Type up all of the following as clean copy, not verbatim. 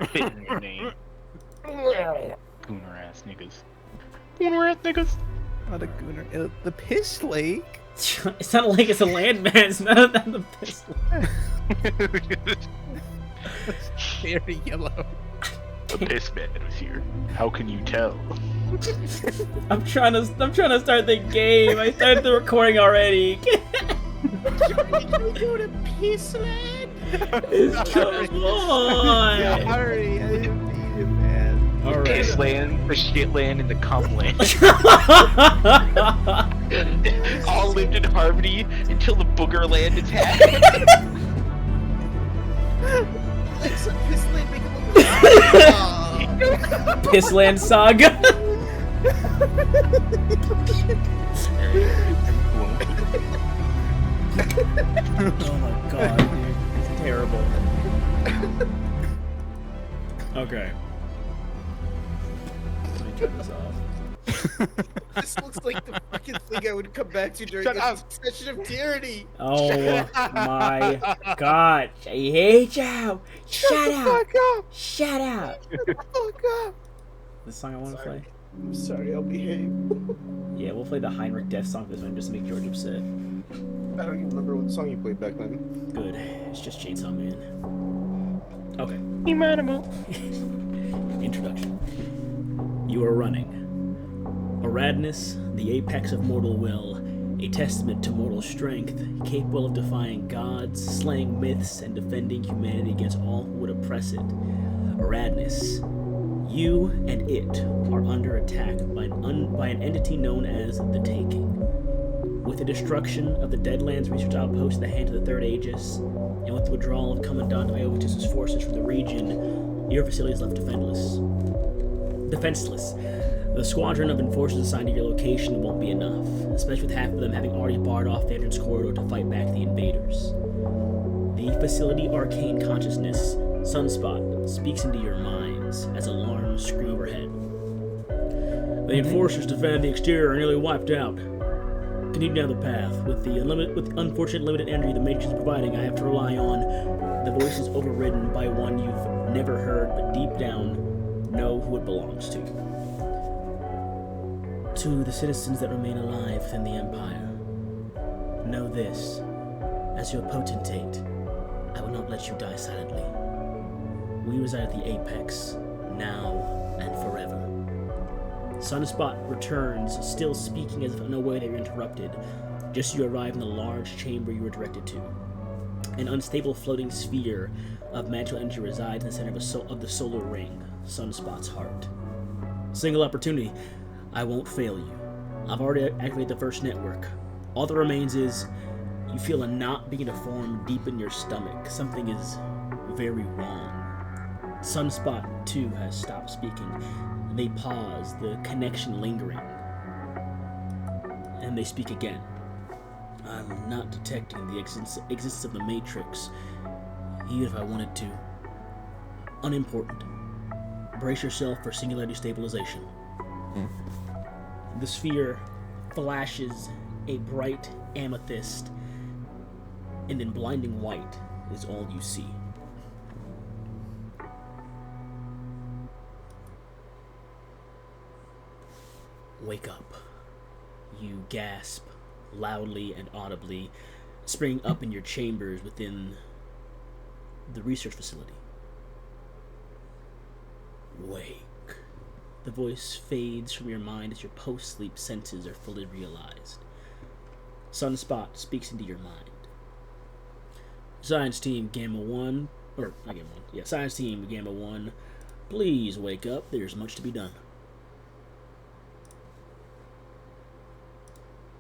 fitting your name. Gooner ass niggas. Gooner ass niggas. Not a gooner. The piss lake. It's not like it's a landmass. It's not the piss lake. Very yellow. The piss man was here. How can you tell? I'm trying to start the game. I started the recording already. Go to piss land. Come on. Sorry, I didn't mean it, man. All right. Piss land, the shit land, and the cum land. All lived in harmony until the booger land attacked. It's a piss land. Make it look Pissland Saga. Oh my god, dude. It's terrible. Okay. Let me turn this off. This looks like the fucking thing I would come back to during Shut a up. session of tyranny. Oh my god. I hate you. Shut up. Fuck up. Shut up. Fuck up. The song I want to play? I'm sorry, I'll behave. Yeah, we'll play the Heinrich Death song this one just to make George upset. I don't even remember what song you played back then. Good. It's just Chainsaw Man. Okay. Introduction. You are running. Aradness, the apex of mortal will, a testament to mortal strength, capable of defying gods, slaying myths, and defending humanity against all who would oppress it. Aradness. You and it are under attack by an entity known as the Taking. With the destruction of the Deadlands Research Outpost at the hand of the Third Aegis, and with the withdrawal of Commandant Iovitus's forces from the region, your facility is left defenseless. The squadron of enforcers assigned to your location won't be enough, especially with half of them having already barred off the entrance corridor to fight back the invaders. The facility arcane consciousness, Sunspot, speaks into your minds as alarms scream overhead. The enforcers defending the exterior are nearly wiped out. Continue down the path. With unfortunate limited energy the Matrix is providing, I have to rely on the voices overridden by one you've never heard, but deep down know who it belongs to. To the citizens that remain alive within the Empire, know this: as your potentate, I will not let you die silently. We reside at the Apex, now and forever. Sunspot returns, still speaking as if unaware they were interrupted, just as you arrive in the large chamber you were directed to. An unstable floating sphere of magical energy resides in the center of the solar ring, Sunspot's heart. Single opportunity. I won't fail you. I've already activated the first network. All that remains is you feel a knot begin to form deep in your stomach. Something is very wrong. Sunspot, too, has stopped speaking. They pause, the connection lingering. And they speak again. I'm not detecting the existence of the Matrix, even if I wanted to. Unimportant. Brace yourself for singularity stabilization. The sphere flashes a bright amethyst, and then blinding white is all you see. Wake up. You gasp loudly and audibly, springing up in your chambers within the research facility. Wake. The voice fades from your mind as your post-sleep senses are fully realized. Sunspot speaks into your mind. Science Team Gamma-1, or not Gamma-1, yeah, Science Team Gamma-1, please wake up. There's much to be done.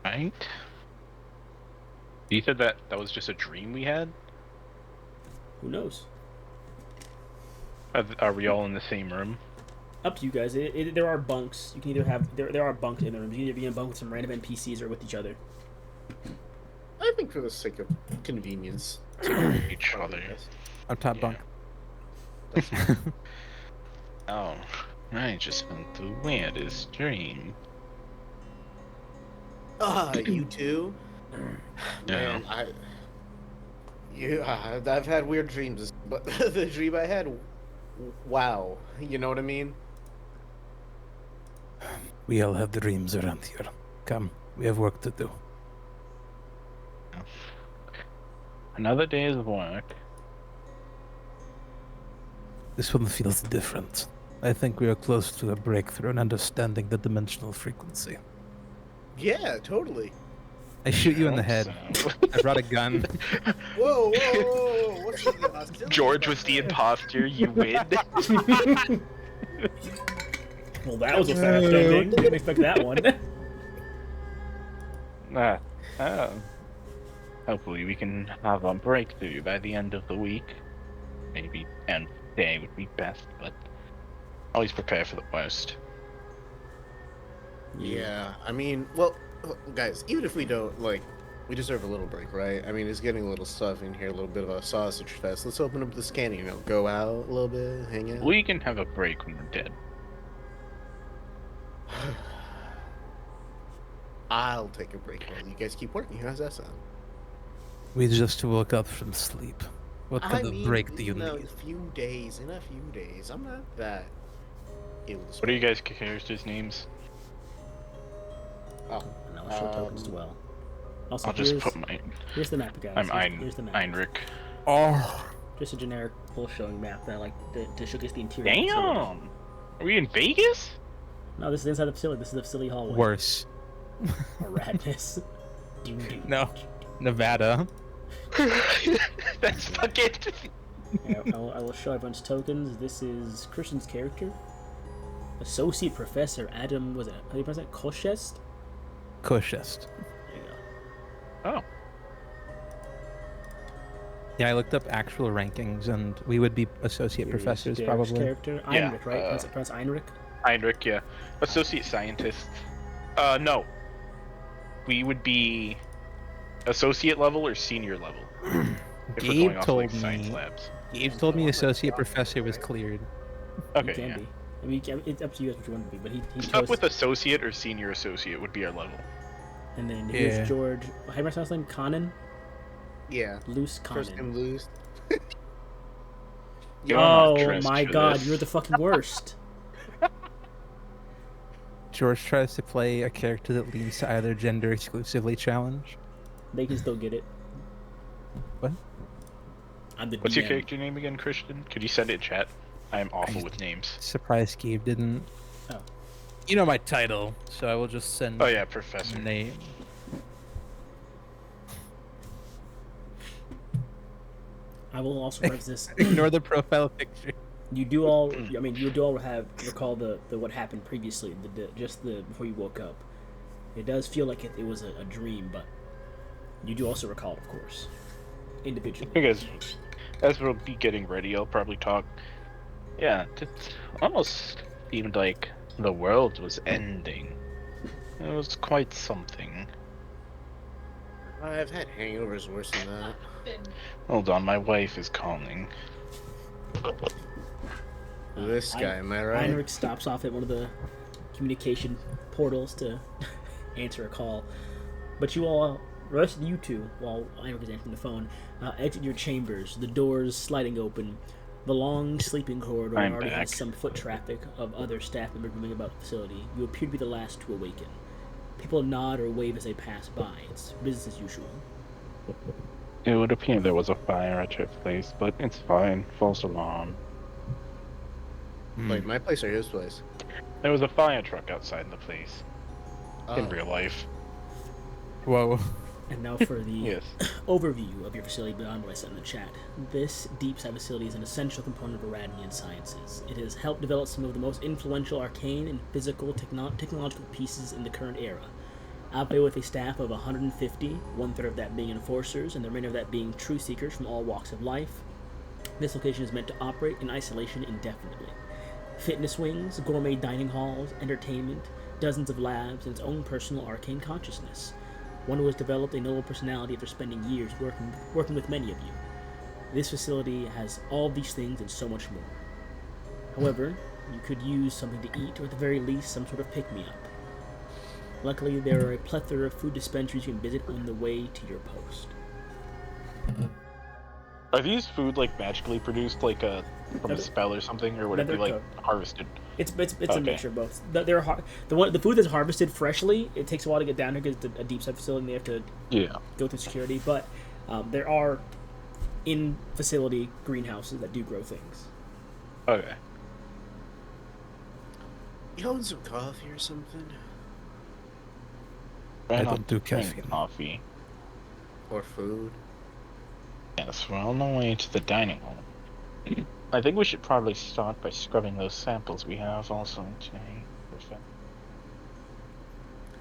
Right? You said that was just a dream we had? Who knows? Are we all in the same room? Up to you guys. There are bunks. You can either have there are bunks in the rooms. You can either be in a bunk with some random NPCs or with each other. I think for the sake of convenience. Each other. Up top bunk. Oh, I just went the weirdest dream. You too? Yeah. Man, I've had weird dreams, but the dream I had wow. You know what I mean? We all have dreams around here. Come, we have work to do. Another day's work. This one feels different. I think we are close to a breakthrough in understanding the dimensional frequency. Yeah, totally. I shoot you in the head. So. I brought a gun. Whoa, whoa, whoa, whoa. What's the hostility George about was the that? imposter. You win. Well, that was a fast ending. Didn't expect that one. Hopefully we can have a breakthrough by the end of the week. Maybe end of the day would be best, but always prepare for the worst. Yeah, I mean, well, guys, even if we don't, like, we deserve a little break, right? I mean, it's getting a little stuff in here, a little bit of a sausage fest. Let's open up the scanning, go out a little bit, hang out. We can have a break when we're dead. I'll take a break while you guys keep working. How's that sound? We just woke up from sleep. What kind of break do you in need? a few days, I'm not that able to What are you guys' characters' names? Oh, And I'll show tokens as well. Also, I'll just put my. here's the map, guys. Here's the map. Heinrich. Oh, Just a generic full showing map that I like to showcase the interior. Of the facility. Damn! Are we in Vegas? No, this is inside the facility. This is the facility hallway. worse. Or radness. Doo-doo. No, Nevada. That's fucking. Yeah, I will show everyone's tokens. This is Christian's character. Associate Professor Adam, was it? How do you pronounce that? Koshest? Koshest. There you go. Oh. Yeah, I looked up actual rankings, and we would be associate Here he is, professors Derek's probably. character. Yeah, Heinrich, right? Pronounce Heinrich? Heinrich, yeah. Associate scientist. No. We would be associate level or senior level. If we're Gabe going off, told like, science me. labs. Gabe told me associate professor was cleared. He Okay, can yeah. be. I mean, it's up to you guys what you want to be, but he Up chose. with associate or senior associate would be our level. And then Yeah. here's George. How do you pronounce his name? Conan? yeah. Loose First and Conan. lose. You're not Oh dressed my for god, this. you're the fucking worst. George tries to play a character that leans to either gender exclusively challenge. They can still get it. What? I'm the What's your DM. character name again, Christian? Could you send it in chat? I am awful I- with names. Surprised Gabe didn't. Oh. You know my title, so I will just send Oh yeah, Professor. name. I will also reference this. Ignore the profile picture. You do all. I mean, you do all recall the what happened previously, just the before you woke up. It does feel like it was a dream, but you do also recall it, of course, individually. Because as we'll be getting ready, I'll probably talk. Yeah, it almost seemed like the world was ending. It was quite something. I've had hangovers worse than that. Hold on, my wife is calling. This guy, am I right? Heinrich stops off at one of the communication portals to answer a call, but you all, the rest of you two, while Heinrich is answering the phone, exit your chambers. The doors sliding open. The long sleeping corridor I'm already has back. some foot traffic of other staff members moving about the facility. You appear to be the last to awaken. People nod or wave as they pass by. It's business as usual. It would appear there was a fire at your place, but it's fine. False alarm. Wait, my place or his place? There was a fire truck outside the place. In Oh. real life. Whoa. And now for the Yes. overview of your facility beyond what I said in the chat. This deep side facility is an essential component of Aradian sciences. It has helped develop some of the most influential arcane and physical technological pieces in the current era. Operated with a staff of 150, one-third of that being enforcers, and the remainder of that being truth seekers from all walks of life. This location is meant to operate in isolation indefinitely. Fitness wings, gourmet dining halls, entertainment, dozens of labs, and its own personal arcane consciousness. One who has developed a noble personality after spending years working with many of you. This facility has all these things and so much more. However, you could use something to eat, or at the very least, some sort of pick-me-up. Luckily, there are a plethora of food dispensaries you can visit on the way to your post. Are these food like magically produced, like from a No, spell or something, or would it they're be like cooked. harvested? It's a Okay. mixture of both. The food that's harvested freshly, it takes a while to get down here because it's a deep set facility and they have to Yeah. go through security. But there are in facility greenhouses that do grow things. Okay. You want some coffee or something? Try I not don't do to drink caffeine. coffee. Or food? Yes, we're on the way to the dining hall. I think we should probably start by scrubbing those samples we have also today.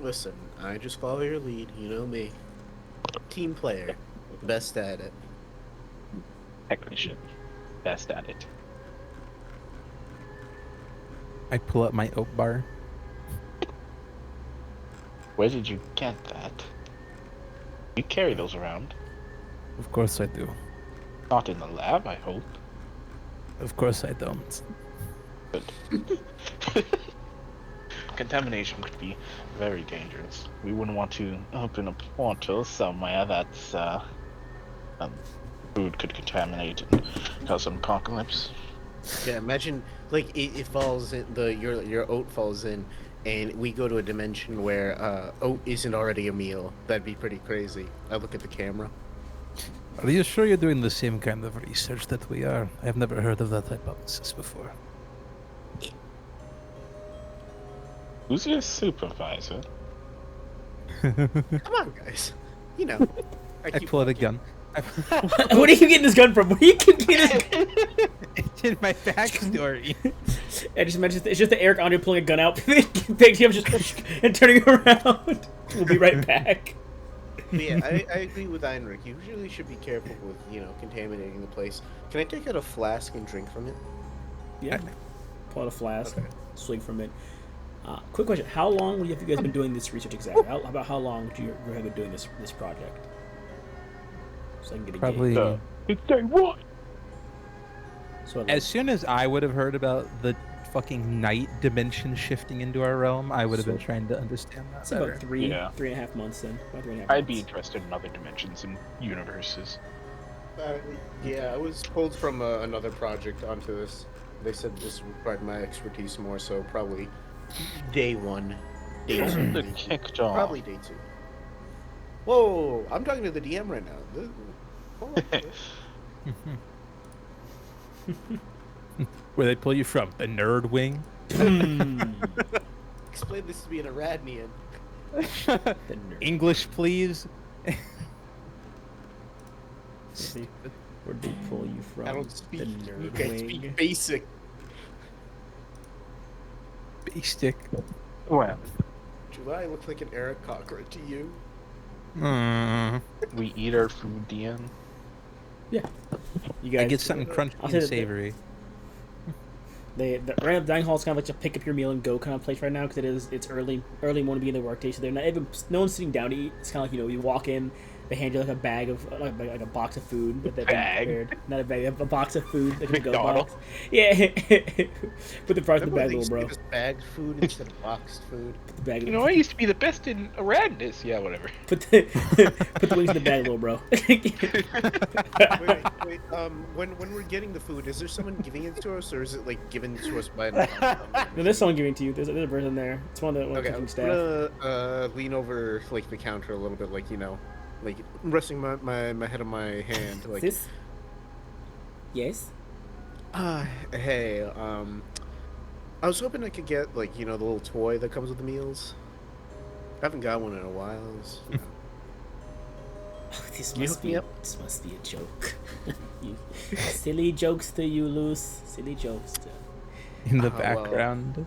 Listen, I just follow your lead, you know me. Team player. Best at it. Technician. Best at it. I pull up my oat bar. Where did you get that? You carry those around. Of course I do. Not in the lab, I hope. Of course I don't. But contamination could be very dangerous. We wouldn't want to open a portal somewhere that's food could contaminate and cause an apocalypse. Yeah, imagine like it falls in your oat falls in, and we go to a dimension where oat isn't already a meal. That'd be pretty crazy. I look at the camera. Are you sure you're doing the same kind of research that we are? I've never heard of that hypothesis before. Who's your supervisor? Come on, guys. You know. I keep pull out a walking. gun. Where are you getting this gun from? Where are you getting this? It's in my backstory. I just mentioned it's just the Eric Andre pulling a gun out, picking him just and turning around. We'll be right back. But yeah, I agree with Heinrich. You really should be careful with, contaminating the place. Can I take out a flask and drink from it? Yeah. Pull out a flask, Okay. swig from it. Quick question: how long have you guys been doing this research exactly? About how long do you have been doing this project? So I can get a Probably. gauge. It's day one. So As soon as I would have heard about the fucking night dimension shifting into our realm, I would have been trying to understand that it's better. about 3.5 months then. About 3.5 I'd be months. interested in other dimensions and universes. Yeah, I was pulled from another project onto this. They said this required my expertise more, so probably day one. Day two. The kicked off. Probably day two. Whoa, I'm talking to the DM right now. Hold on. Where they pull you from? The nerd wing? Explain this to me in Aradnian. The nerd. English, please. Where'd they pull you from? I don't speak. The You nerd guys wing. speak basic. Basic. Well, Do I look like an Eric Cochran to you? we eat our food, DM. Yeah. You guys. I get something crunchy I'll say and that savory. the random dining hall is kind of like a pick up your meal and go kind of place right now because it's early morning being the workday, so they're not even no one's sitting down to eat. It's kind of like you walk in, they hand you like a bag of like a box of food that they've prepared. Not a bag, a box of food like a go McDonald's. box. Yeah. Put the price in the bag, little bro. Just bagged food instead of boxed food. Put the bag. You know, I used to be the best in Aradness. Yeah, whatever. Put the wings in the bag, little bro. Wait. When we're getting the food, is there someone giving it to us, or is it like given to us by an No, there's someone giving it to you. There's a person there. It's one of the Okay, cooking I'm staff. gonna lean over like the counter a little bit, like resting my head on my hand, like. This? Yes. Hey, I was hoping I could get like the little toy that comes with the meals. I haven't got one in a while. This Can you must hook be me up? this must be a joke. You- silly jokes to you, Luce. Silly jokes to. In the well, background.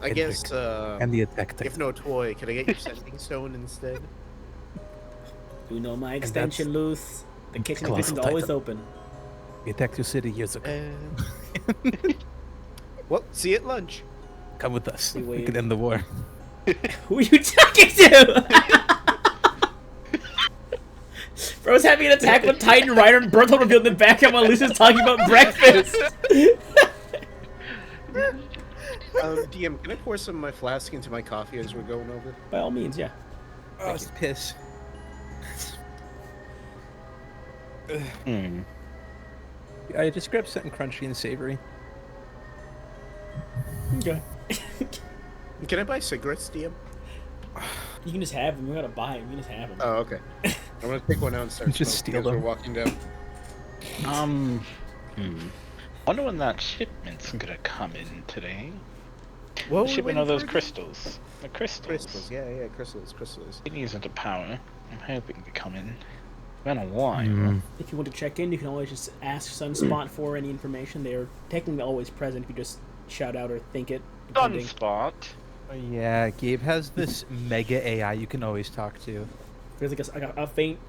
I And guess and the attack if titan. no toy, can I get your sending stone instead? You know my that's- extension, Luce. The kitchen Colossal division's always Titan. open. We attacked your city years ago. Well, see you at lunch. Come with us. We We wait. can end the war. Who are you talking to? Bro's having an attack with Titan Rider and Berthold revealed in the background while Luce is talking about breakfast. DM, can I pour some of my flask into my coffee as we're going over? By all means, yeah. Oh, piss. I just grabbed something crunchy and savory. Okay. Can I buy cigarettes, DM? You can just have them. You gotta buy them. You can just have them. Oh, okay. I'm gonna take one out and start Just smoking steal as we're them. walking down. Wonder when that shipment's gonna come in today. What The shipment of those crystals. The crystals. Crystals, yeah, crystals. It needs into power. I'm hoping to come in. Been a while. If you want to check in, you can always just ask Sunspot for any information. They are technically always present if you just shout out or think it. depending. Sunspot. Oh, yeah, Gabe has this mega AI you can always talk to. There's like a faint,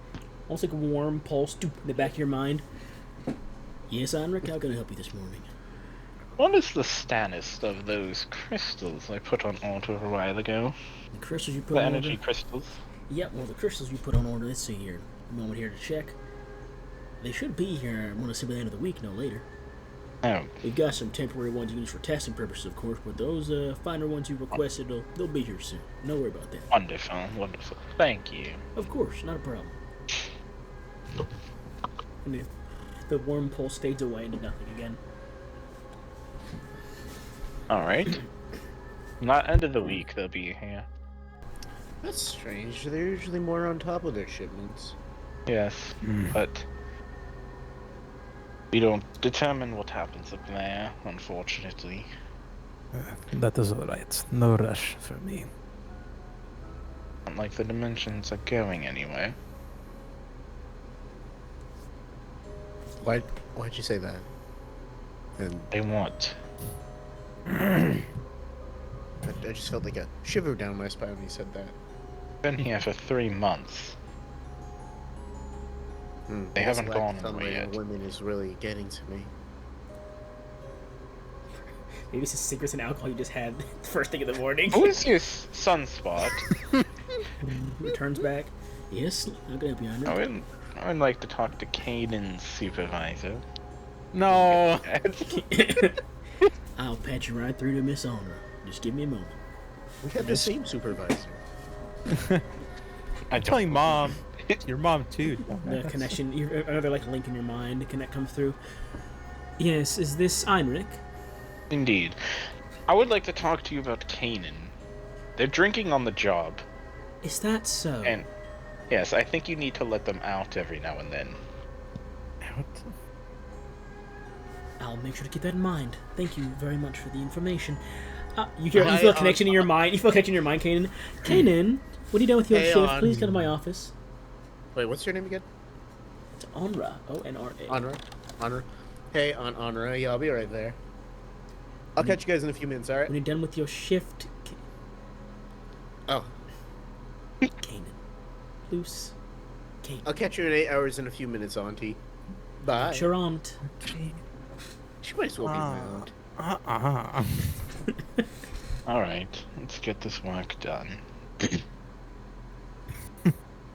almost like a warm pulse in the back of your mind. Yes, Heinrich, how can I help you this morning? What is the status of those crystals I put on order a while ago? The crystals you put The on energy order? crystals. Yep, well, the crystals you put on order, let's see here. A moment here to check. They should be here, I want to say by the end of the week, no later. Oh, We've got some temporary ones you can use for testing purposes, of course, but those finer ones you requested, they'll be here soon. No worry about that. wonderful, wonderful. Thank you. Of course, not a problem. And the warm pulse fades away into nothing again. Alright. Not end of the week, they'll be here. That's strange. They're usually more on top of their shipments. Yes, but we don't determine what happens up there, unfortunately. That is alright. No rush for me. Not like the dimensions are going anywhere. Why'd you say that? And They want. I just felt like a shiver down my spine when you said that. Been here for 3 months. They haven't This lack gone of away sunlight yet. in women is really getting to me. Maybe it's just cigarettes and alcohol you just had the first thing in the morning. Who is your Sunspot? He turns back. Yes, how can I help you, Heinrich? I would like to talk to Caden's supervisor. No! I'll patch you right through to Miss Honor. Just give me a moment. We have the same supervisor. I Telling don't. mom. Your mom too. The connection, another like link in your mind, connect comes through. Yes, is this Heinrich? Indeed. I would like to talk to you about Kanan. They're drinking on the job, Is that so? and yes, I think you need to let them out every now and then. I'll make sure to keep that in mind. Thank you very much for the information. You feel a connection in your mind. You feel a connection in your mind, Kanan. Kanan, what are you doing with your Hey, shift? Please come to my office. Wait, what's your name again? It's Onra. O-N-R-A. Honor. Hey, Honor. Yeah, I'll be right there. I'll catch you guys in a few minutes, alright? When you're done with your shift, Oh, Kanan. Loose. Kanan. I'll catch you in 8 hours in a few minutes, Auntie. Bye. Your aunt. She might as well be my aunt. Alright, let's get this work done.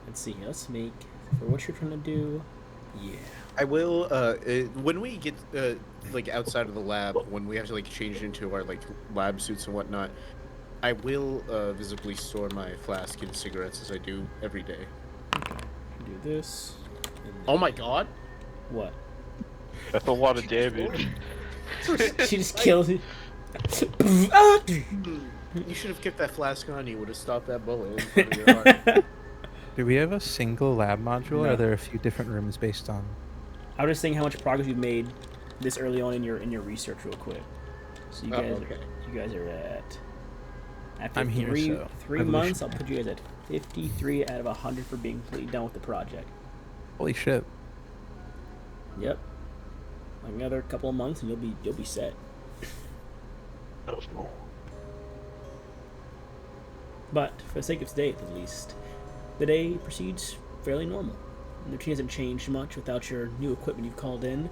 Let's see. Let's make for what you're trying to do. Yeah. I will, when we get, like, outside of the lab, when we have to, like, change into our, like, lab suits and whatnot, I will, visibly store my flask and cigarettes as I do every day. Do this. and Oh my god! What? That's a lot of damage. She just killed it. You should have kept that flask on, you would have stopped that bullet in front of your heart. Do we have a single lab module, or No. are there a few different rooms based on? I was just saying how much progress you've made this early on in your research, real quick. So you guys, okay. you guys are at after I'm here, three so three revolution. months. I'll put you guys at 53 out of 100 for being completely done with the project. Holy shit. Yep. Like another couple of months and you'll be set. But for the sake of today, at least, the day proceeds fairly normal. The routine hasn't changed much without your new equipment you've called in.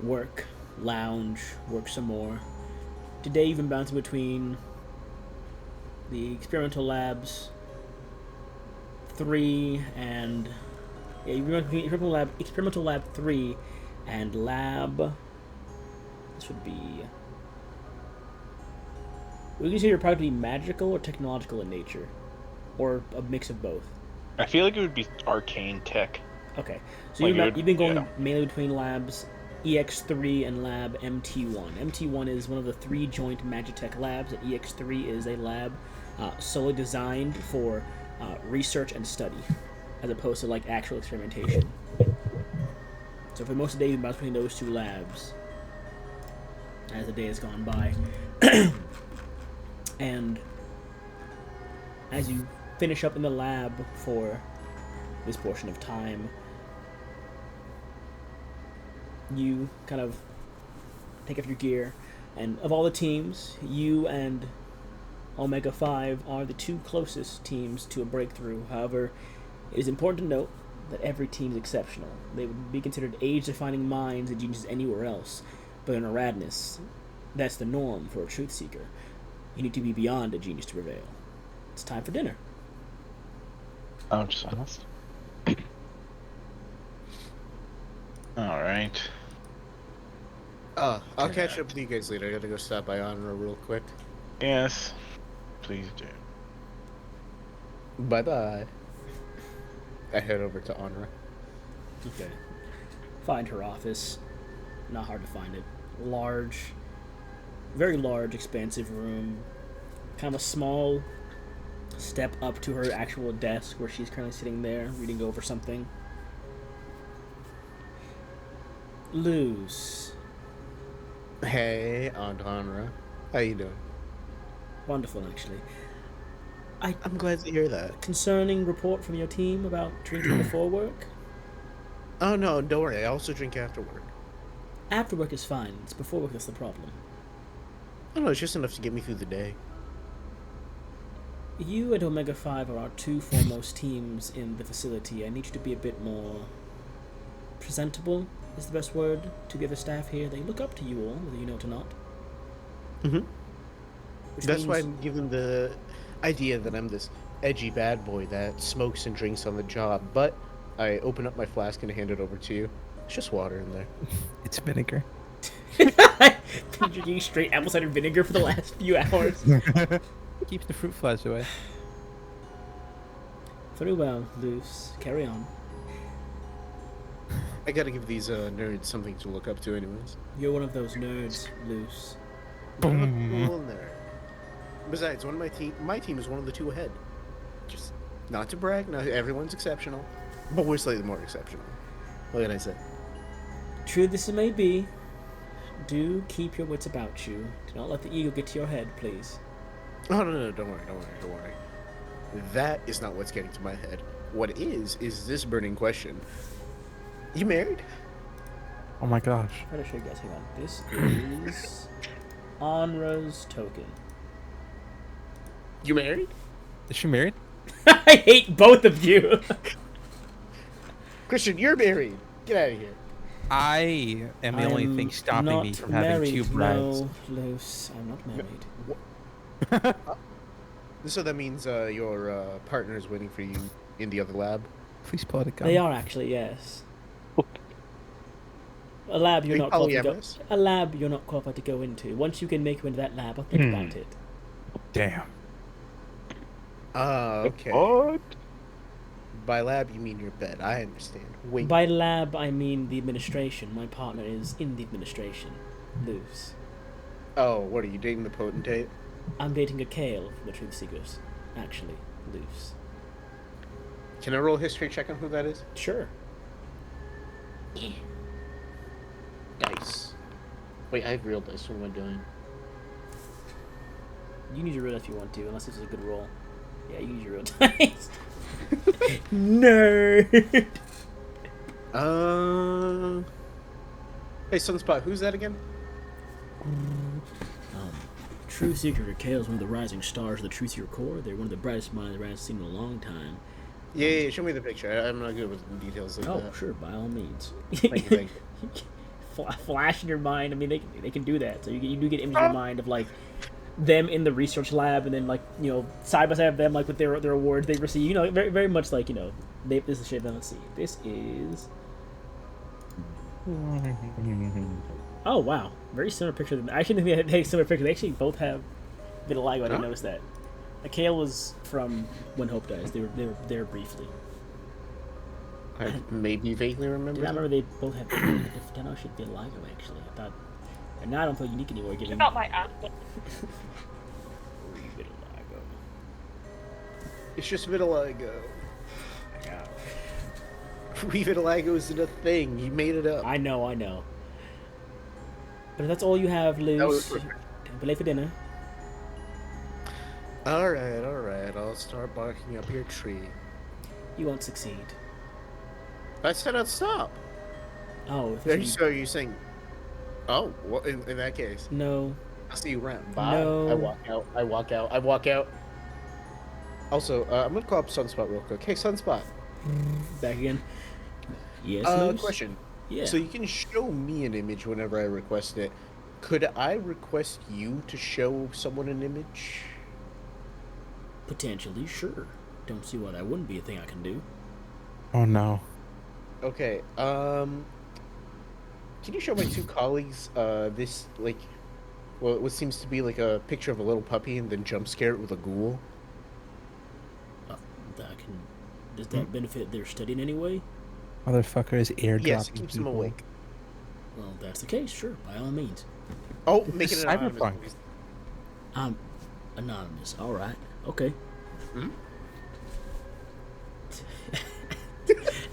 Work, lounge, work some more. Today, you've been bouncing between the experimental labs 3 and you've been between experimental lab 3 and lab. This would be. Would you consider your product to be magical or technological in nature, or a mix of both? I feel like it would be arcane tech. Okay, so Like you've been going yeah. mainly between labs EX3 and Lab MT1. MT1 is one of the 3 joint Magitech labs, and EX3 is a lab solely designed for research and study, as opposed to like actual experimentation. So for most of the day, you bounce between those 2 labs as the day has gone by. And as you finish up in the lab for this portion of time, you kind of take off your gear, and of all the teams, you and Omega 5 are the 2 closest teams to a breakthrough. However, it is important to note that every team is exceptional. They would be considered age-defining minds and geniuses anywhere else, but in Aradness, that's the norm for a truth seeker. You need to be beyond a genius to prevail. It's time for dinner. I'm just honest. Alright. I'll catch up with you guys later. I gotta go stop by Honor real quick. Yes. Please do. Bye-bye. I head over to Honor. Okay. Find her office. Not hard to find it. Large, very large, expansive room. Kind of a small step up to her actual desk where she's currently sitting there reading over something. Luz. Hey, Aunt Honor. How you doing? Wonderful, actually. I'm glad to hear that. Concerning report from your team about drinking before work? Oh, no, don't worry. I also drink after work. After work is fine. It's before work that's the problem. Oh, no, it's just enough to get me through the day. You and Omega 5 are our 2 foremost teams in the facility. I need you to be a bit more presentable, is the best word, to give the staff here. They look up to you all, whether you know it or not. Mm-hmm. Which That's why means- I'm giving the idea that I'm this edgy bad boy that smokes and drinks on the job, but I open up my flask and hand it over to you. It's just water in there. It's vinegar. Been drinking straight apple cider vinegar for the last few hours. Keeps the fruit flies away. Very well, Luce. Carry on. I gotta give these nerds something to look up to anyways. You're one of those nerds, Luce. I'm a cool nerd. Besides, my team is one of the 2 ahead. Just not to brag, not everyone's exceptional, but we're slightly more exceptional. What can I say? True this may be, do keep your wits about you. Do not let the ego get to your head, please. Oh, no, don't worry. That is not what's getting to my head. What is this burning question. You married? Oh my gosh. Try to show you guys. Hang on. This is Onra's token. You married? Is she married? I hate both of you. Christian, you're married. Get out of here. I am the only thing stopping me from having 2 brides. No, Luce, I'm not married. So that means your partner is waiting for you in the other lab? Please pull out a gun. They are actually, yes. A lab you're Are you not qualified to go. polyamorous? A lab you're not qualified to go into. Once you can make you into that lab, I'll think about it. Damn. Okay. What? By lab, you mean your bed. I understand. Wait. By lab, I mean the administration. My partner is in the administration. Luce. Oh, what are you dating the potentate? I'm dating a Kale from the Truth Seekers. Actually, Luce. Can I roll a history check on who that is? Sure. Dice. Wait, I have real dice. What am I doing? You can use your real if you want to, unless this is a good roll. Yeah, you use your real dice. Nerd. Hey, Sunspot, who's that again? Truth Seeker Kale is one of the rising stars of the Truth Seeker Corps. They're one of the brightest minds I've seen in a long time. Yeah, show me the picture. I'm not good with details like Oh, that. sure, by all means. Thank you. Flash in your mind. I mean, they can do that. So you do get images in your mind of like them in the research lab, and then like side by side of them like with their awards they receive. Very very much like this is the shit that let's see. This is. Oh wow, very similar picture. I actually think they have similar pictures. They actually both have vitiligo. I didn't notice that. Akale was from When Hope Dies. They were there briefly. I maybe vaguely remember. Did I remember they both had different? Oh shit, vitiligo actually. I thought. And now I don't feel unique anymore. It's Giving about my ass. vitiligo. It's just vitiligo. I know. Vitiligo isn't a thing. You made it up. I know. But if that's all you have, Luz, That was don't be late for dinner. All right. I'll start barking up your tree. You won't succeed. I said I'd stop. Oh, So you're saying? Oh, well, in that case, no. I'll see you around. Bye. No. I walk out. Also, I'm gonna call up Sunspot real quick. Hey, Sunspot. Back again. Yes, Luz? Question. Yeah. So you can show me an image whenever I request it. Could I request you to show someone an image? Potentially, sure. Don't see why that wouldn't be a thing I can do. Oh no. Okay. Can you show my two colleagues this what seems to be like a picture of a little puppy and then jump scare it with a ghoul? That can. Does that benefit their study in any way? Motherfucker is airdropping Yes, it keeps them people. awake. Well, if that's the case, sure, by all means. Oh, make it Cyberpunk. anonymous. I'm anonymous. All right. Okay. Hmm?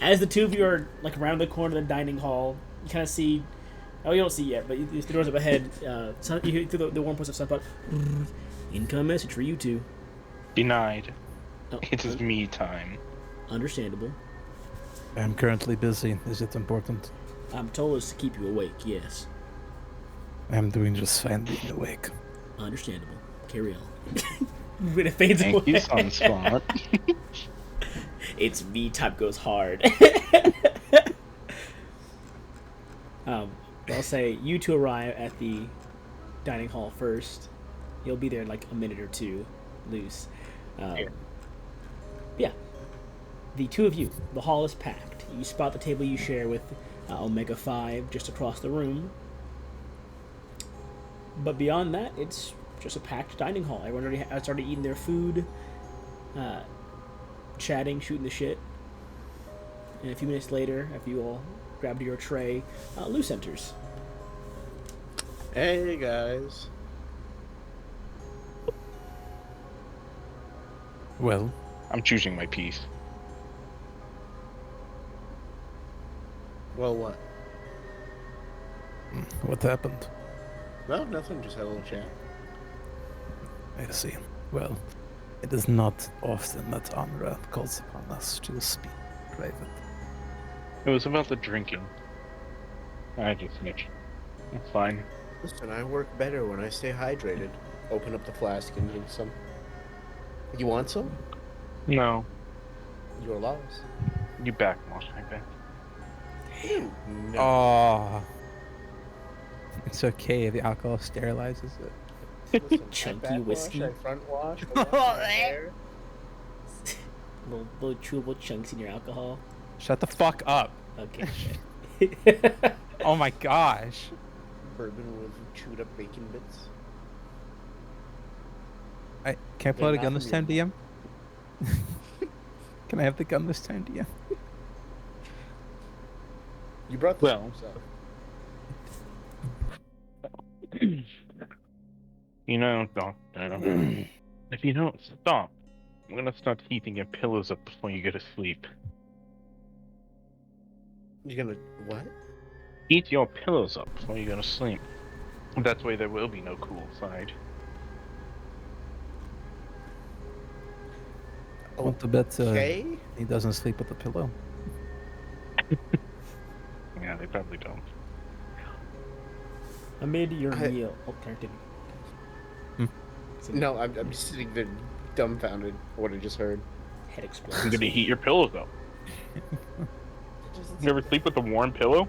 As the two of you are like around the corner of the dining hall, you kind of see. Oh, you don't see yet, but the doors up ahead. You hear through the warm voice of Sunspot. Income message for you two. Denied. Oh, It is me time. Understandable. I'm currently busy. Is it important? I'm told it's to keep you awake. Yes. I'm doing just fine being awake. Understandable. Carry on. When it fades Thank you, away. Sunspot. It's me type goes hard. I'll say you two arrive at the dining hall first. You'll be there in like a minute or two, loose. Yeah. The two of you, the hall is packed. You spot the table you share with Omega 5 just across the room. But beyond that, it's just a packed dining hall. Everyone has already eaten their food, chatting, shooting the shit. And a few minutes later, after you all grabbed your tray, Luce enters. Hey guys. Well, I'm choosing my piece. Well, what? what happened? No, nothing. Just had a little chat. I see. Well, it is not often that Amra calls upon us to speak private. It was about the drinking. I just snitched. It's fine. Listen, I work better when I stay hydrated. Open up the flask and drink some. You want some? No. Your loss. You backwash, I bet. No. Oh, it's okay. The alcohol sterilizes it. Listen, Chunky I backwash, whiskey. I front wash. I wash my hair. Little chewable chunks in your alcohol. Shut the fuck up. Okay. Oh my gosh. Bourbon with chewed up bacon bits. Can I pull out a They're gun not this from time, DM? Can I have the gun this time, DM? You brought this Well. up. You know, Doctor, if you don't stop, I'm gonna start heating your pillows up before you go to sleep. You're gonna what? Heat your pillows up before you go to sleep. That way there will be no cool side. Want to bet Okay. he doesn't sleep with a pillow? Yeah, they probably don't. Amid your I- meal. Oh, character. No, I'm just sitting there dumbfounded at what I just heard. Head I'm explodes. gonna heat your pillows up. You ever sleep with a warm pillow?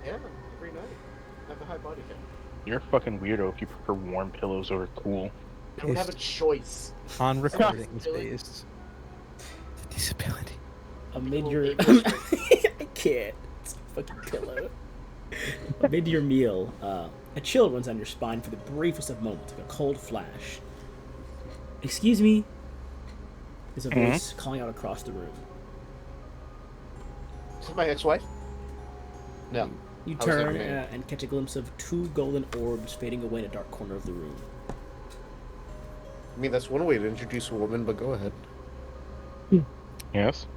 Yeah, every night. I have a high body count. You're a fucking weirdo if you prefer warm pillows over cool. I don't have a choice. On recording Disability. space. Disability. Amid Well, your. maybe it's I can't. It's a fucking pillow. Amid your meal, a chill runs down your spine for the briefest of moments, like a cold flash. Excuse me? There's a voice calling out across the room. Is it my ex-wife? No. You I was turn thinking maybe. and catch a glimpse of two golden orbs fading away in a dark corner of the room. I mean, that's one way to introduce a woman, but go ahead. Yes.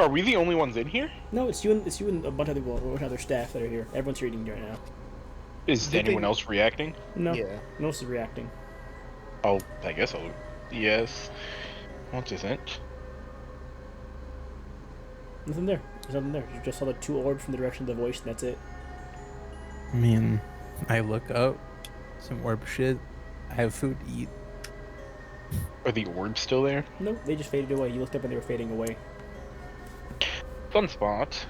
Are we the only ones in here? No, it's you and a bunch of other staff that are here. Everyone's reading right now. Is Did anyone they- else reacting? No, Yeah. no one's reacting. Oh, I guess I'll. Yes. What is it? Nothing there. There's nothing there. You just saw the two orbs from the direction of the voice, and that's it. I mean, I look up, some orb shit. I have food to eat. Are the orbs still there? No, they just faded away. You looked up and they were fading away. Fun spot.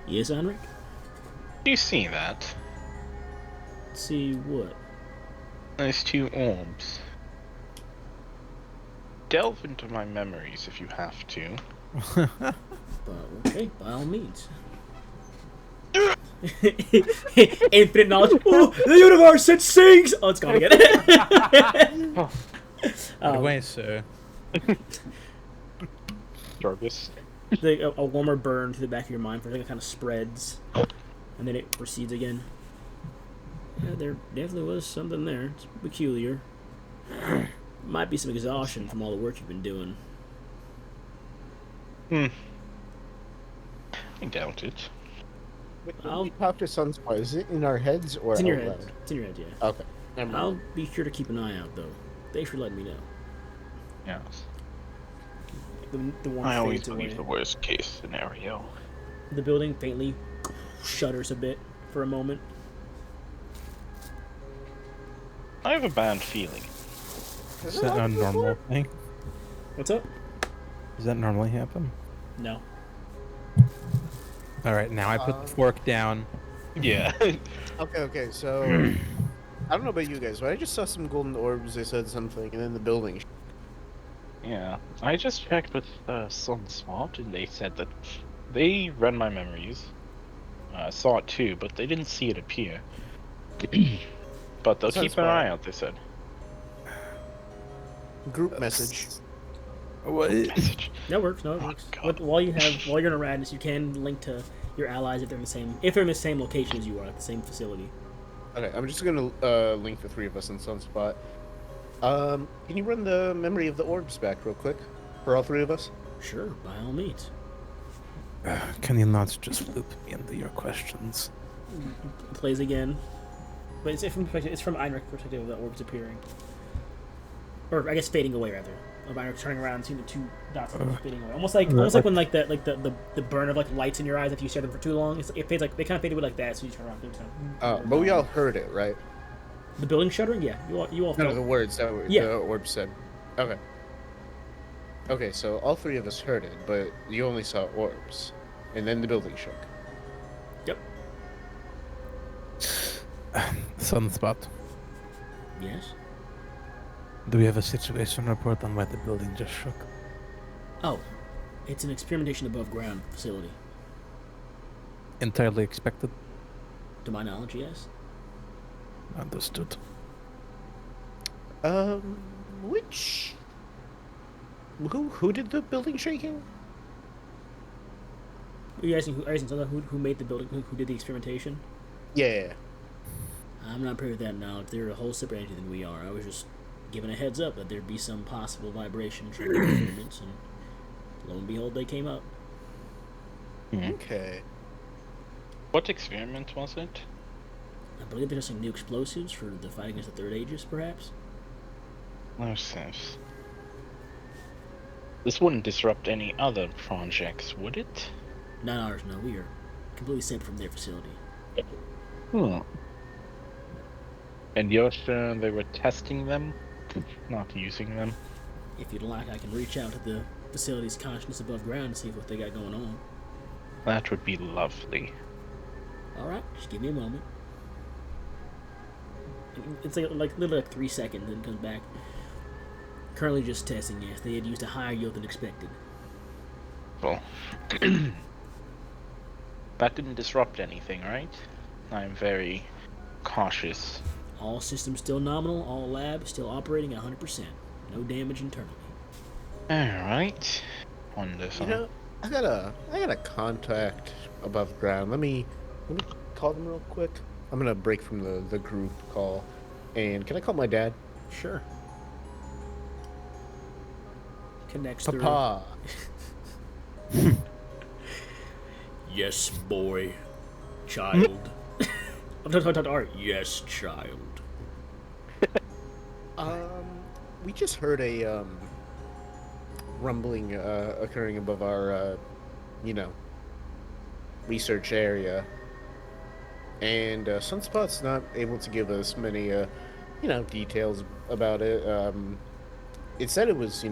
Yes, Henrik? Do you see that? See what? Those two orbs. Delve into my memories if you have to. But okay, by all means. Infinite knowledge. Oh, the universe, it sings! Oh, it's gone again. Anyway, sir. Jarvis. A warmer burn to the back of your mind for a second, it kind of spreads, and then it proceeds again. Yeah, there definitely was something there. It's peculiar. Might be some exhaustion from all the work you've been doing. I doubt it. I'll- We talk to Sunspot. Is it in our heads or It's in your out head. loud? It's in your head, yeah. Okay. Never mind. I'll be sure to keep an eye out, though. Thanks for letting me know. Yes. The one I always fades away. believe the worst case scenario. The building faintly shudders a bit for a moment. I have a bad feeling. Is that a normal thing? What's up? Does that normally happen? No. Alright, now I put the fork down. Yeah. Okay, so... I don't know about you guys, but I just saw some golden orbs, they said something, and then the building... Yeah. I just checked with Sunspot, and they said that they read my memories. Saw it too, but they didn't see it appear. But they'll keep an Sunspot. eye out, they said. Group message. What? Message. That works. No, it works. God. While you're in a radness, you can link to your allies if they're in the same location as you are, at the same facility. Okay, I'm just gonna link the three of us in Sunspot. Can you run the memory of the orbs back real quick? For all three of us? Sure, by all means. Can you not just loop me into your questions? It plays again, but it's from Einrich's perspective of the orbs appearing, or I guess fading away rather. Of Einrich turning around and seeing the two dots fading away, almost like when the burn of like lights in your eyes after you stare at them for too long. It fades like they kind of fade away like that, so you turn around. But we all heard it, right? The building shuddering, yeah. You all No, felt the words that were, Yeah. the orbs said. Okay. Okay, so all three of us heard it, but you only saw orbs. And then the building shook. Yep. Sunspot. Yes. Do we have a situation report on why the building just shook? Oh, it's an experimentation above ground facility. Entirely expected. To my knowledge, yes. Understood. Which... Who did the building shaking? Are you asking who made the building? Who did the experimentation? Yeah. I'm not privy to that knowledge. They're a whole separate entity than we are. I was just given a heads up that there'd be some possible vibration from the experiments, and lo and behold, they came up. Okay. What experiment was it? I believe they're testing new explosives for the fight against the Third Aegis, perhaps? No sense. This wouldn't disrupt any other projects, would it? Not ours, no. We are completely separate from their facility. And you're sure they were testing them? Not using them? If you'd like, I can reach out to the facility's consciousness above ground and see what they got going on. That would be lovely. Alright, just give me a moment. It's literally like 3 seconds, then it comes back. Currently just testing, yes. They had used a higher yield than expected. Well, that didn't disrupt anything, right? I'm very cautious. All systems still nominal, all labs still operating at 100%. No damage internally. Alright. Wonderful. You know, I got a contact above ground. Let me call them real quick. I'm gonna break from the group call, and can I call my dad? Sure. Connects through. Papa. Yes, boy. Child. Yes, child. We just heard a rumbling occurring above our research area, and Sunspot's not able to give us many details about it. It said it was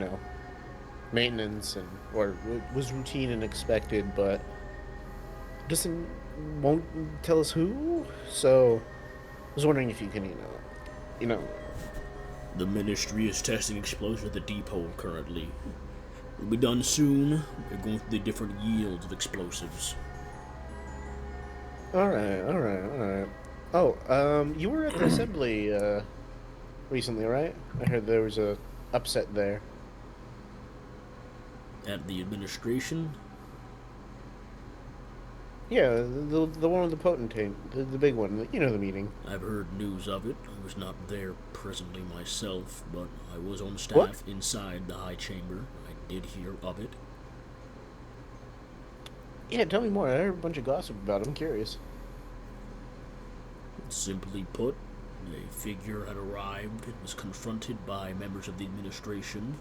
maintenance or it was routine and expected, but won't tell us who. So I was wondering if you can The Ministry is testing explosives at the depot currently. We'll be done soon. They're going through the different yields of explosives. All right. Oh, you were at the assembly recently, right? I heard there was a upset there. At the administration? Yeah, the one with the potentate, the big one. You know the meeting. I've heard news of it. I was not there presently myself, but I was on staff What? inside the high chamber. I did hear of it. Yeah, tell me more. I heard a bunch of gossip about it. I'm curious. Simply put, a figure had arrived and was confronted by members of the administration.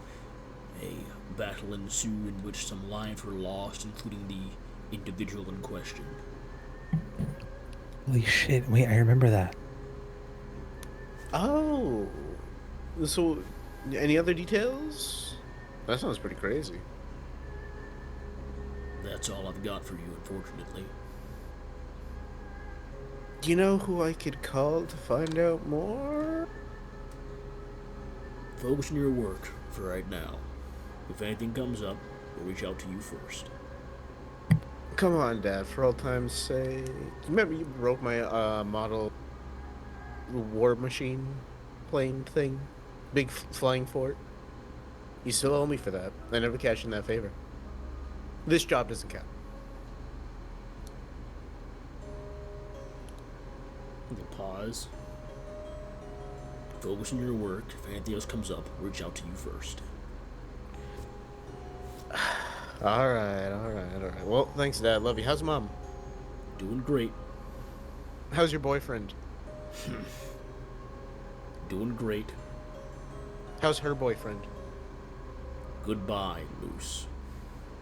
A battle ensued in which some lives were lost, including the individual in question. Holy shit! Wait, I remember that. Oh, so any other details? That sounds pretty crazy. That's all I've got for you, unfortunately. Do you know who I could call to find out more? Focus on your work for right now. If anything comes up, we'll reach out to you first. Come on, Dad, for all time's sake. Remember you broke my model war machine plane thing? Big flying fort? You still owe me for that. I never cashed in that favor. This job doesn't count. We'll pause. Focus on your work. If anything else comes up, reach out to you first. All right. Well, thanks, Dad. Love you. How's Mom? Doing great. How's your boyfriend? Doing great. How's her boyfriend? Goodbye, Luce.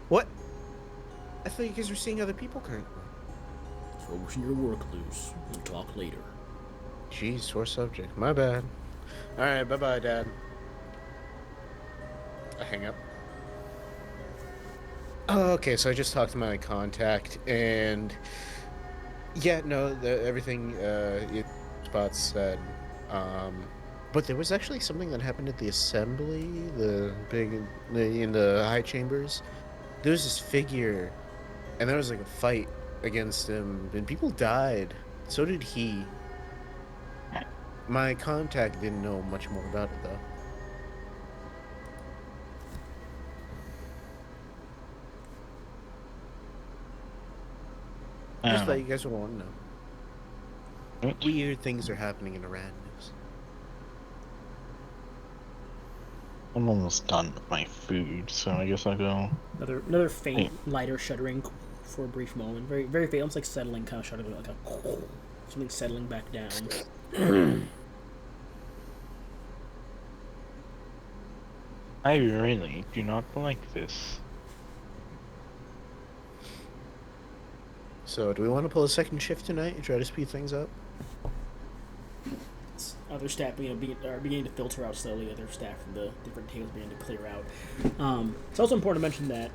What? I thought you guys were seeing other people currently. Focus on your work, Luce. We'll talk later. Jeez, sore subject. My bad. All right, bye-bye, Dad. I hang up. Oh, okay, so I just talked to my contact, and yeah, no, everything Spot said. But there was actually something that happened at the assembly, in the high chambers. There was this figure, and there was like a fight against him, and people died. So did he. My contact didn't know much more about it, though. Just thought you guys would want to know. Weird things are happening in Iran news. I'm almost done with my food, so I guess I'll go. Another faint, lighter shuddering for a brief moment. Very, very faint. Almost like settling, kind of shuddering, like something settling back down. I really do not like this. So, do we want to pull a second shift tonight and try to speed things up? Other staff, beginning to filter out slowly. Other staff from the different tables beginning to clear out. It's also important to mention that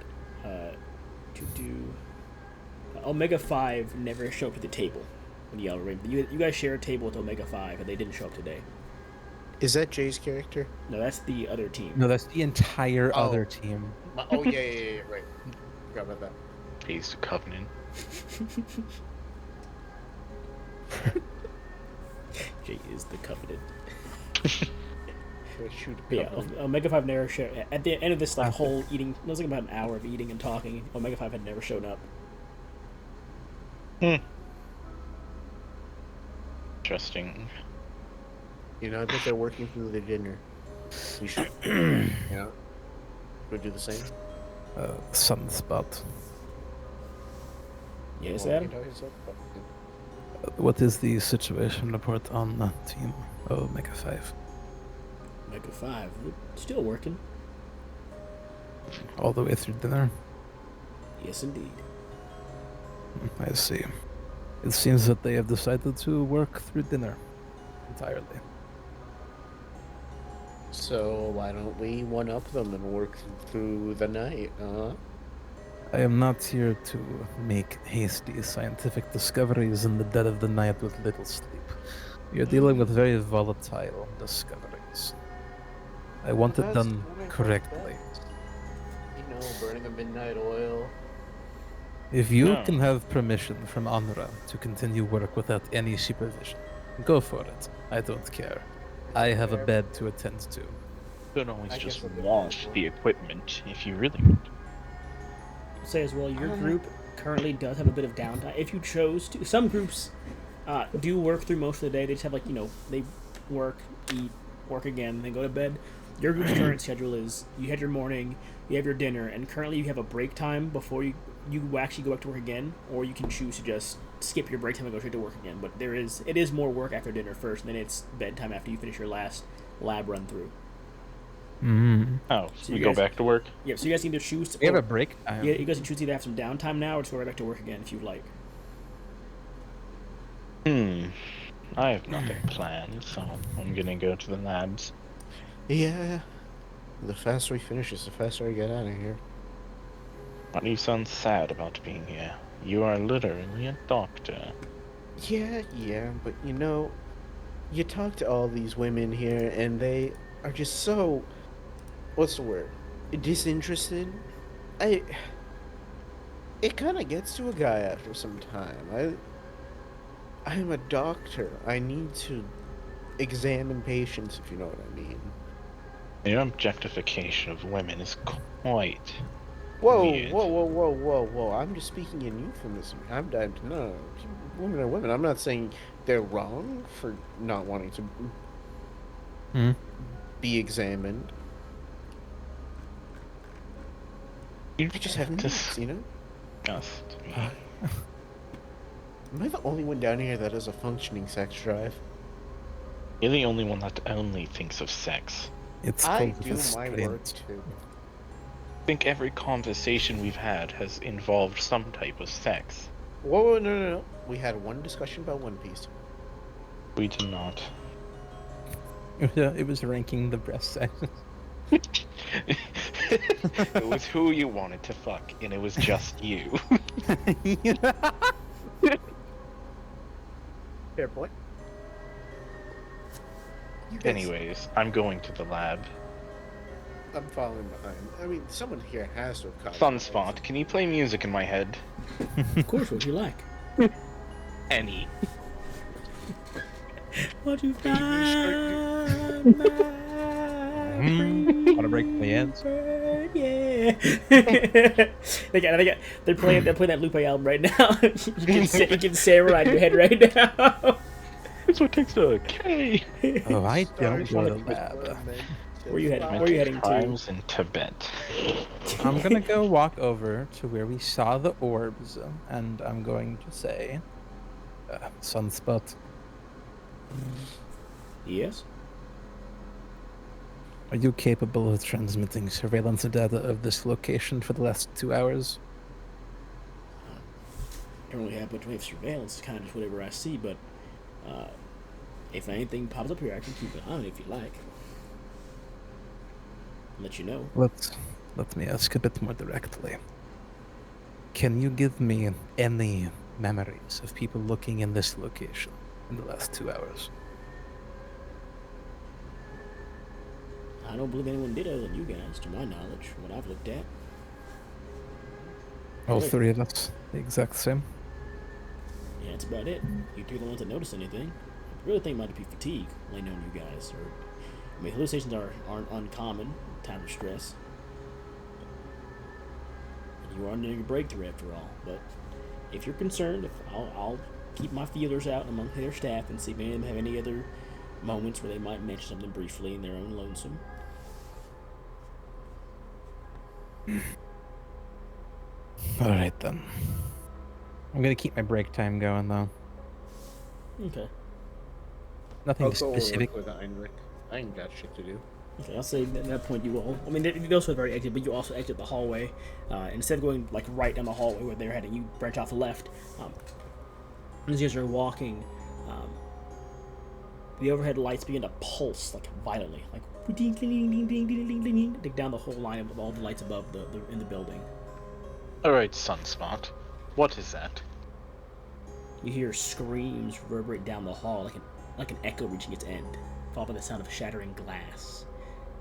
Omega 5 never showed up to the table when y'all were. You guys share a table with Omega 5, and they didn't show up today. Is that Jay's character? No, that's the other team. No, that's the entire other team. Oh, yeah, right. Forgot about that. Pays to Covenant. Jay is the Covenant. shoot But yeah, company. Omega 5 never showed. At the end of this like whole eating, it was like about an hour of eating and talking. Omega 5 had never shown up. Interesting. You know, I bet they're working through the dinner. You should, go do the same. Sunspot. Yes, Well, Adam. you know yourself, but- What is the situation report on Team Omega 5? Omega 5, still working. All the way through dinner? Yes, indeed. I see. It seems that they have decided to work through dinner entirely. So why don't we one-up them and work through the night, huh? I am not here to make hasty scientific discoveries in the dead of the night with little sleep. We are dealing with very volatile discoveries. I want it done correctly. You know, burning a midnight oil. If you No. can have permission from Anra to continue work without any supervision, go for it. I don't care. I have a bed to attend to. You could always I just guess I'll get wash that. the equipment if you really want. Say as well, your group currently does have a bit of downtime. If you chose to, some groups do work through most of the day. They just have they work, eat, work again, then go to bed. Your group's current schedule is you had your morning, you have your dinner, and currently you have a break time before you actually go back to work again, or you can choose to just skip your break time and go straight to work again. But it is more work after dinner first, and then it's bedtime after you finish your last lab run through. Oh, So so you we go guys- back to work? Yeah, so you guys need to choose. We have a break time. Yeah, you guys can choose to either have some downtime now or just go right back to work again if you'd like. I have nothing planned, so I'm gonna go to the labs. Yeah. The faster we finish this, the faster I get out of here. Why do you sound sad about being here? You are literally a doctor. Yeah, but you know, you talk to all these women here and they are just so, what's the word? Disinterested? It kind of gets to a guy after some time. I'm a doctor. I need to examine patients, if you know what I mean. Your objectification of women is quite Whoa, weird. whoa. I'm just speaking in euphemism. No. Women are women. I'm not saying they're wrong for not wanting to Hmm? be examined. You I just have needs, you know? disgust me. Am I the only one down here that has a functioning sex drive? You're the only one that only thinks of sex. It's I called do my work restraint. too. I think every conversation we've had has involved some type of sex. Whoa, no. We had one discussion about One Piece. We do not. Yeah, it was ranking the breast sizes. It was who you wanted to fuck, and it was just you. Fair point. Anyways, I'm going to the lab. I'm falling behind. I mean, someone here has to have caught Sunspot, can you play music in my head? Of course, what you like. Any. What you find, Wanna break my hands? yeah. They're playing that Lupe album right now. you can say it right in your head right now. That's what takes a K. Oh, I don't go to lab. Where you heading? Where are you heading to? Crimes in Tibet. I'm gonna go walk over to where we saw the orbs, and I'm going to say, Sunspot, Yes. are you capable of transmitting surveillance data of this location for the last 2 hours? I don't really have much way of surveillance. It's kind of just whatever I see, but if anything pops up here, I can keep an eye on it if you like. Let you know. Let me ask a bit more directly. Can you give me any memories of people looking in this location in the last 2 hours? I don't believe anyone did other than you guys, to my knowledge, from what I've looked at. All Wait. 3 of us, the exact same. Yeah, that's about it. You two are the ones that notice anything. I really think it might be fatigue laying on you guys, or I mean, hallucinations aren't uncommon in time of stress. And you are under your breakthrough after all. But if you're concerned, I'll keep my feelers out among their staff and see if any of them have any other moments where they might mention something briefly in their own lonesome. Alright then. I'm gonna keep my break time going though. Okay. Nothing I'll go specific. work with Heinrich. I ain't got shit to do. Okay, I'll say at that point you all. I mean, you also very exit, but you also exit the hallway. Instead of going like right down the hallway where they're heading, you branch off the left. As you guys are walking, the overhead lights begin to pulse like violently, like ding ding ding ding ding ding ding ding, ding down the whole line of all the lights above in the building. Alright, Sunspot. What is that? You hear screams reverberate down the hall like an echo reaching its end, followed by the sound of shattering glass.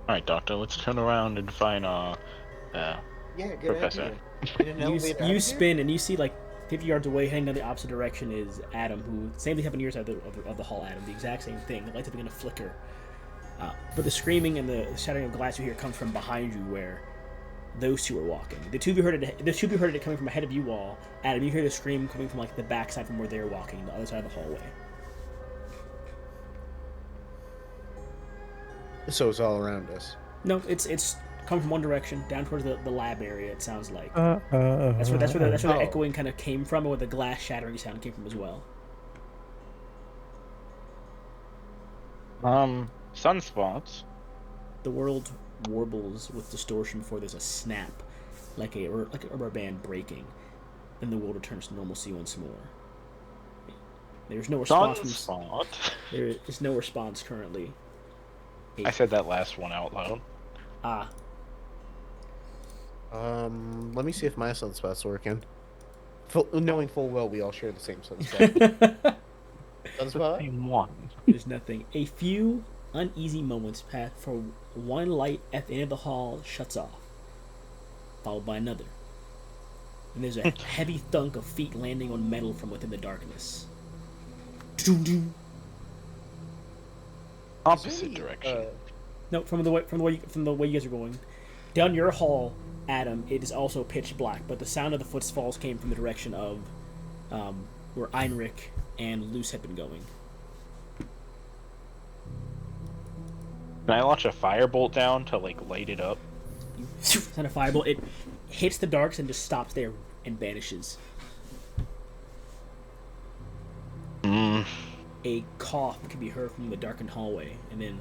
Alright, Doctor, let's turn around and find, Yeah, good Professor. idea. You spin and you see like 50 yards away, heading in the opposite direction, is Adam, who same thing happened to your side of the hall. Adam, the exact same thing. The lights are beginning to flicker, but the screaming and the shattering of glass you hear comes from behind you, where those two are walking. The two of you heard it coming from ahead of you all. Adam, you hear the scream coming from like the backside from where they're walking, the other side of the hallway. So it's all around us. No, it's coming from one direction down towards the lab area. It sounds like that's where the Oh. echoing kind of came from, and where the glass shattering sound came from as well. Sunspots. The world warbles with distortion before there's a snap, like a rubber band breaking. Then the world returns to normalcy once more. There's no response. Sunspot. There is no response currently. I said that last one out loud. Ah, Let me see if my sunspot's working. Knowing full well we all share the same sunspot. Sunspot? Same one. there's nothing. A few uneasy moments pass for one light at the end of the hall shuts off, followed by another. And there's a heavy thunk of feet landing on metal from within the darkness. Doom-doom. Opposite direction. No, from the way you guys are going down your hall, Adam. It is also pitch black, but the sound of the footfalls came from the direction of where Heinrich and Luce had been going. Can I launch a firebolt down to like light it up? You send a fireball. It hits the darks and just stops there and vanishes. A cough can be heard from the darkened hallway, and then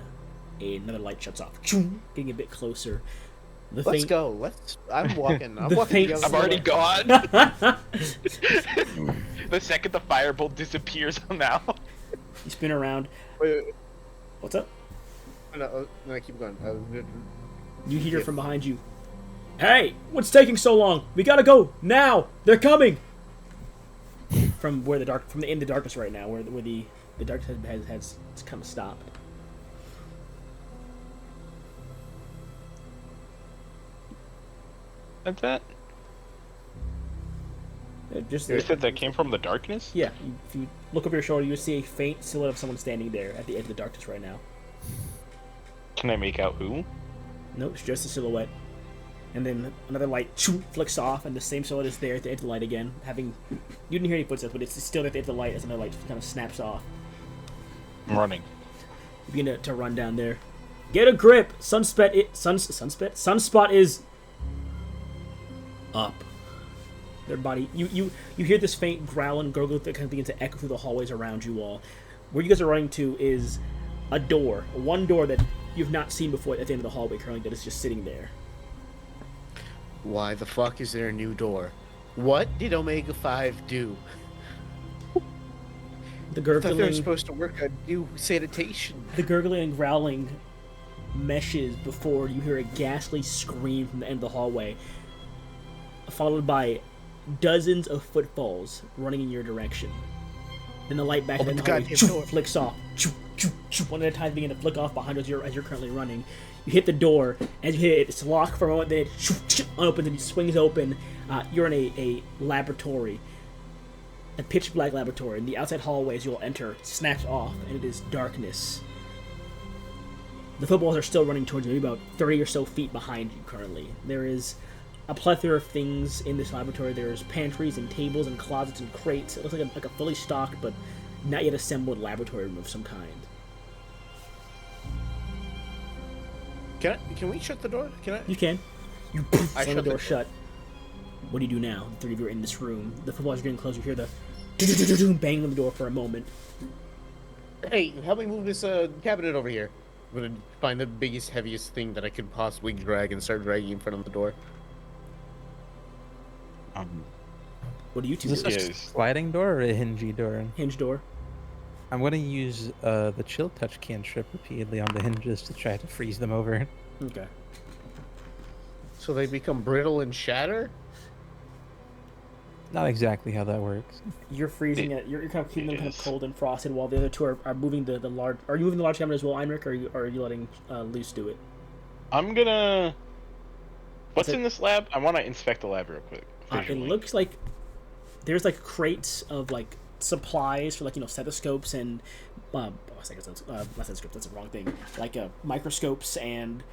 another light shuts off. Getting a bit closer. Let's go. I'm walking. I'm The walking. faint the I'm other already way. gone. The second the firebolt disappears, I'm out. You spin around. Wait. What's up? No, keep going. You hear from behind you. Hey, what's taking so long? We gotta go now. They're coming. From where from the in the darkness right now, where the darkness has kind of stopped. That's it? Just You said that came from the darkness? yeah. If you look over your shoulder, you see a faint silhouette of someone standing there at the edge of the darkness right now. Can I make out who? Nope, it's just a silhouette. And then another light flicks off, and the same silhouette is there at the edge of the light again. You didn't hear any footsteps, but it's still at the edge of the light as another light kind of snaps off. I'm running. You begin to run down there. Get a grip! Sunspot is up. Their body. You hear this faint growl and gurgle that kind of begins to echo through the hallways around you all. Where you guys are running to is a door. One door that you've not seen before at the end of the hallway currently that is just sitting there. Why the fuck is there a new door? What did Omega 5 do? The I thought they were gurgling, supposed to work on new sanitation. the gurgling and growling meshes before you hear a ghastly scream from the end of the hallway, followed by dozens of footfalls running in your direction. Then the light back in the hallway goddamn door. flicks off. One at a time begin to flick off behind as you're currently running. You hit the door. As you hit it, it's locked for a moment, then it unopens and it swings open. You're in a laboratory. A pitch black laboratory. And the outside hallway as you'll enter snaps off, and it is darkness. The footballs are still running towards you, maybe about 30 or so feet behind you currently. There is a plethora of things in this laboratory. There's pantries and tables and closets and crates. It looks like a fully stocked but not yet assembled laboratory room of some kind. Can we shut the door? You can. You I slam the shut the door door. shut. What do you do now? The three of you are in this room. The footballs are getting closer. You hear the banging on the door for a moment. Hey, help me move this cabinet over here. I'm gonna find the biggest, heaviest thing that I could possibly drag and start dragging in front of the door. What do you two Is do? this a Yes. sliding door or a hingy door? Hinge door. I'm gonna use the chill touch cantrip repeatedly on the hinges to try to freeze them over. Okay. So they become brittle and shatter? Not exactly how that works. You're freezing it. You're kind of keeping them kind of Yes. cold and frosted, while the other two are moving the large. Are you moving the large cabinet as well, Einrich, or are you letting Luce do it? I'm gonna. What's Is it- in this lab? I want to inspect the lab real quick. It visually. looks like there's like crates of like supplies for like stethoscopes and not stethoscopes. That's the wrong thing. Like microscopes and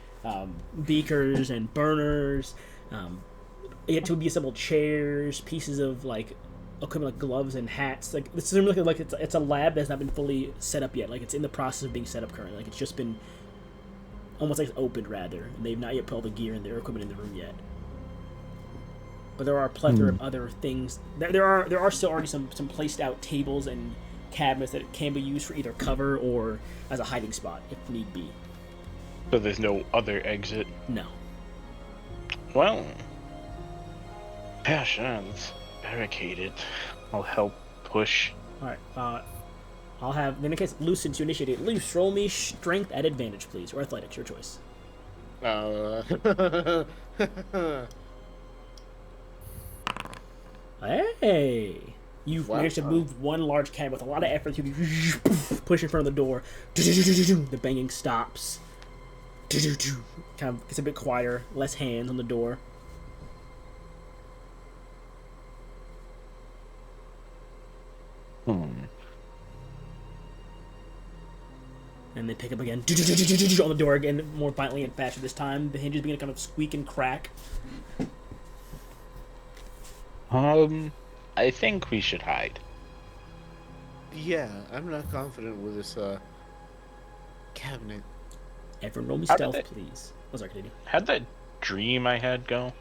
beakers and burners. Yet to be assembled chairs, pieces of like equipment like gloves and hats. Like this doesn't look like it's a lab that's not been fully set up yet. Like it's in the process of being set up currently. Like it's just been almost like it's opened rather, and they've not yet put all the gear and their equipment in the room yet. But there are a plethora of other things. There are still already some placed out tables and cabinets that can be used for either cover or as a hiding spot if need be. So there's no other exit. No. Well, yeah, sure. Let's barricade it. I'll help push. All right. I'll have in the case Luce, since you initiated it, Luce, roll me strength at advantage, please, or athletics, your choice. Hey! You've Wow. managed to move one large cabinet with a lot of effort. You push in front of the door. The banging stops. Kind of gets a bit quieter. Less hands on the door. And they pick up again on the door again, more violently and faster this time. The hinges begin to kind of squeak and crack. I think we should hide. Yeah, I'm not confident with this cabinet. Everyone roll me How did stealth, they- please. Oh, sorry, continue. How'd that dream I had go?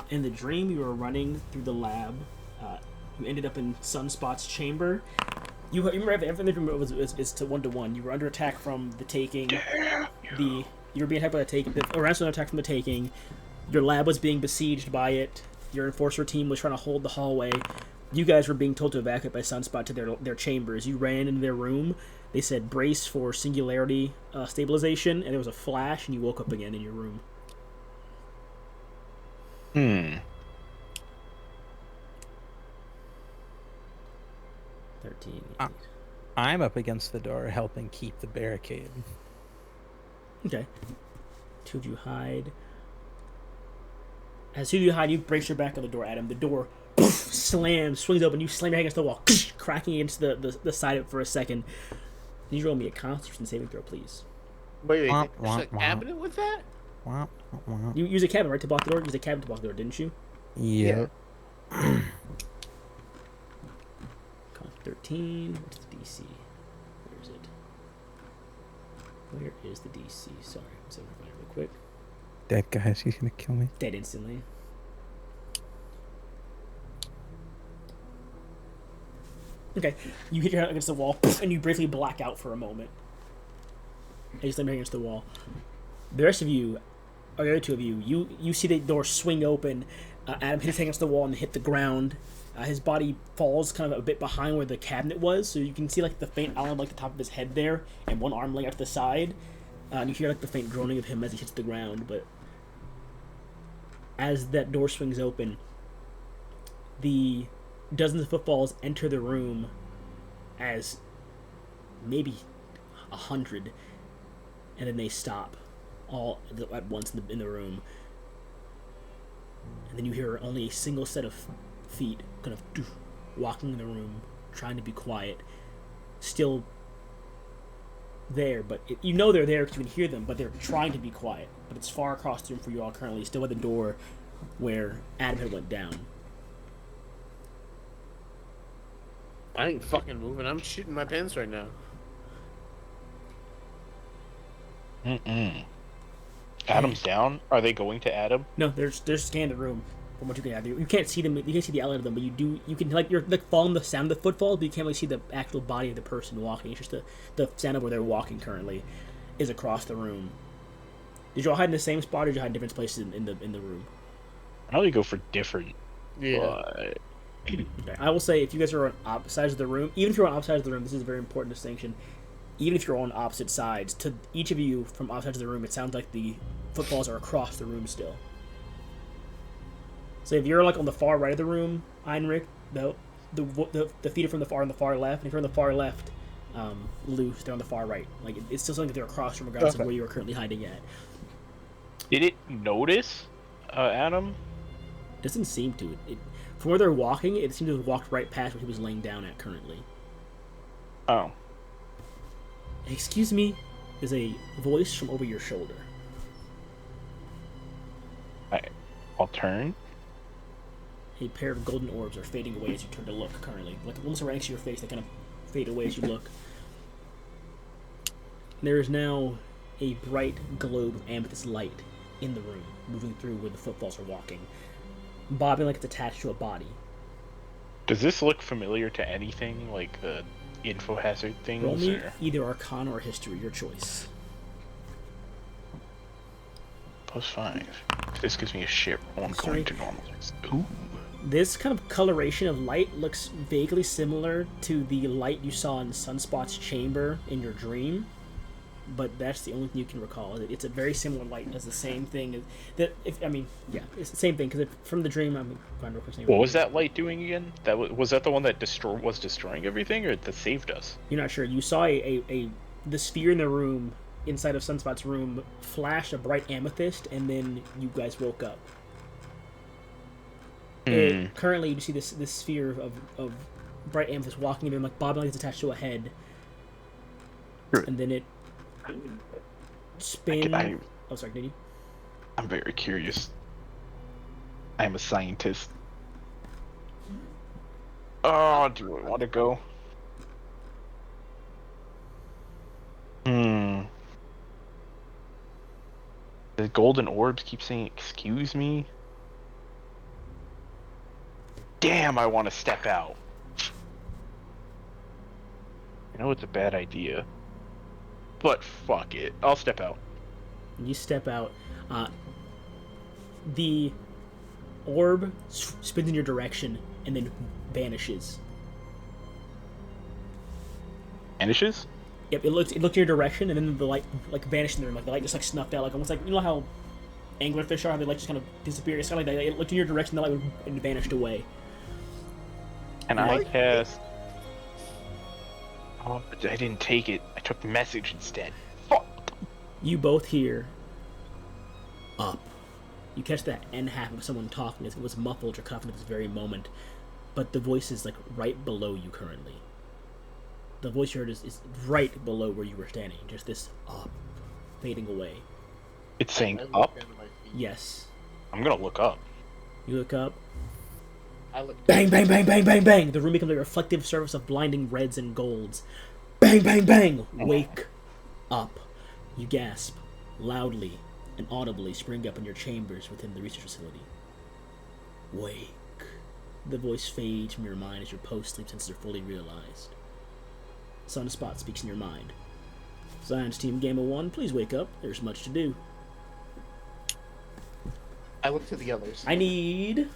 In the dream, you were running through the lab. You ended up in Sunspot's chamber. You remember everything in the dream is to 1-to-1. You were under attack from the taking. You were being attacked by the taking. The Ransom attack from the taking. Your lab was being besieged by it. Your enforcer team was trying to hold the hallway. You guys were being told to evacuate by Sunspot to their chambers. You ran into their room. They said brace for singularity stabilization, and there was a flash, and you woke up again in your room. 13. I'm up against the door helping keep the barricade. Okay. Two of you hide. As soon as you hide, you brace your back on the door, Adam. The door slams, swings open. You slam your head against the wall, cracking against the side of it for a second. Can you roll me a Constitution saving throw, please? Wait, Womp, there's a womp, womp. cabinet with that? Womp, womp, womp. You use a cabinet, right, to block the door? You used a cabinet to block the door, didn't you? Yep. Con 13. What's the DC? Where is it? Where is the DC? Sorry, I'm saving it real quick. That guy, he's gonna kill me. Dead instantly. Okay, you hit your head against the wall, and you briefly black out for a moment. And you slam your head against the wall. The rest of you, or the other two of you, you see the door swing open. Adam hit his head against the wall and hit the ground. His body falls kind of a bit behind where the cabinet was, so you can see like the faint outline of like the top of his head there, and one arm laying out to the side. And you hear like the faint groaning of him as he hits the ground. But as that door swings open, the dozens of footballs enter the room as maybe 100, and then they stop all at once in the room. And then you hear only a single set of feet kind of walking in the room, trying to be quiet, still there, but you know they're there because you can hear them, but they're trying to be quiet. But it's far across the room for you all currently, still at the door where Adam had went down. I ain't fucking moving. I'm shitting my pants right now. Adam's down. Are they going to Adam? No, they're scanning the room from what you can gather. You can't see them. You can't see the outline of them, but you can like you're like following the sound of the footfalls, but you can't really see the actual body of the person walking. It's just the sound of where they're walking currently is across the room. Did you all hide in the same spot, or did you hide in different places in the room? I only go for different. Yeah. But... Okay. I will say, if you guys are on opposite sides of the room, even if you're on opposite sides of the room, this is a very important distinction. Even if you're on opposite sides, to each of you from opposite sides of the room, it sounds like the footfalls are across the room still. So if you're like on the far right of the room, Heinrich, the feet are from on the far left, and if you're on the far left, Luce, they're on the far right. Like it's still something that they're across from regardless of where you are currently hiding at. Did it notice Adam? Doesn't seem to. From where they're walking, it seems to have walked right past where he was laying down at currently. Oh. Excuse me, there's a voice from over your shoulder. I'll turn. A pair of golden orbs are fading away as you turn to look currently. Like almost right next to your face, they kind of fade away as you look. There is now a bright globe of amethyst light in the room, moving through where the footfalls are walking, bobbing like it's attached to a body. Does this look familiar to anything, like the info hazard things? Roll me or... either Arcana or History, your choice. +5. This gives me a shit roll. I'm going to normalize. Ooh. This kind of coloration of light looks vaguely similar to the light you saw in Sunspot's chamber in your dream, but that's the only thing you can recall. It's a very similar light. It does the same thing. It's the same thing because from the dream. I'm going to real What was that light doing again? Was that the one that was destroying everything, or that saved us? You're not sure. You saw the sphere in the room inside of Sunspot's room flash a bright amethyst, and then you guys woke up. Currently, you see this sphere of bright amethyst walking in, like bobbing like it's attached to a head, and then it spins. Oh, sorry, did you? I'm very curious. I'm a scientist. Oh, do I want to go? The golden orbs keep saying, "Excuse me." Damn, I want to step out. I know it's a bad idea, but fuck it. I'll step out. You step out. The orb spins in your direction and then vanishes. Vanishes? Yep, it looked in your direction, and then the light like vanished in the room. Like the light just like snuffed out, like almost like you know how anglerfish are, how they like just kind of disappear. It's kind of like that. It looked in your direction, the light and vanished away. And I cast. Oh, but I didn't take it. I took the message instead. Fuck. You both hear up. You catch that end half of someone talking. It was muffled or coughing at this very moment, but the voice is like right below you currently. The voice you heard is right below where you were standing. Just this up, fading away. It's saying up? Yes. I'm gonna look up. You look up. I look Bang, bang, bang, bang, bang, bang. The room becomes a reflective surface of blinding reds and golds. Bang, bang, bang. Wake up. You gasp loudly and audibly, spring up in your chambers within the research facility. Wake. The voice fades from your mind as your post-sleep senses are fully realized. Sunspot speaks in your mind. Science Team Gamma-1, please wake up. There's much to do. I look to the others. I need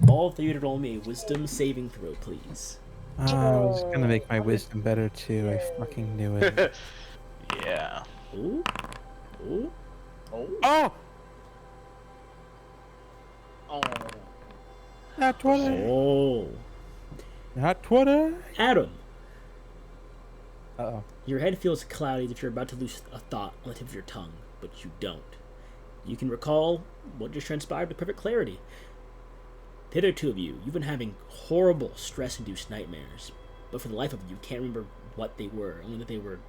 all three to roll me a wisdom saving throw, please. I was gonna make my wisdom better too. I fucking knew it. Yeah. Ooh. Ooh. Oh! Oh. Not 20. Oh. Not 20. Adam, Uh-oh. your head feels cloudy as if you're about to lose a thought on the tip of your tongue, but you don't. You can recall what just transpired with perfect clarity. The other two of you, you've been having horrible stress-induced nightmares, but for the life of you, you can't remember what they were, only that they were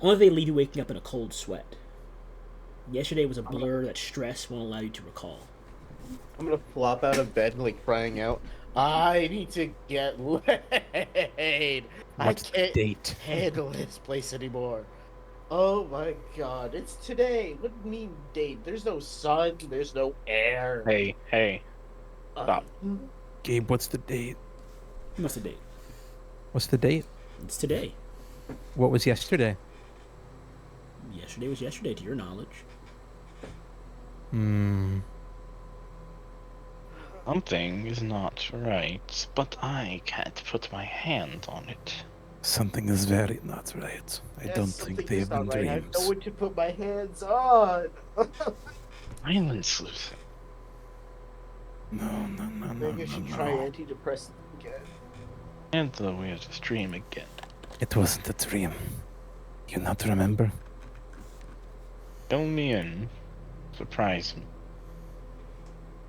Only they leave you waking up in a cold sweat. Yesterday was a blur that stress won't allow you to recall. I'm gonna flop out of bed, like crying out, I need to get laid. I What's the can't date? handle this place anymore. Oh my god, it's today. What do you mean date? There's no sun, there's no air. Hey, stop. Gabe, what's the date? What's the date? What's the date? It's today. What was yesterday? Yesterday was yesterday, to your knowledge. Something is not right, but I can't put my hand on it. Something is very not right. I Yes, don't something think they is have been not right. I dreams. know what to put my hands on. Silence, Lucy. No. Maybe I should try antidepressants again. And the weirdest dream again. It wasn't a dream. You not remember? Fill me in. Surprise me.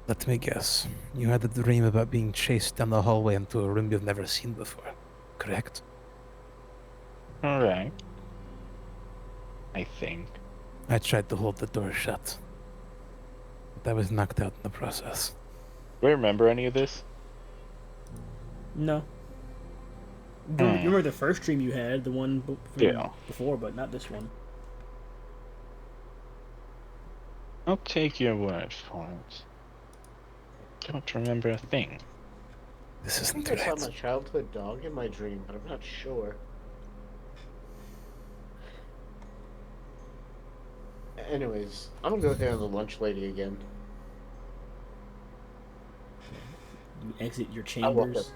Let me guess. You had a dream about being chased down the hallway into a room you've never seen before, correct? Alright. I think. I tried to hold the door shut, but I was knocked out in the process. Do I remember any of this? No. You remember the first dream you had, the one Yeah. before, but not this one. I'll take your word for it. Don't remember a thing. This I isn't think I saw right. my childhood dog in my dream, but I'm not sure. Anyways, I'm gonna go down to the lunch lady again. You exit your I walk up chambers.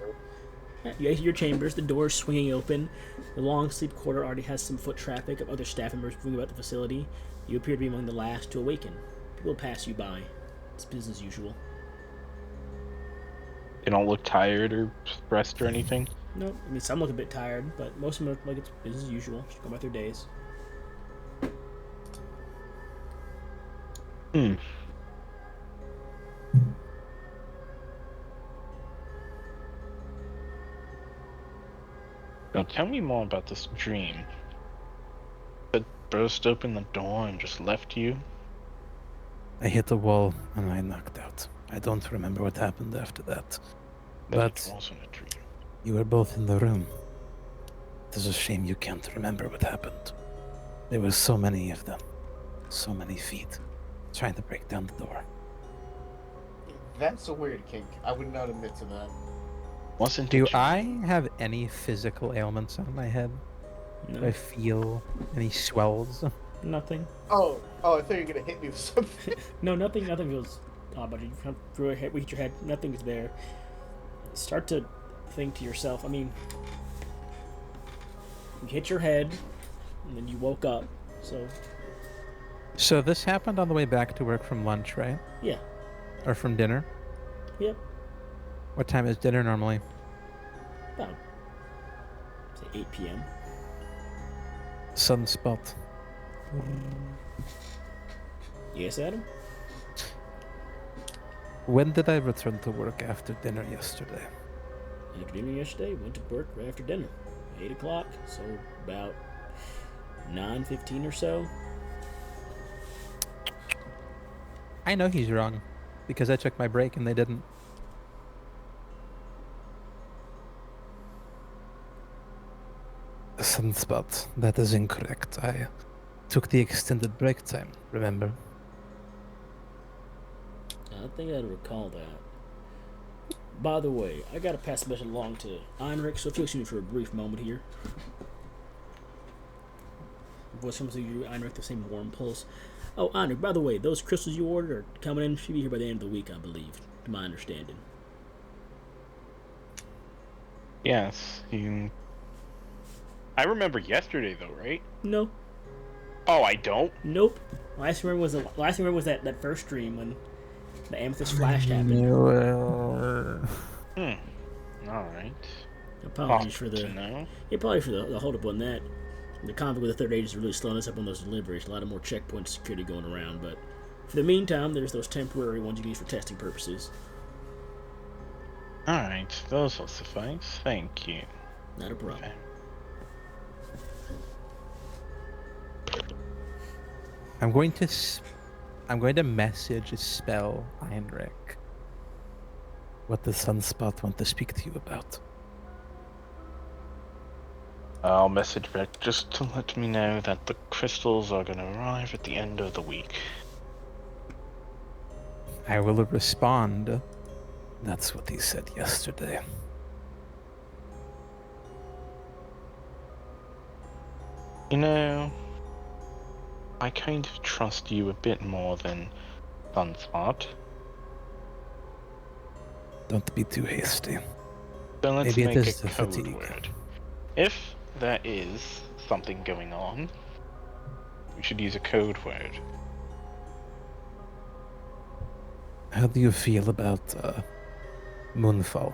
there. You exit your chambers, the doors swinging open. The long sleep quarter already has some foot traffic of other staff members moving about the facility. You appear to be among the last to awaken. People pass you by. It's business as usual. They don't look tired or stressed or anything. No, I mean, some look a bit tired, but most of them look like it's business as usual. Just go about their days. Now tell me more about this dream. It burst open the door and just left you? I hit the wall and I knocked out. I don't remember what happened after that. Then But it wasn't a dream. you were both in the room. It is a shame you can't remember what happened. There were so many of them. So many feet. Trying to break down the door. That's a weird kink. I would not admit to that. Wasn't Do a dream. I have any physical ailments on my head? Do I No, feel any swells? nothing. Oh, I thought you were gonna hit me with something. No, nothing. Nothing feels odd about you. You through your head, reach your head. Nothing's there. Start to think to yourself. I mean, you hit your head, and then you woke up. So this happened on the way back to work from lunch, right? Yeah. Or from dinner? Yep. What time is dinner normally? About say 8 p.m. Sunspot. Yes, Adam. When did I return to work after dinner yesterday? After dinner yesterday, went to work right after dinner, 8 o'clock. So about 9:15 or so. I know he's wrong, because I took my break and they didn't. Sunspot, that is incorrect. I took the extended break time, remember? I think I'd recall that. By the way, I gotta pass the message along to Heinrich, so if you'll excuse me for a brief moment here. Voice comes to you, Heinrich, the same warm pulse. Oh, Heinrich, by the way, those crystals you ordered are coming in. Should be here by the end of the week, I believe, to my understanding. Yes, you... I remember yesterday though, right? No, Oh, I don't? nope. Last thing I remember was that first dream when the amethyst flash happened. Alright. Apologies for the No. apologies for the hold up on that. The conflict with the third age is really slowing us up on those deliveries. A lot of more checkpoint security going around, but for the meantime, there's those temporary ones you can use for testing purposes. Alright, those will suffice. Thank you. Not a problem. Okay. I'm going to message a spell Heinrich. What does Sunspot want to speak to you about? I'll message back just to let me know that the crystals are gonna arrive at the end of the week. I will respond. That's what he said yesterday. You know, I kind of trust you a bit more than Sunspot. Don't be too hasty. So let's Maybe it make is a the code fatigue. word. If there is something going on, we should use a code word. How do you feel about Moonfall?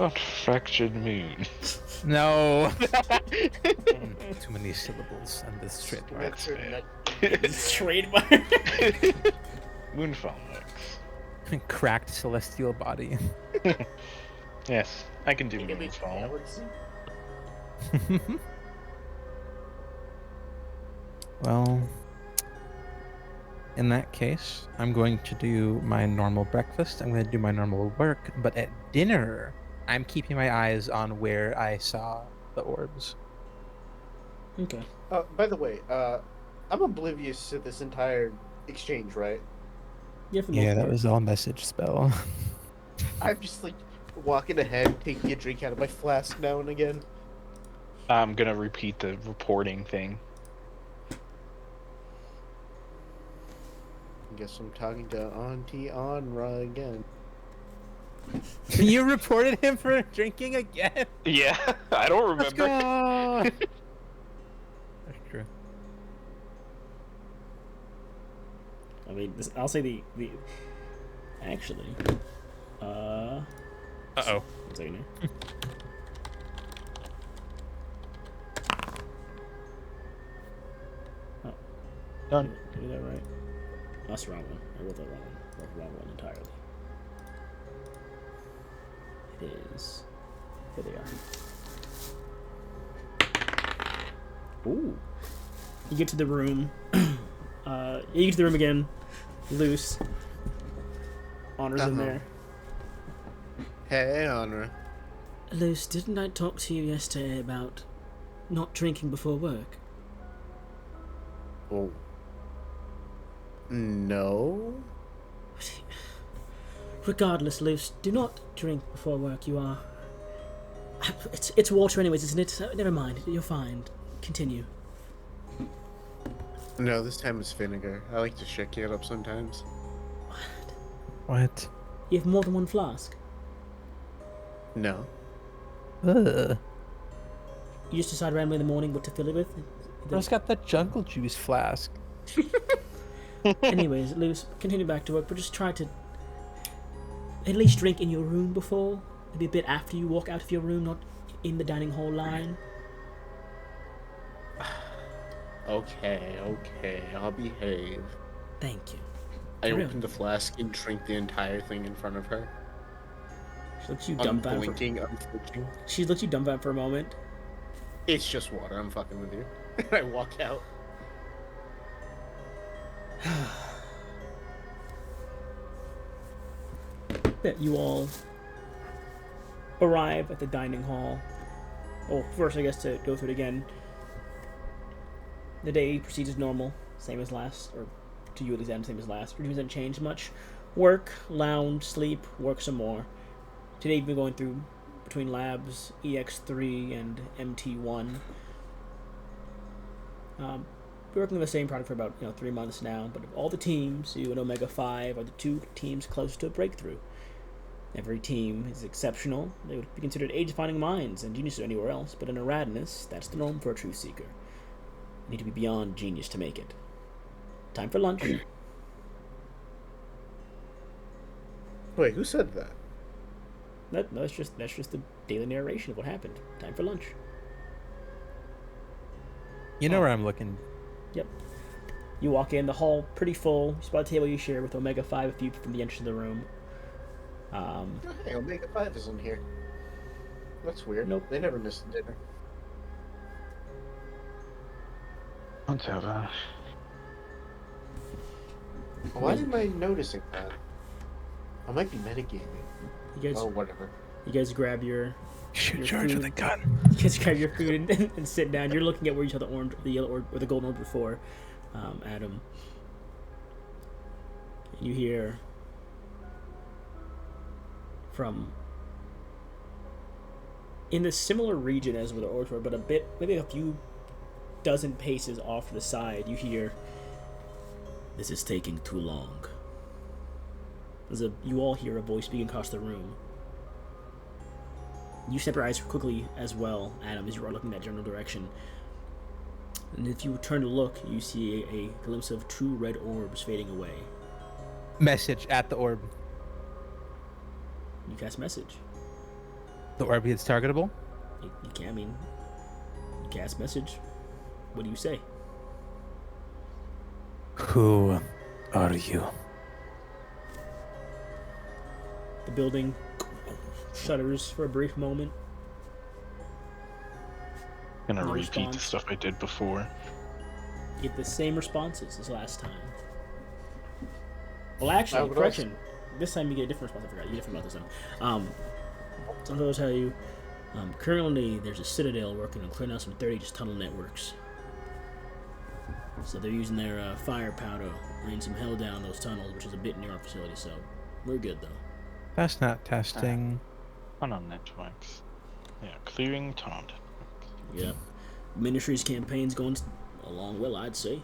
Not fractured moon. No. Too many syllables and this trademark. That's fair. Trademark. Moonfall works. Cracked celestial body. Yes, I can do Moonfall. Well, in that case, I'm going to do my normal breakfast. I'm going to do my normal work. But at dinner, I'm keeping my eyes on where I saw the orbs. Okay. By the way, I'm oblivious to this entire exchange, right? Yeah, for the most Yeah, that part. was all message spell. I'm just like walking ahead, taking a drink out of my flask now and again. I'm gonna repeat the reporting thing. I guess I'm talking to Auntie Anra again. You reported him for drinking again? Yeah, I don't Let's remember. go! That's true. I mean, I'll say the actually. Uh-oh. One second here. Oh, Done. did that right? That's the wrong one. I wrote that wrong one. I wrote the wrong one entirely. It is. Here they are. Ooh. You get to the room. You get to the room again. Loose. Honor's in there. Hey, Anra. Luce, didn't I talk to you yesterday about not drinking before work? Oh. No? Regardless, Luce, do not drink before work. You are. It's water, anyways, isn't it? Never mind. You're fine. Continue. No, this time it's vinegar. I like to shake it up sometimes. What? You have more than one flask. No. Ugh. You just decide randomly in the morning what to fill it with. Bro's got that jungle juice flask. Anyways, Luce, continue back to work, but just try to at least drink in your room before. Maybe a bit after you walk out of your room, not in the dining hall line. Okay, I'll behave. Thank you. I Really? opened the flask and drank the entire thing in front of her. She looks you I'm dumbfounded. blinking, I'm flinching. She looks you dumbfounded for a moment. It's just water, I'm fucking with you. And I walk out. That you all arrive at the dining hall. Oh, first I guess to go through it again. The day proceeds as normal, same as last, or to you at least, same as last. Routine doesn't change much. Work, lounge, sleep, work some more. Today you've been going through between labs EX3 and MT1. We're working on the same product for about 3 months now, but of all the teams, you and Omega 5 are the two teams close to a breakthrough. Every team is exceptional. They would be considered age-defining minds and geniuses anywhere else, but in Aradness, that's the norm for a truth seeker. You need to be beyond genius to make it. Time for lunch. Wait, who said that? That's just the daily narration of what happened. Time for lunch. You know where I'm looking. Yep. You walk in, the hall pretty full. You spot a table you share with Omega 5 a few from the entrance of the room. Hey, Omega 5 isn't here. That's weird. Nope. They never missed dinner. Whatever. Why am I noticing that? I might be metagaming. You guys, Oh, whatever. you guys grab your Shoot Your George with a food. gun. you guys grab your food and sit down. You're looking at where you saw the orange, the yellow, or the golden orb before, Adam. And you hear from in the similar region as where the orbs were, but a bit, maybe a few dozen paces off to the side, you hear, "This is taking too long." You all hear a voice speaking across the room. You step your eyes quickly as well, Adam, as you are looking in that general direction. And if you turn to look, you see a glimpse of two red orbs fading away. Message at the orb. You cast message. The orb is targetable. You can't, I mean, you cast message. What do you say? Who are you? The building shudders for a brief moment. Gonna No repeat the response. stuff I did before. You get the same responses as last time. Well, actually, would correction. This time you get a different response. I forgot. You get a different response this time. Some of those tell you, currently there's a Citadel working on clearing out some 30 tunnel networks. So they're using their firepower to rain some hell down those tunnels, which is a bit near our facility. So we're good though. That's not testing. Tunnel networks. Yeah, clearing tunnel networks. Yep. Ministry's campaign's going along well, I'd say.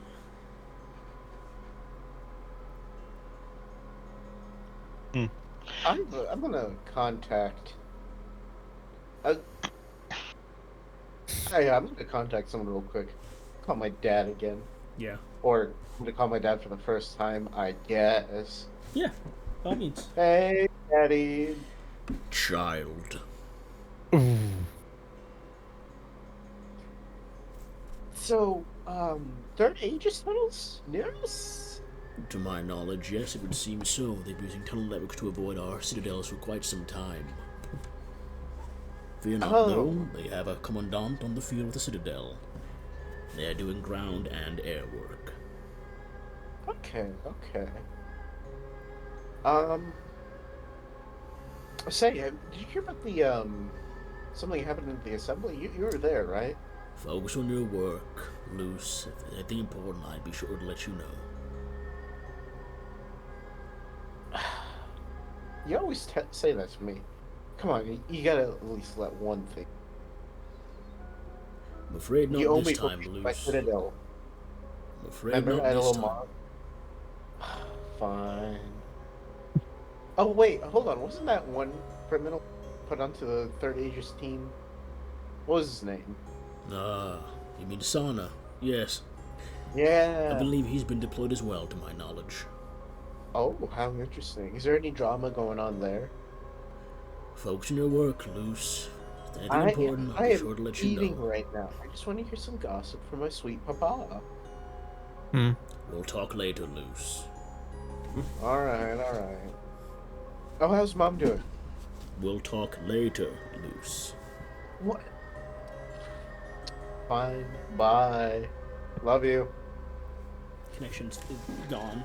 I'm gonna contact. I'm gonna contact someone real quick. Call my dad again, Yeah. or I'm gonna call my dad for the first time, I guess. Yeah. By all means. Hey, Daddy. Child. So, third Aegis tunnels near us? To my knowledge, yes, it would seem so. They've been using tunnel networks to avoid our citadels for quite some time. Fear not, though. They have a commandant on the field with the citadel. They are doing ground and air work. Okay. Say, did you hear about the something happened at the assembly? You were there, right? Focus on your work, Luce. If there's anything important, I'd be sure to let you know. You always say that to me. Come on, you gotta at least let one thing. I'm afraid You owe not me this time, my Luce. Citadel. I'm afraid Remember, not I had a this little time. mob. Fine. Oh wait, hold on. Wasn't that one criminal put onto the third Aegis team? What was his name? Ah, you mean Sana? Yes. I Yeah. believe he's been deployed as well, to my knowledge. Oh, how interesting. Is there any drama going on there? Focus on your work, Luce. If there's anything important, I'll I be am sure to let you eating know. right now. I just want to hear some gossip from my sweet papa. We'll talk later, Luce. All right. Oh, how's mom doing? We'll talk later, Luce. What? Fine. Bye. Love you. Connection's gone.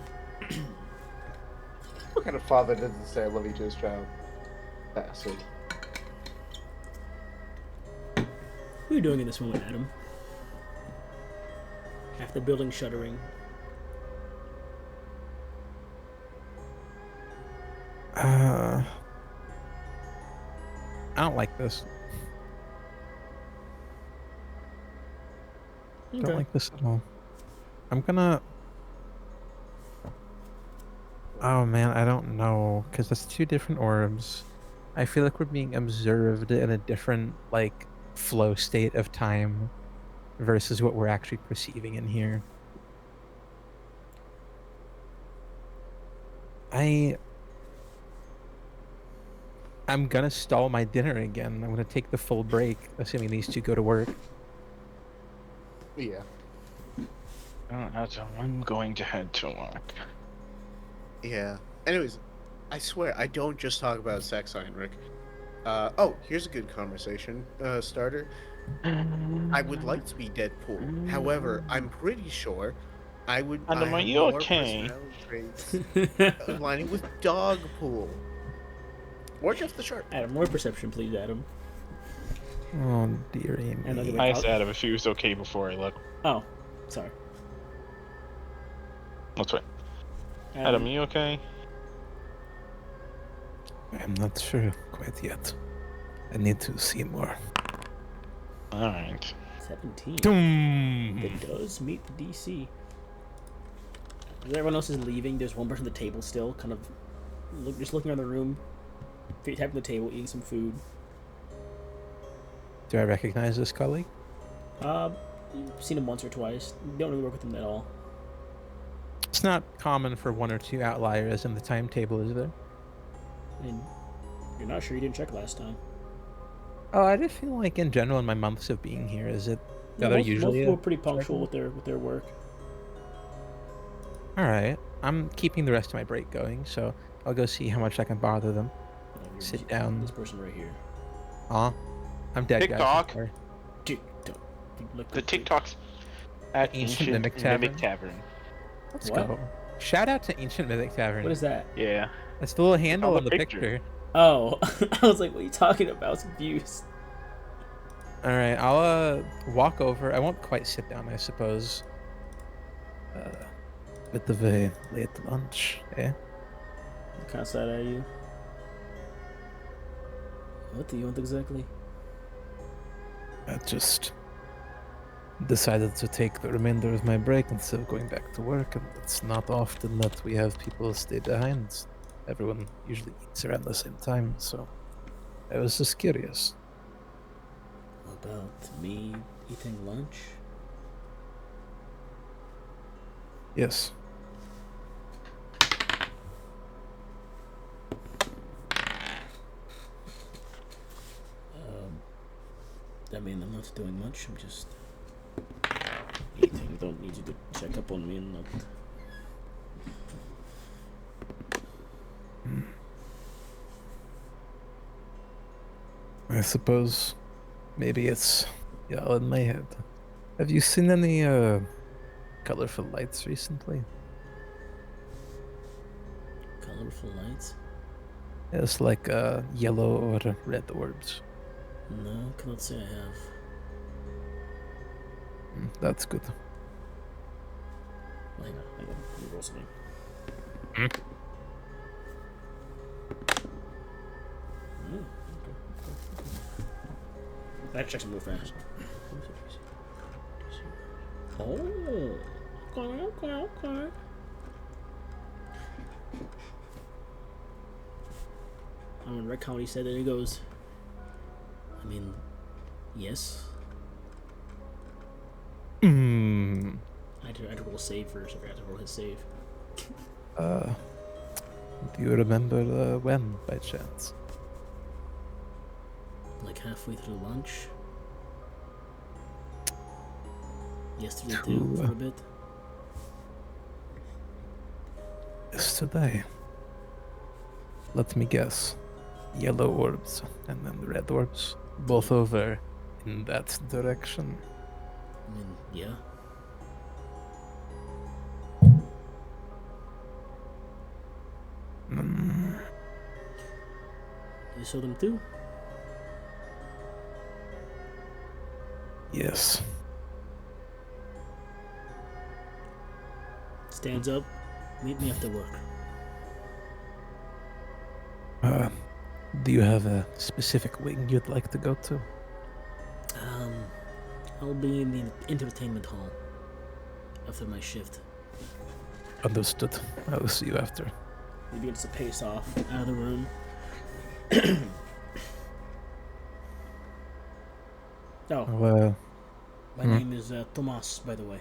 What kind of father doesn't say I love you to his child? Bastard. What are you doing in this moment, Adam? After the building shuddering. I don't like this. Okay. Don't like this at all. I'm gonna. Oh man, I don't know, because that's two different orbs. I feel like we're being observed in a different, like, flow state of time versus what we're actually perceiving in here. I'm gonna stall my dinner again. I'm gonna take the full break, assuming these two go to work. Yeah. I'm going to head to work. Yeah. Anyways, I swear, I don't just talk about sex, Heinrich. Oh, here's a good conversation starter. I would like to be Deadpool. However, I'm pretty sure I Adam, are have you more okay? personality traits aligning with Dogpool. Or Jeff the Shark. Adam, more perception, please, Adam. Oh, dearie And I'll me. give I it asked Adam if he was okay before I looked. Oh, sorry. That's right. Adam, you okay? I'm not sure quite yet. I need to see more. Alright. 17. Doom. That does meet the DC. As everyone else is leaving, there's one person at the table still, kind of just looking around the room, tapping the table, eating some food. Do I recognize this colleague? You've seen him once or twice. You don't really work with him at all. It's not common for one or two outliers in the timetable, is there? And you're not sure you didn't check last time. Oh, I just feel like in general in my months of being here, is it Yeah, that are most usually people are pretty punctual with their work. All right, I'm keeping the rest of my break going, so I'll go see how much I can bother them. Sit down. This person right here. I'm dead, TikTok. guys. Sorry. TikTok. The TikTok's at Ancient Ancient Mimic Mimic Tavern. Let's What? go. Shout out to Ancient Mimic Tavern. What is that? Yeah. That's the little handle the on the picture. picture. Oh, I was like, what are you talking about? I was confused. All right, I'll walk over. I won't quite sit down, I suppose. Bit of a late lunch, eh? What kind of side are you? What do you want exactly? I just decided to take the remainder of my break instead of going back to work, and it's not often that we have people stay behind. Everyone usually eats around the same time, so I was just curious. About me eating lunch? Yes. I mean, I'm not doing much. I'm just eating. Don't need you to check up on me and not. I suppose maybe it's all in my head. Have you seen any colorful lights recently? Colorful lights? It's like yellow or red orbs. No, cannot say I have. That's good. Well, hang on. Let me roll something. I have to check some real fast. Oh, okay. When Red County said that, he goes, I mean, yes. I had to roll a save first. I forgot to roll his save. Do you remember when, by chance? Like halfway through lunch. Yesterday too, for a bit. Yesterday. Let me guess. Yellow orbs and then the red orbs. Both over in that direction. I mean, yeah. You saw them too? Yes. Stands up. Meet me after work. Do you have a specific wing you'd like to go to? I'll be in the entertainment hall after my shift. Understood. I will see you after. He begins to pace off out of the room. Oh, Well, my name is Tomas, by the way.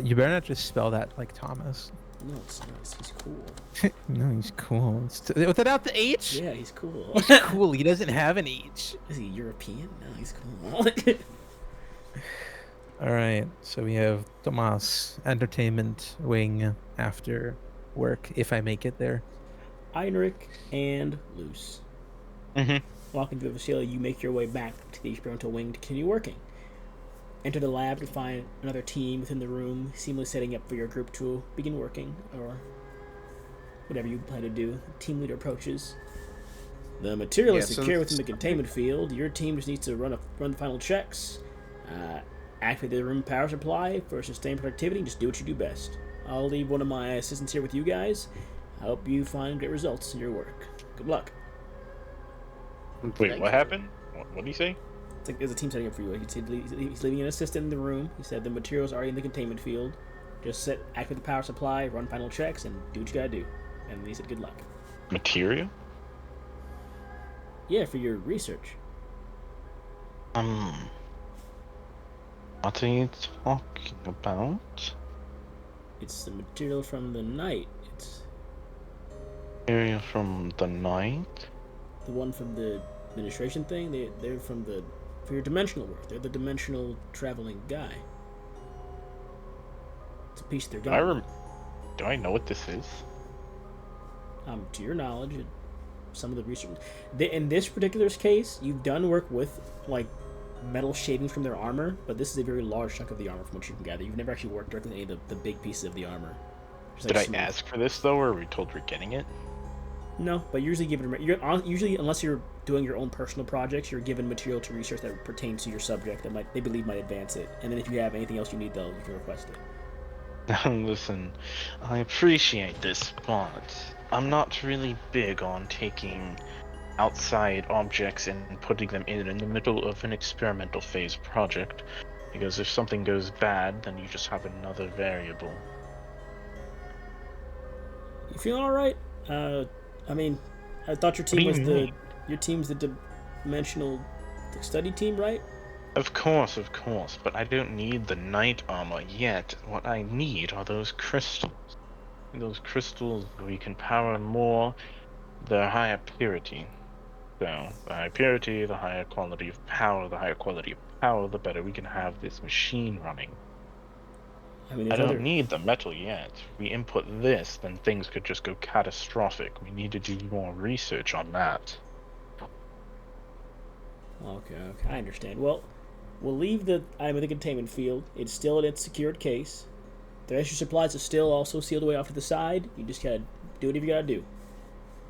you better not just spell that like Thomas. No, it's nice. He's cool. No, he's cool. Without the H? Yeah, he's cool. He's cool. He doesn't have an H. Is he European? No, he's cool. All right. So we have Tomas, entertainment wing after work, if I make it there. Heinrich and Luce. Mm-hmm. Walking through the facility, you make your way back to the experimental wing to continue working. Enter the lab to find another team within the room, seamlessly setting up for your group to begin working, or whatever you plan to do. The team leader approaches. The material is secure within the containment field. Your team just needs to run the final checks. Activate the room power supply for sustained productivity. Just do what you do best. I'll leave one of my assistants here with you guys. I hope you find great results in your work. Good luck. Wait, what happened? What did he say? There's a team setting up for you. He's leaving an assistant in the room. He said the materials are in the containment field. Just activate the power supply, run final checks, and do what you gotta do. And he said good luck. Material? Yeah, for your research. What are you talking about? It's the material from the night. It's Material from the night? the one from the administration thing. They're from for your dimensional work. They're the dimensional traveling guy. It's a piece of their gauntlet. Do I know what this is? To your knowledge, some of the research. In this particular case, you've done work with like metal shavings from their armor, but this is a very large chunk of the armor from what you can gather. You've never actually worked directly with any of the big pieces of the armor. Did I ask for this though, or are we told we're getting it? No, but usually usually unless you're doing your own personal projects, you're given material to research that pertains to your subject that they believe might advance it. And then if you have anything else you need, you can request it. Listen, I appreciate this, but I'm not really big on taking outside objects and putting them in the middle of an experimental phase project, because if something goes bad, then you just have another variable. You feeling all right? I mean, I thought your team team's the dimensional study team, right? Of course, but I don't need the night armor yet. What I need are those crystals. Those crystals we can power more, the higher purity. So, the higher purity, the higher quality of power, the better we can have this machine running. I mean, I don't need the metal yet. If we input this, then things could just go catastrophic. We need to do more research on that. Okay, I understand. Well, we'll leave the item in the containment field. It's still in its secured case. The rest of your supplies are still also sealed away off to the side. You just gotta do whatever you gotta do.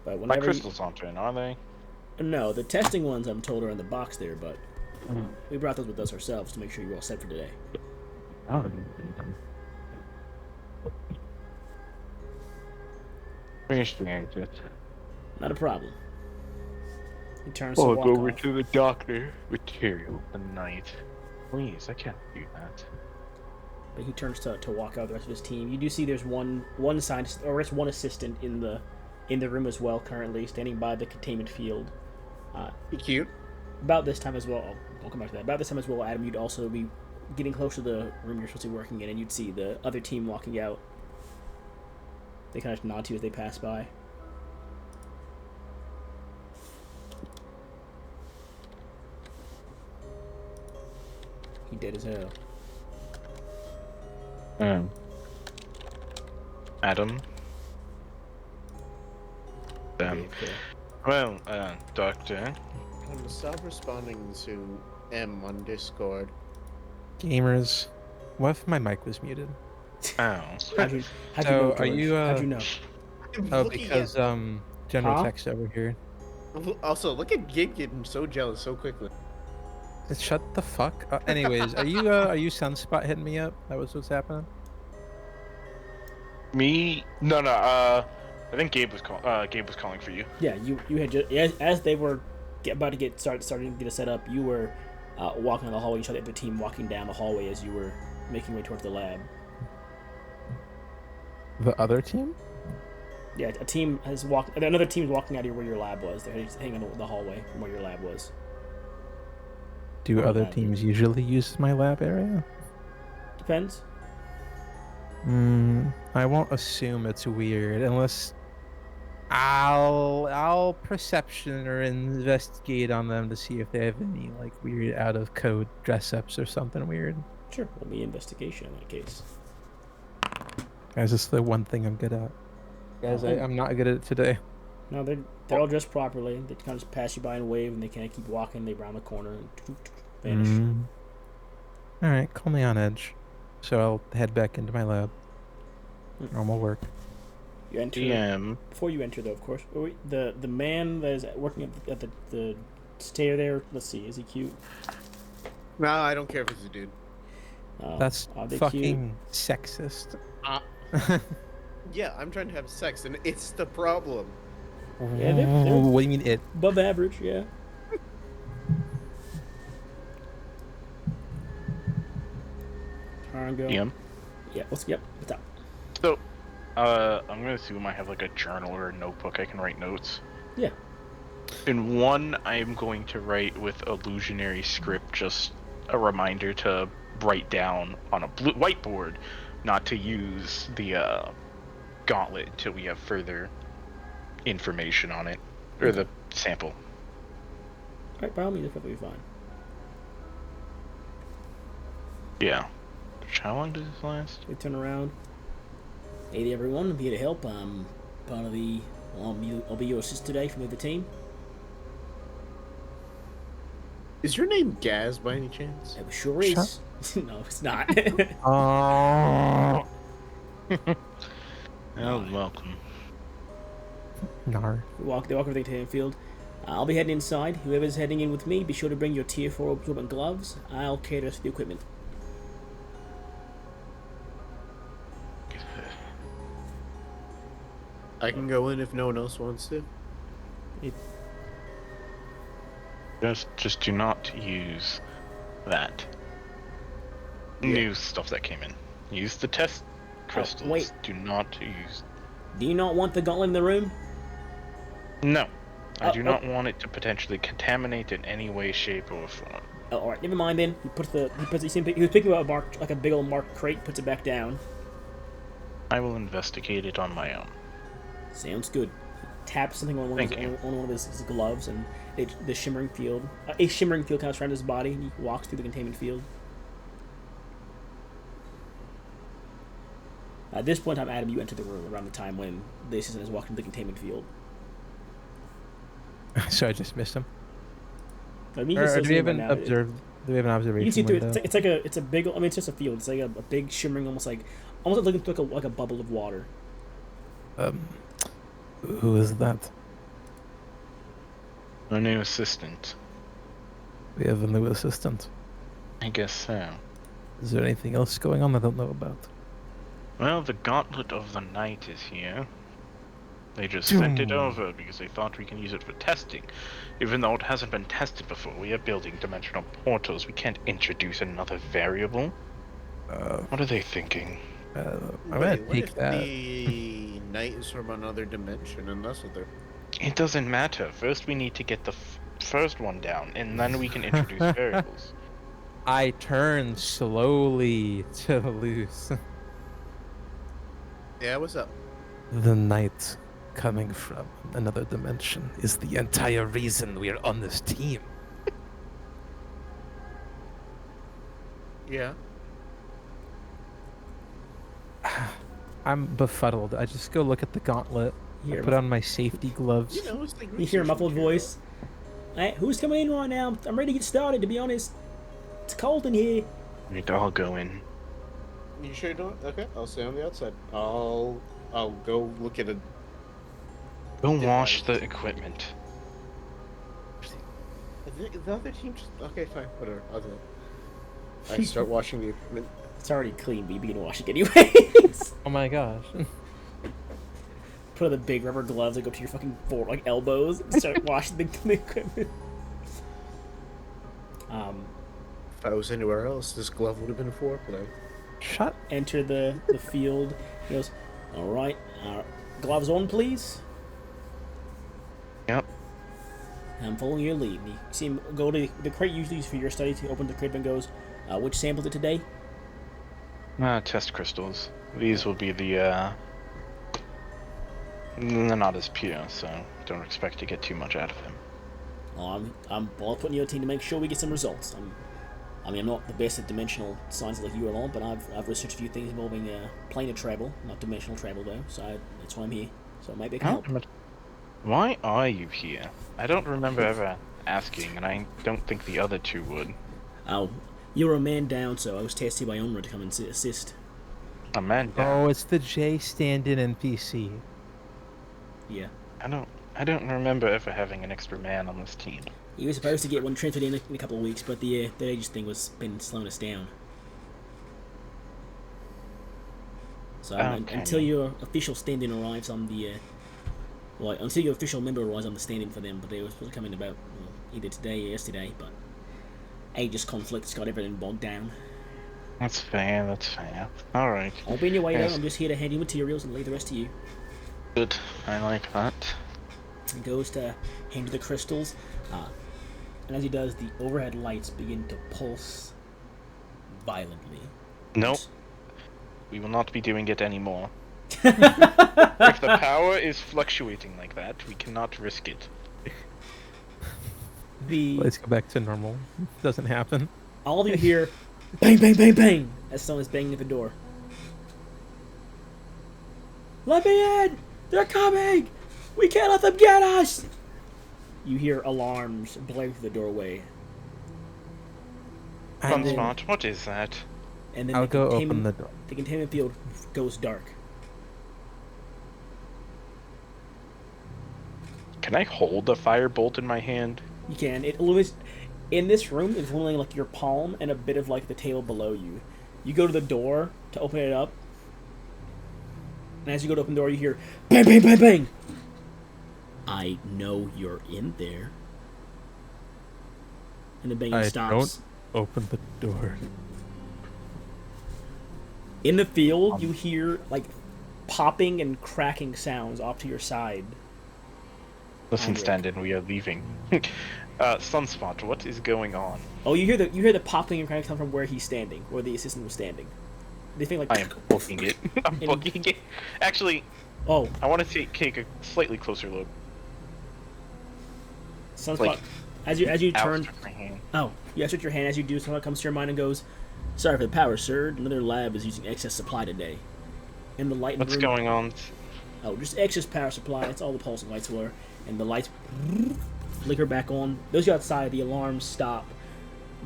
But My crystals aren't in, are they? No, the testing ones I'm told are in the box there, but we brought those with us ourselves to make sure you're all set for today. Oh. Appreciate it. Not a problem. He turns to walk go over off. to the doctor. Material the night. Please, I can't do that. But he turns to walk out the rest of his team. You do see there's one scientist, or it's one assistant in the room as well, currently standing by the containment field. Cute. About this time as well, I'll come back to that. About this time as well, Adam, you'd also be getting close to the room you're supposed to be working in, and you'd see the other team walking out. They kind of nod to you as they pass by. He dead as hell. Adam. Well, Doctor. Stop responding to M on Discord. Gamers, what if my mic was muted? Oh. How'd you So, know, are you, How'd you know? Oh, because General Huh? Text over here. Also, look at Gib getting so jealous so quickly. Shut the fuck up. Anyways, are you Sunspot hitting me up? That was what's happening? Me? No. I think Gabe was calling for you. Yeah, you had just as they were about to starting to get it set up, you were walking on the hallway. You saw the other team walking down the hallway as you were making your way towards the lab. The other team? Yeah, another team's walking out of where your lab was. They're hanging on the hallway from where your lab was. Do other lab. teams usually use my lab area? Depends. I won't assume it's weird unless I'll perception or investigate on them to see if they have any like weird out of code dress ups or something weird. Sure, roll me investigation in that case. Guys, this is the one thing I'm good at. Guys, I'm not good at it today. No, they're all dressed properly. They kind of just pass you by and wave, and they kind of keep walking. They round the corner and vanish. All right, call me on edge. So I'll head back into my lab. Normal work. You enter. DM. Before you enter, though, of course, the man that is working at the stair there. Let's see, is he cute? No, I don't care if it's a dude. That's are they fucking sexist. Yeah, I'm trying to have sex, and it's the problem. Yeah, they're What do you mean it? above average, yeah. Turn, go. DM. Yeah, what's up? So, I'm gonna assume I have like a journal or a notebook I can write notes. Yeah. In one, I am going to write with illusionary script, just a reminder to write down on a blue whiteboard, not to use the gauntlet until we have further information on it, or the sample. Alright, by all means, that's perfectly fine. Yeah. How long does this last? We turn around. Hey everyone, I'm here to help. I'm part of the. I'll be your assist today from the team. Is your name Gaz by any chance? It sure is. No, it's not. Oh. Oh, welcome. Nar. They walk over the containment field. I'll be heading inside. Whoever's heading in with me, be sure to bring your tier 4 absorbent gloves. I'll cater for the equipment. I can go in if no one else wants to. Just do not use that new stuff that came in. Use the test crystals. wait. Do not use. Do you not want the gauntlet in the room? No, I do not want it to potentially contaminate in any way, shape, or form. Oh, all right, never mind then. He was picking up a mark, like a big old marked crate, puts it back down. I will investigate it on my own. Sounds good. He taps something on one of his gloves, and the shimmering field, a shimmering field comes around his body, and he walks through the containment field. At this point in time, Adam, you enter the room around the time when the assistant is walking to the containment field. So I just missed him. I mean, Or do we have an observed? Do we have an observation? You can see through window? it. It's a big. I mean, it's just a field. It's like a big shimmering, almost like looking through like a bubble of water. Who is that? Our new assistant. We have a new assistant. I guess so. Is there anything else going on I don't know about? Well, the Gauntlet of the Night is here. They just sent it over because they thought we can use it for testing. Even though it hasn't been tested before, we are building dimensional portals. We can't introduce another variable. What are they thinking? I'm gonna take that. The night is from another dimension, and that's what they're. It doesn't matter. First, we need to get the first one down, and then we can introduce variables. I turn slowly to loose. Yeah, what's up? The night coming from another dimension is the entire reason we are on this team. Yeah. I'm befuddled. I just go look at the gauntlet. I put on my safety gloves. You know, it's like You hear a muffled voice. Hey, who's coming in right now? I'm ready to get started, to be honest. It's cold in here. We need to all go in. You sure you don't? Okay, I'll stay on the outside. I'll go look at it. Go wash the equipment. The other team just... Okay, fine, whatever. I'll do it. I start washing the equipment. It's already clean, but you begin to wash it anyways. Oh my gosh. Put on the big rubber gloves that go up to your fucking elbows and start washing the equipment. If I was anywhere else, this glove would have been for play. Shut. Enter the field. He goes, all right, gloves on, please. Yep. I'm following your lead. You see him go to the crate usually used for your study. He opens the crate and goes, which sample is it today? Test crystals. These will be the, they're not as pure, so don't expect to get too much out of them. Oh, I'm putting your team to make sure we get some results. I'm not the best at dimensional science like you are all, but I've researched a few things involving planar travel, not dimensional travel though. So that's why I'm here. So maybe I can help. Why are you here? I don't remember ever asking, and I don't think the other two would. Oh, you were a man down, so I was tasted by Onra to come and assist. A man down. Oh, it's the J stand-in NPC. Yeah. I don't remember ever having an extra man on this team. You were supposed to get one transferred in a couple of weeks, but the Aegis thing was been slowing us down. So Okay. until your official stand-in arrives on the, until your official member arrives on the stand-in for them, but they were supposed to come in about either today or yesterday, but Aegis conflicts got everything bogged down. That's fair, that's fair. Alright. I'll be in your way Yes. though. I'm just here to hand you materials and leave the rest to you. Good. I like that. He goes to hand you the crystals, and as he does, the overhead lights begin to pulse violently. Nope. We will not be doing it anymore. If the power is fluctuating like that, we cannot risk it. Let's go back to normal. Doesn't happen. All of you hear bang, bang, bang, bang as someone is banging at the door. Let me in! They're coming! We can't let them get us! You hear alarms blare through the doorway. And then- Sunspot, what is that? And then I'll the go open containment- the door. The containment field goes dark. Can I hold a firebolt in my hand? You can. It illumines. In this room, it's only like your palm and a bit of like the table below you. You go to the door to open it up, and as you go to open the door, you hear bang, bang, bang, bang. I know you're in there. And the banging I stops. don't open the door. In the field, you hear like popping and cracking sounds off to your side. Listen, Heinrich. stand-in, we are leaving. Sunspot, what is going on? Oh, you hear the popping and cracking sound from where he's standing, where the assistant was standing. They think like I am booking it. I'm In- booking it. Actually, oh, I want to take a slightly closer look. Sunspot. Like, As you turn, Out of my hand. oh, you stretch your hand as you do. Someone comes to your mind and goes, "Sorry for the power, sir. Another lab is using excess supply today." In the light What's room, going on? oh, just excess power supply. That's all the pulsing lights were, and the lights flicker back on. Those you outside, the alarms stop.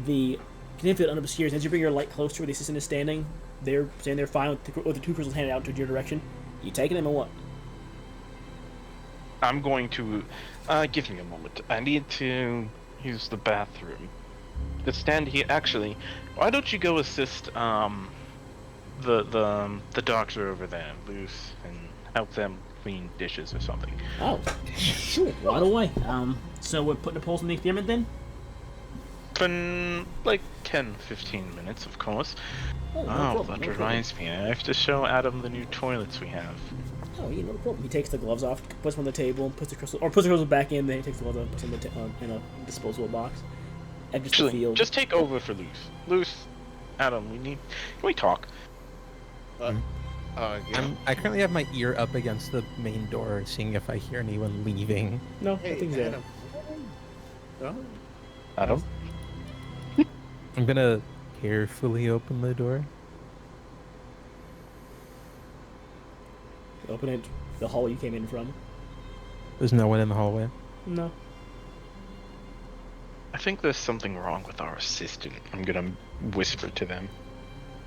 The containment field unobscures. As you bring your light close to where the assistant is standing, they're standing there fine with the two crystals handed out to your direction. You taking them or what? I'm going to... give me a moment. I need to use the bathroom. Just stand here. Actually, why don't you go assist, the doctor over there, Luce, and help them clean dishes or something. Oh, sure. Right away. So we're putting a pulse in the experiment then? In like 10-15 minutes, of course. Oh, no Oh, problem, that no reminds me. I have to show Adam the new toilets we have. Oh, yeah, no problem. He takes the gloves off, puts them on the table, puts the crystal back in, then he takes the gloves off, puts them in a disposable box. Exits the Actually, field. just take over for Luce. Luce, Adam, can we talk? Yeah. I currently have my ear up against the main door, seeing if I hear anyone leaving. No, Hey, nothing's there. Adam. Oh, Adam? I'm gonna carefully open the door. Open it, the hall you came in from. There's no one in the hallway. No. I think there's something wrong with our assistant. I'm gonna whisper to them.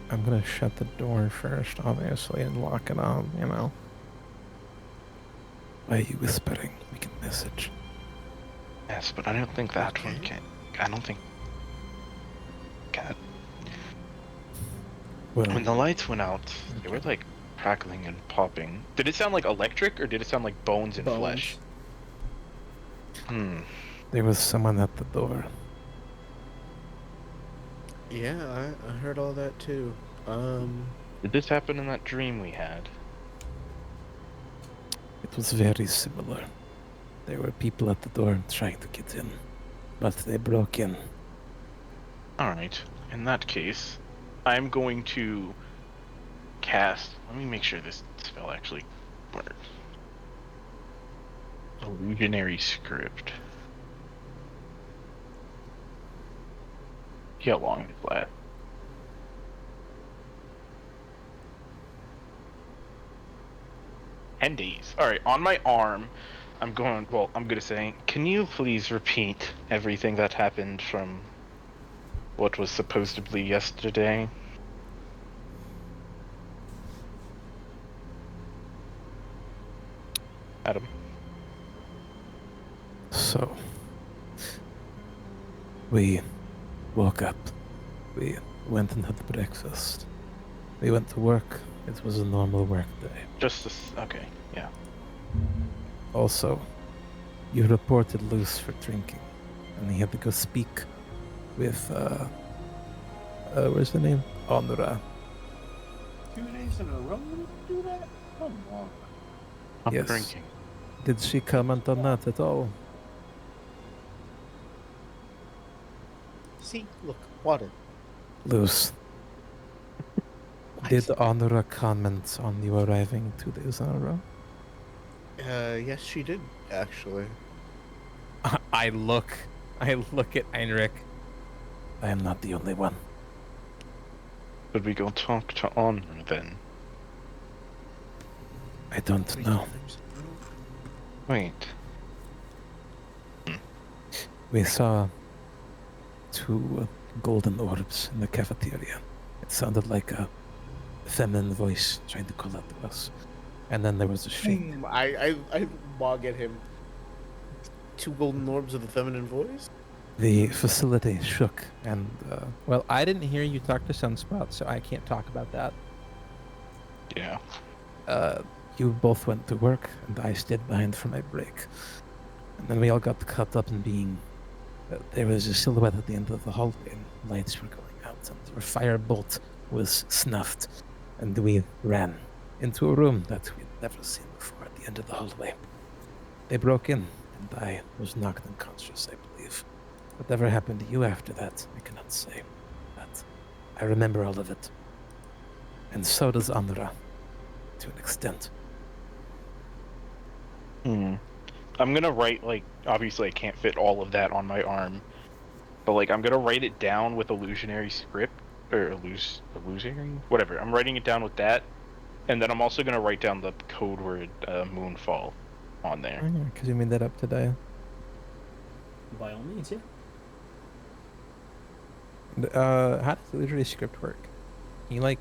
I'm gonna shut the door first, obviously, and lock it up, you know. Why are you whispering? We can message. Yes, but I don't think that one can. I don't think. Can. Well, When the lights went out, they were like crackling and popping. Did it sound like electric or did it sound like bones and Bones. flesh? there was someone at the door. yeah, I heard all that too. Did this happen in that dream we had? It was very similar. There were people at the door trying to get in, but they broke in. Alright, in that case, I'm going to cast. Let me make sure this spell actually works. Illusionary script. See how long it lasts. $10 days. Alright, on my arm, I'm gonna say, can you please repeat everything that happened from what was supposedly yesterday? Adam. So, we woke up. We went and had breakfast. We went to work. It was a normal work day. Just this. Okay. Yeah. Also, you reported Luce for drinking, and he had to go speak with, where's the name? Honora. 2 days in a row to do that? Come on. I'm Yes. drinking. Did she comment on that at all? See, look, water. Luce, did Honora comment on you arriving 2 days in a row? Yes, she did, actually. I look at Heinrich. I am not the only one. Should we go talk to Honor then? I don't know. Wait. We saw 2 golden orbs in the cafeteria. It sounded like a feminine voice trying to call out to us. And then there was a shake. I mog at him. 2 golden orbs of the feminine voice? The facility shook, and, well, I didn't hear you talk to Sunspot, so I can't talk about that. Yeah. You both went to work, and I stayed behind for my break. And then we all got caught up in being... there was a silhouette at the end of the hallway, and lights were going out, and our firebolt was snuffed, and we ran into a room that we'd never seen before at the end of the hallway. They broke in, and I was knocked unconscious, I believe. Whatever happened to you after that, I cannot say. But I remember all of it. And so does Andra, to an extent. I'm gonna write, like, obviously I can't fit all of that on my arm, but, like, I'm gonna write it down with illusionary script, or illusionary? Whatever, I'm writing it down with that, and then I'm also gonna write down the code word, Moonfall, on there. Because you made that up today. By all means, yeah. How does the illusionary script work? Can you, like...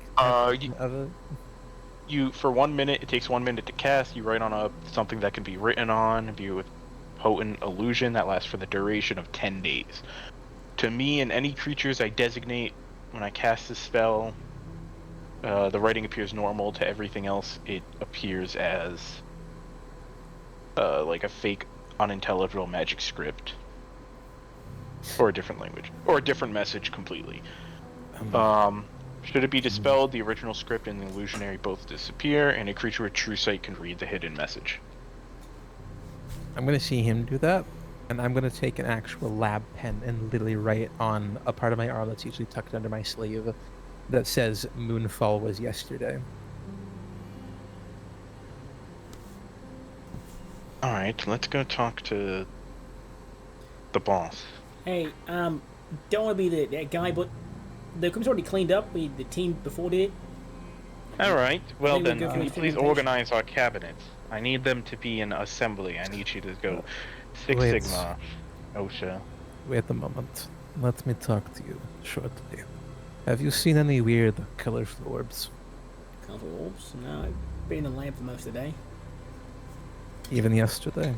For 1 minute, it takes 1 minute to cast. You write on something that can be written on, imbue with potent illusion that lasts for the duration of 10 days. To me and any creatures I designate when I cast this spell, the writing appears normal. To everything else, it appears as like a fake, unintelligible magic script, or a different language, or a different message completely. Should it be dispelled, the original script and the illusionary both disappear, and a creature with true sight can read the hidden message. I'm going to see him do that, and I'm going to take an actual lab pen and literally write on a part of my arm that's usually tucked under my sleeve that says Moonfall was yesterday. Alright, let's go talk to the boss. Hey, don't want to be that guy, but the equipment's already cleaned up. The team before did it. Alright, well Maybe then, we'll go can for you the please implementation. organize our cabinets? I need them to be in assembly. I need you to go Six Wait. Sigma, OSHA. Wait a moment. Let me talk to you shortly. Have you seen any weird colorful orbs? Colorful orbs. No, I've been in the lab for most of the day. Even yesterday?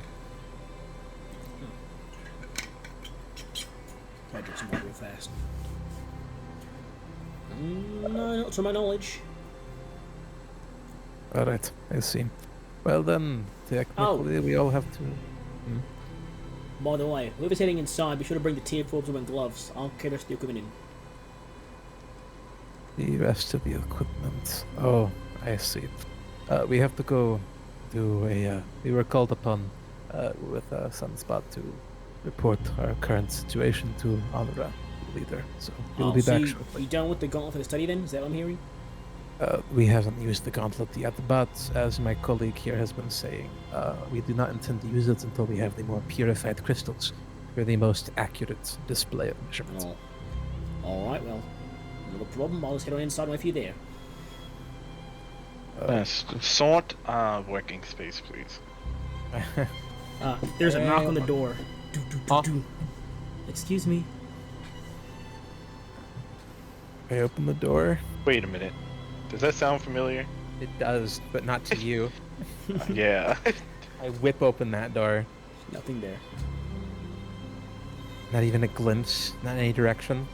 I drink some water real fast. No, not to my knowledge. Alright, I see. Well then, technically we all have to... By the way, whoever's heading inside, be sure to bring the tier probes and gloves. I'll carry the equipment in. The rest of the equipment. Oh, I see. We have to go do a... we were called upon with Sunspot to report our current situation to Honora, the leader. So we'll be so back you shortly. done with the gauntlet for the study then? Is that what I'm hearing? We haven't used the gauntlet yet, but as my colleague here has been saying, we do not intend to use it until we have the more purified crystals for the most accurate display of measurements. Oh. Alright, well, not a problem. I'll just head on inside and wait for you there. Yes, sort working space, please. There's a knock on the Hey. door. Do, do, do, Huh? do. Excuse me. I open the door. Wait a minute. Does that sound familiar? It does, but not to you. Yeah. I whip open that door. Nothing there. Not even a glimpse, not any direction.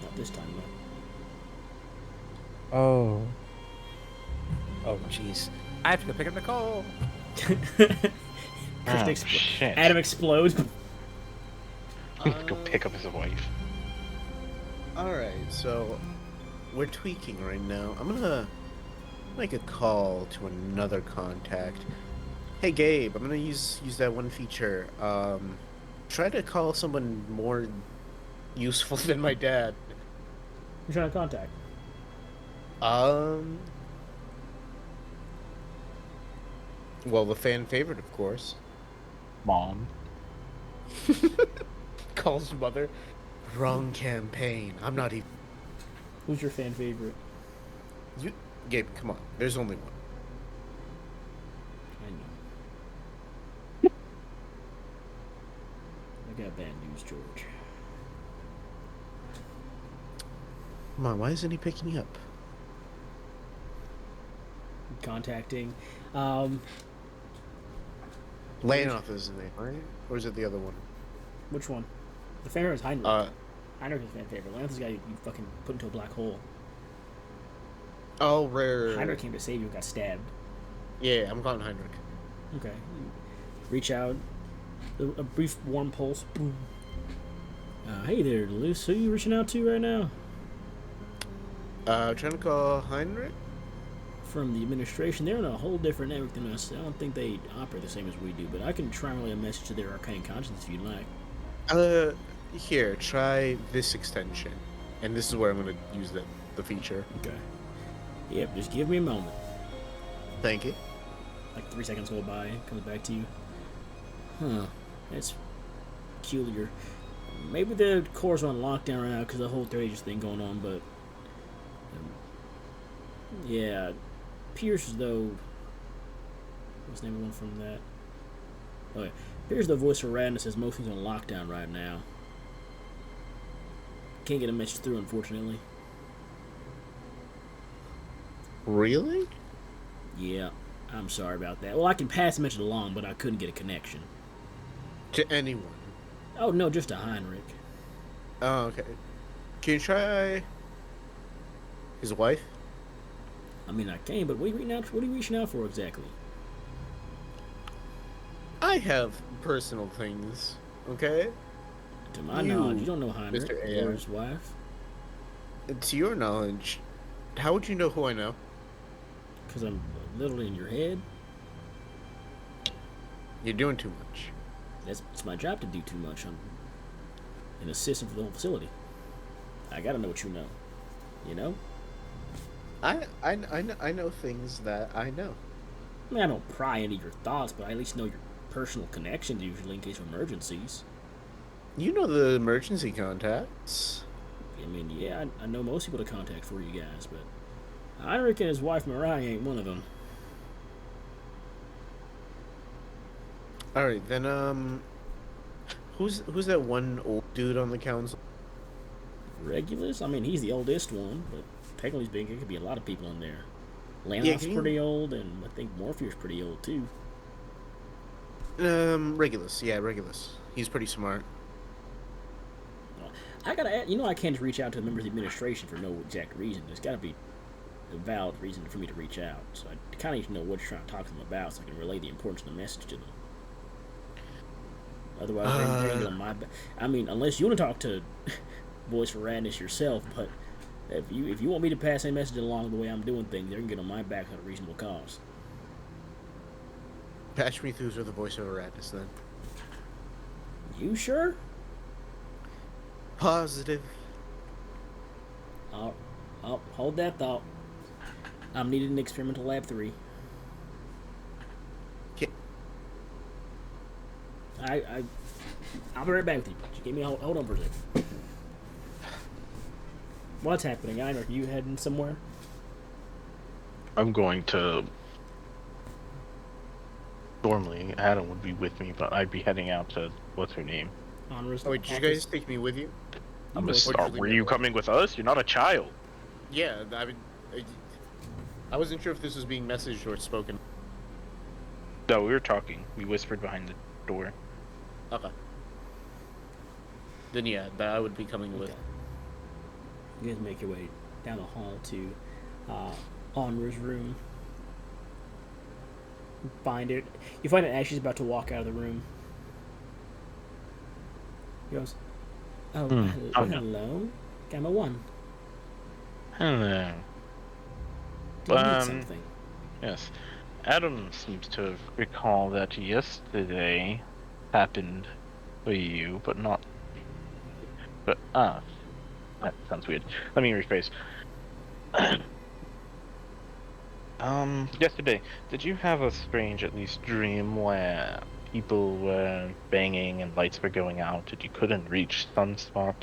Not this time, Oh. Oh, jeez. I have to go pick up Nicole. though. Oh, shit. Adam explodes. Go pick up his wife. Alright, so we're tweaking right now. I'm gonna make a call to another contact. Hey Gabe, I'm gonna use that one feature. Try to call someone more useful than my dad. Who's trying to contact? Well, the fan favorite, of course. Mom. Calls mother. Wrong campaign. I'm not even. Who's your fan favorite? You, Gabe, come on. There's only one. I know. I got bad news, George. Come on, why isn't he picking up? Contacting. Leonoff is his name, right? Or is it the other one? Which one? The fan favorite is Heinrich. Heinrich is fan favorite. Lance is the guy you fucking put into a black hole. Oh, rare. Heinrich came to save you and got stabbed. Yeah, I'm calling Heinrich. Okay. Reach out. A brief warm pulse. Boom. Hey there, Luce. Who are you reaching out to right now? Trying to call Heinrich? From the administration. They're on a whole different network than us. I don't think they operate the same as we do, but I can try and relay a message to their arcane conscience if you'd like. Here, try this extension. And this is where I'm gonna use the feature. Okay. Yep, just give me a moment. Thank you. Like 3 seconds go by, comes back to you. Huh. That's peculiar. Maybe the core's on lockdown right now because the whole third ages thing going on, but yeah, appears as though what's the name of one from that? Oh yeah. Appears the voice of Radness says most things on lockdown right now. Can't get a message through, unfortunately. Really? Yeah, I'm sorry about that. Well, I can pass the message along, but I couldn't get a connection. To anyone? Oh no, just to Heinrich. Oh, okay. Can you try his wife? I mean, I can, but what are you reaching out for exactly? I have personal things, okay? To my knowledge, you don't know Heinrich Mr. or Ayer. his wife. To your knowledge, how would you know who I know? Because I'm literally in your head. You're doing too much. It's my job to do too much. I'm an assistant for the whole facility. I gotta know what you know. You know? I know things that I know. I mean, I don't pry into your thoughts, but I at least know your personal connections usually in case of emergencies. You know the emergency contacts. I mean, yeah, I know most people to contact for you guys, but Heinrich and his wife Mariah ain't one of them. All right, then who's that one old dude on the council? Regulus? I mean, he's the oldest one, but technically speaking, it could be a lot of people in there. Yeah, Lanoff's can you- pretty old, and I think Morpheus pretty old too. Regulus. Yeah, Regulus. He's pretty smart. I gotta, I can't just reach out to the members of the administration for no exact reason. There's gotta be a valid reason for me to reach out. So I kind of need to know what you're trying to talk to them about, so I can relay the importance of the message to them. Otherwise, they're gonna get on my back. I mean, unless you want to talk to Voice for Radness yourself, but if you want me to pass a message along the way I'm doing things, they're gonna get on my back at a reasonable cause. Patch me through to the voice of Radness, then. You sure? Positive. Oh, hold that thought. I'm needed in experimental lab 3. Okay. I'll be right back with you. Just give me hold on for a second. What's happening? Are you heading somewhere? I'm going to Normally, Adam would be with me, but I'd be heading out to what's her name. Honors Oh, wait, did you guys take me with you? You I'm both- Or did you leave were me you alone? coming with us? You're not a child. Yeah, I wasn't sure if this was being messaged or spoken. No, we were talking. We whispered behind the door. Okay. Then yeah, that I would be coming with. Okay. You guys make your way down the hall to Honra's room. You find it. You find it as she's about to walk out of the room. He goes, "Oh, hello, Oh, no. hello, Gamma-1. Hello. Do you need something?" Yes. Adam seems to recall that yesterday happened for you, but not. But that sounds weird. Let me rephrase. Yesterday, did you have a strange, at least, dream where people were banging and lights were going out and you couldn't reach Sunspot?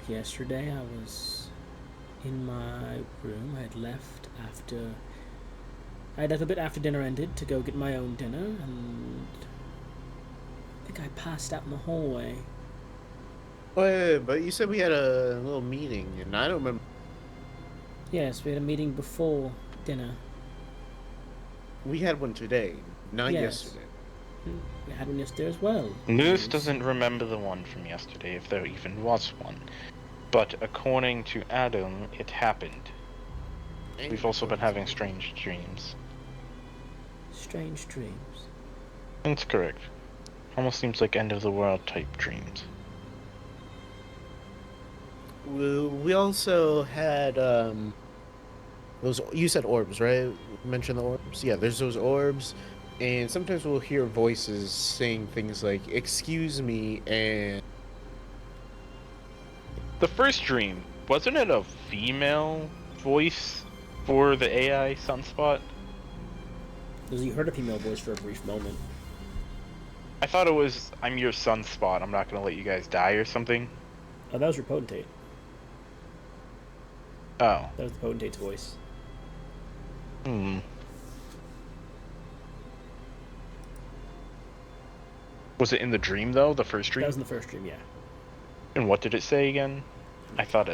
Yesterday, I was in my room. I had left after. I had left a bit after dinner ended to go get my own dinner, and I think I passed out in the hallway. Wait, but you said we had a little meeting, and I don't remember. Yes, we had a meeting before dinner. We had one today, not Yes. yesterday. We had one yesterday as well. Moose Yes. doesn't remember the one from yesterday, if there even was one. But according to Adam, it happened. We've also been having strange dreams. Strange dreams. That's correct. Almost seems like end of the world type dreams. We also had those. You said orbs, right? You mentioned the orbs. Yeah, there's those orbs, and sometimes we'll hear voices saying things like "excuse me" and The first dream, wasn't it a female voice for the AI Sunspot? Because you heard a female voice for a brief moment. I thought it was, I'm your Sunspot, I'm not gonna let you guys die or something. Oh, that was your potentate. Oh. That was the potentate's voice. Was it in the dream though, the first dream? That was in the first dream, yeah. And what did it say again? I got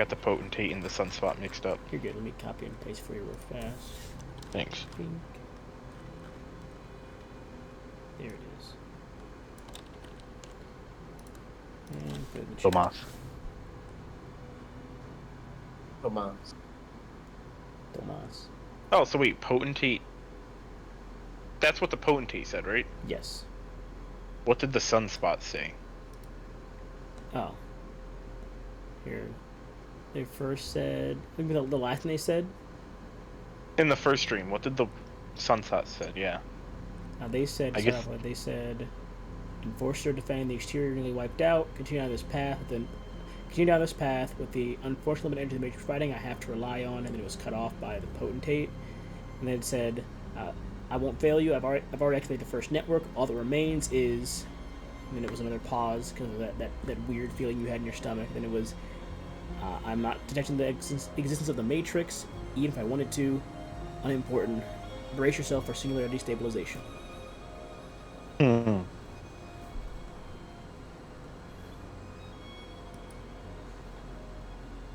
the potentate and the Sunspot mixed up. You're good. Let me copy and paste for you real fast. Thanks. Pink. There it is. And put it in the chat. Tomas. Tomas. Oh, so wait, potentate. That's what the potentate said, right? Yes. What did the Sunspot say? Oh. Here. They first said. Maybe the last thing they said. In the first dream, what did the Sunspot said? Yeah. They said. I guess- They said. Enforcer defending the exterior nearly wiped out. Continue down this path. Then. Continue down this path with the unfortunate limited energy of the Matrix fighting I have to rely on, and then it was cut off by the potentate. And then it said, "I won't fail you. I've already activated the first network. All that remains is." And then it was another pause because of that weird feeling you had in your stomach. Then it was, "I'm not detecting the existence of the Matrix, even if I wanted to. Unimportant. Brace yourself for singularity stabilization."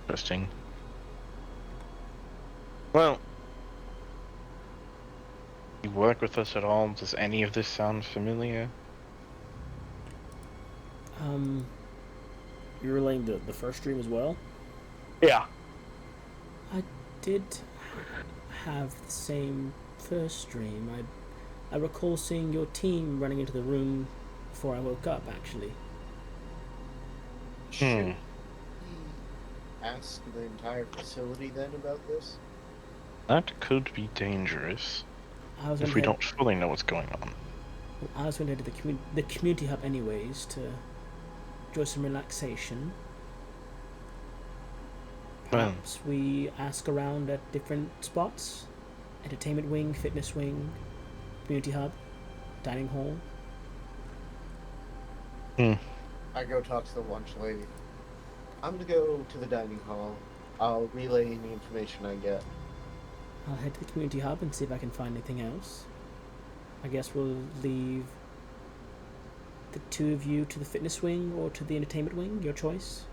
Interesting. Well, you work with us at all? Does any of this sound familiar? You're relaying the first dream as well? Yeah. I did have the same first dream. I recall seeing your team running into the room before I woke up, actually. should ask the entire facility then about this. That could be dangerous I was if gonna we head, don't fully know what's going on. I was going to head to the community hub anyways to enjoy some relaxation. Well, Perhaps we ask around at different spots: entertainment wing, fitness wing, community hub, dining hall. I go talk to the lunch lady. I'm gonna go to the dining hall. I'll relay any information I get. I'll head to the community hub and see if I can find anything else. I guess we'll leave the two of you to the fitness wing or to the entertainment wing, your choice.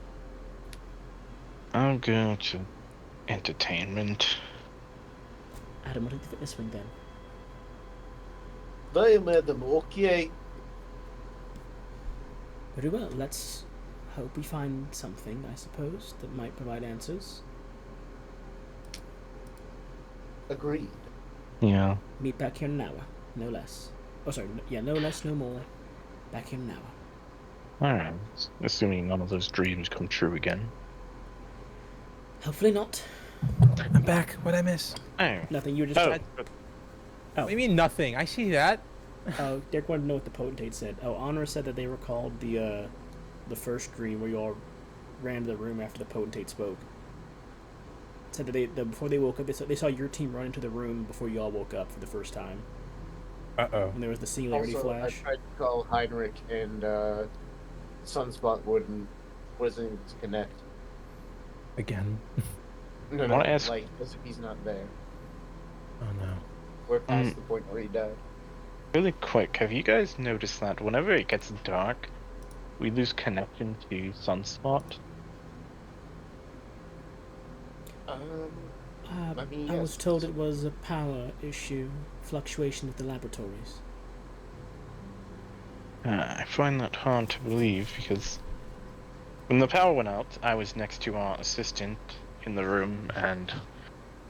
I'll go to entertainment. Adam will take the fitness wing then. Bye, madam. Okay. Very well, let's hope we find something, I suppose, that might provide answers. Agreed. Yeah. Meet back here in an hour, no less. Oh, sorry, no less, no more. Back here in an hour. Alright. Assuming none of those dreams come true again. Hopefully not. I'm back. What'd I miss? Oh. Nothing, you were just... Oh. What do you mean nothing? I see that. Oh, Derek wanted to know what the potentate said. Oh, Honor said that they recalled the first dream where you all ran to the room after the potentate spoke. Said that before they woke up, they saw your team run into the room before you all woke up for the first time. Uh-oh. And there was the singularity Also, flash. I tried to call Heinrich and Sunspot wasn't to connect. Again. No, I wanna ask- like, as if he's not there. Oh no. We're past the point where he died. Really quick, have you guys noticed that whenever it gets dark, we lose connection to Sunspot? I mean, I yes. was told it was a power issue, fluctuation with the laboratories. I find that hard to believe because when the power went out, I was next to our assistant in the room and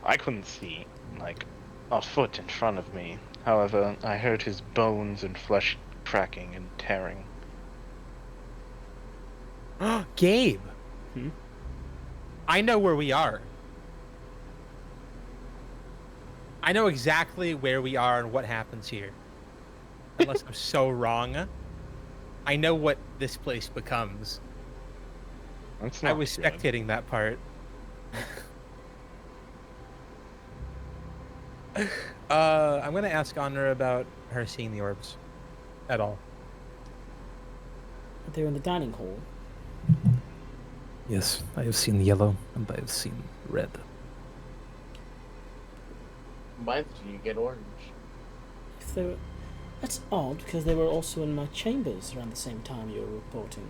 I couldn't see, like, a foot in front of me. However, I heard his bones and flesh cracking and tearing. Gabe! Hmm? I know where we are. I know exactly where we are and what happens here. Unless I'm so wrong. I know what this place becomes. That's I not was good. spectating that part. I'm gonna ask Honor about her seeing the orbs. At all. But they're in the dining hall. Yes, I have seen yellow and I have seen red. Why did you get orange? If they were... That's odd, because they were also in my chambers around the same time you were reporting.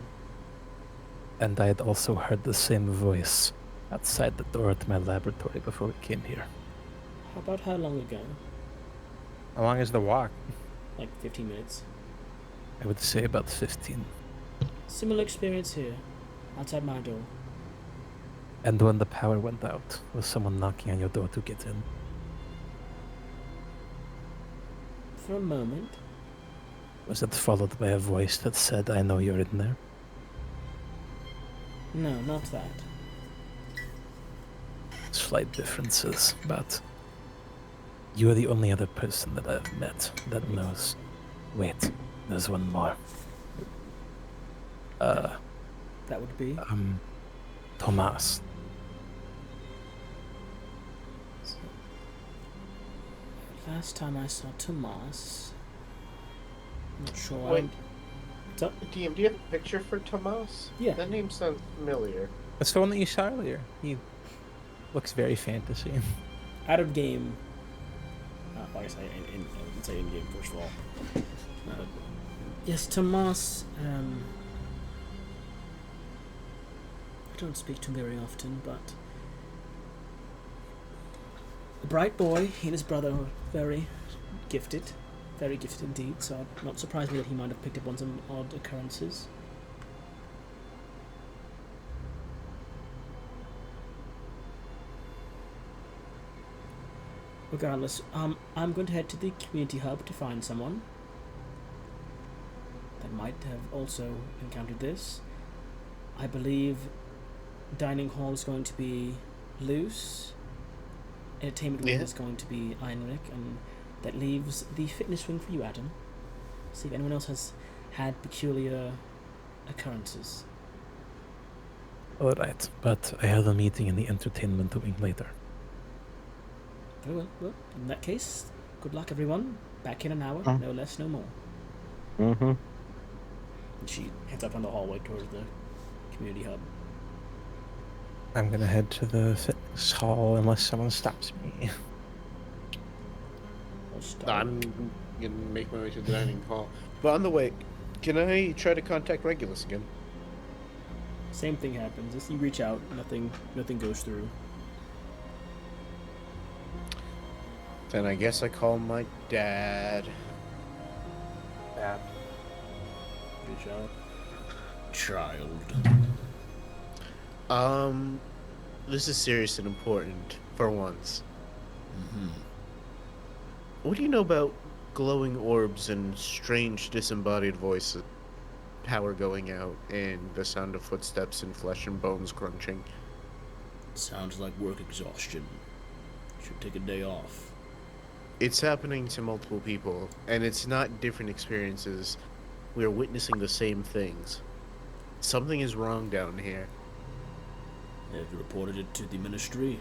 And I had also heard the same voice outside the door to my laboratory before we came here. How about how long ago? How long is the walk? Like 15 minutes. I would say about 15. Similar experience here, outside my door. And when the power went out, was someone knocking on your door to get in? For a moment, Was it followed by a voice that said, I know you're in there? no, not that. Slight differences, but you are the only other person that I've met that knows. Wait, there's one more. That would be... Tomas. Last time I saw Tomas... I'm not sure. Wait. What's up? DM, do you have a picture for Tomas? Yeah. That name sounds familiar. That's the one that you saw earlier. He looks very fantasy. Out of game... I guess I would say in game first of all. Yes, Tomas... I don't speak to him very often, but... A bright boy, he and his brother are very gifted indeed, so I'm not surprised me that he might have picked up on some odd occurrences. Regardless, I'm going to head to the community hub to find someone that might have also encountered this. I believe dining hall is going to be loose. Entertainment wing is going to be Heinrich, and that leaves the fitness wing for you, Adam. See if anyone else has had peculiar occurrences. Alright, but I have a meeting in the entertainment wing later. Very well. Well, in that case, good luck, everyone. Back in an hour, no less, no more. Mm-hmm. And she heads up on the hallway towards the community hub. I'm gonna head to the fitness hall unless someone stops me. I'll start. I'm gonna make my way to the dining hall. But on the way, can I try to contact Regulus again? Same thing happens. As you reach out, nothing goes through. Then I guess I call my dad. Bad. Reach out. Child. This is serious and important for once. Mm-hmm. What do you know about glowing orbs and strange disembodied voices? Power going out and the sound of footsteps and flesh and bones crunching. Sounds like work exhaustion. Should take a day off. It's happening to multiple people, and it's not different experiences. We are witnessing the same things. Something is wrong down here. Have you reported it to the Ministry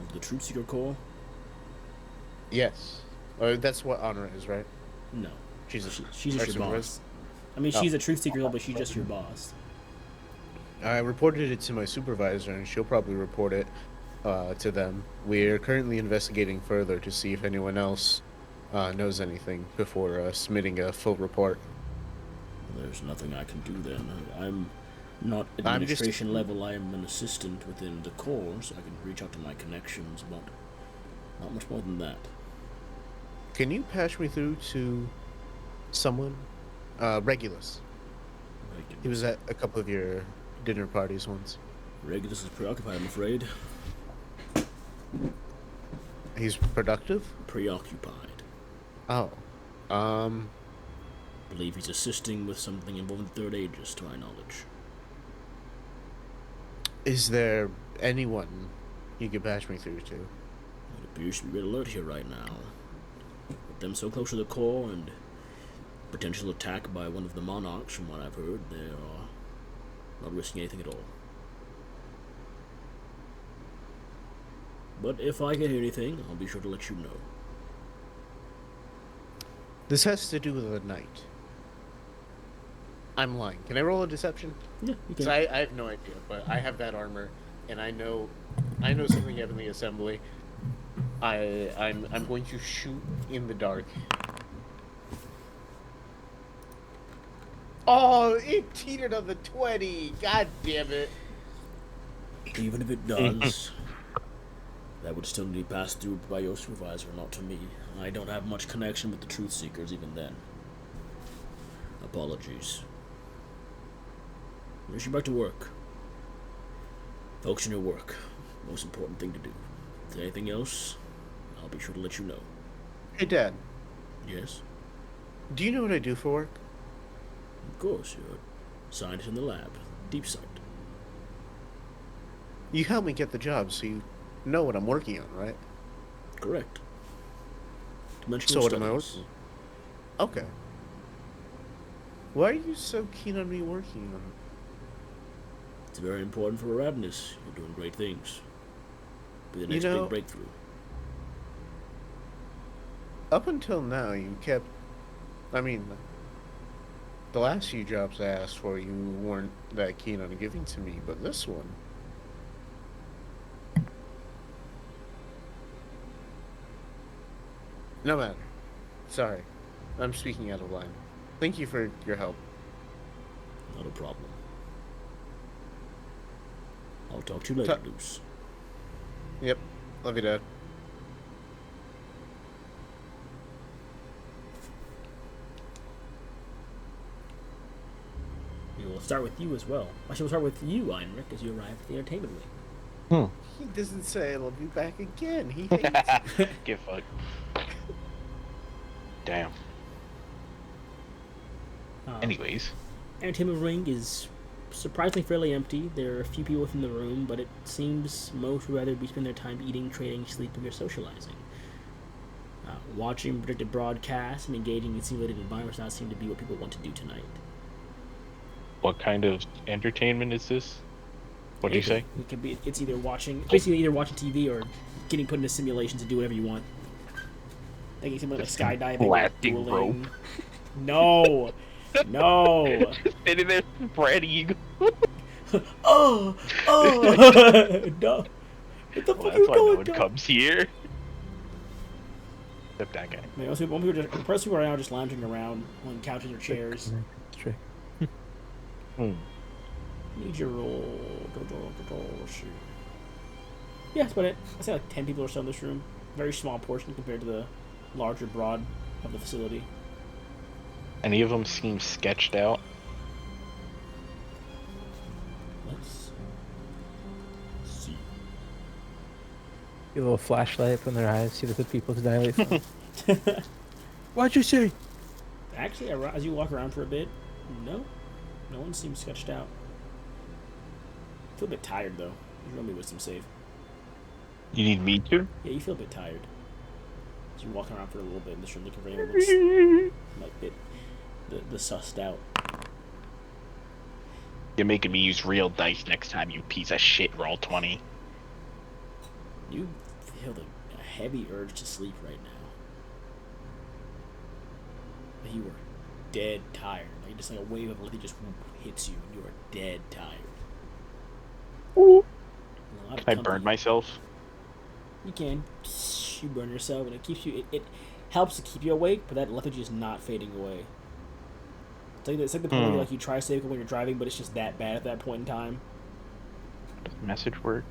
of the Truth Seeker Corps? Yes. That's what Honor is, right? No. She's She's just your boss. I mean, she's a Truth Seeker, but she's just your boss. I reported it to my supervisor, and she'll probably report it to them. We're currently investigating further to see if anyone else knows anything before submitting a full report. There's nothing I can do then. I'm not administration level. I am an assistant within the Corps, so I can reach out to my connections, but not much more than that. Can you patch me through to someone? Regulus. He was at a couple of your dinner parties once. Regulus is preoccupied, I'm afraid. He's productive? Preoccupied. Oh. Believe he's assisting with something involving the Third Aegis, to my knowledge. Is there anyone you could patch me through to? It appears to be red alert here right now. With them so close to the core and potential attack by one of the monarchs, from what I've heard, they are not risking anything at all. But if I can hear anything, I'll be sure to let you know. This has to do with the night. I'm lying. Can I roll a deception? Yeah, you 'Cause can. I have no idea, but I have that armor, and I know something happened in the assembly. I'm going to shoot in the dark. Oh, it teetered on the 20. God damn it. Even if it does, that would still need to pass through by your supervisor, not to me. I don't have much connection with the Truth Seekers even then. Apologies. Wish you back to work. Focus on your work. Most important thing to do. If there's anything else, I'll be sure to let you know. Hey, Dad. Yes? Do you know what I do for work? Of course, you're a scientist in the lab. Deep sight. You helped me get the job, so you know what I'm working on, right? Correct. So what am I working on? Okay. Why are you so keen on me working on it? It's very important for Radness. You're doing great things. Be the next You know, big breakthrough. Up until now, you kept... I mean, the last few jobs I asked for, you weren't that keen on giving to me, but this one... No matter. Sorry. I'm speaking out of line. Thank you for your help. Not a problem. I'll talk to you later, Luce. Yep. Love you, Dad. We will start with you as well. Actually, we'll start with you, Heinrich, as you arrive at the entertainment wing. He doesn't say I'll be back again. He hates Get fucked. Damn. Anyways. Entertainment ring is surprisingly fairly empty. There are a few people within the room, but it seems most would rather be spend their time eating, trading, sleeping, or socializing. Watching predicted broadcasts and engaging in simulated environments does not seem to be what people want to do tonight. What kind of entertainment is this? What do you say? It could be. It's either basically either watching TV or getting put into simulations to do whatever you want. Like something like skydiving, Blasting dueling. rope. No, no. Sitting there spreading. Oh, no. What the fuck Well, are you that's why no going one down? comes here. Except that guy. I mean, most people are now just lounging around on couches or chairs. Trick. Need your roll. Shoot. Yeah, that's about it. I say like 10 people or so in this room. Very small portion compared to the larger broad of the facility. Any of them seem sketched out? Let's see. A little flashlight up in their eyes, see the pupils dilate. What'd you say? Actually, as you walk around for a bit, no one seems sketched out. I feel a bit tired though. You roll me wisdom save. You need me to? Yeah, you feel a bit tired. As you walk around for a little bit in this room looking for anyone that's like bit the sussed out. You're making me use real dice next time, you piece of shit. Roll 20. You feel a heavy urge to sleep right now. But you are dead tired. Like just like a wave of lethargy just hits you and you are dead tired. Can I burn myself? You can. You burn yourself and it keeps you it helps to keep you awake, but that lethargy is not fading away. It's like the point where like you try to stay awake when you're driving, but it's just that bad at that point in time. Does the message work?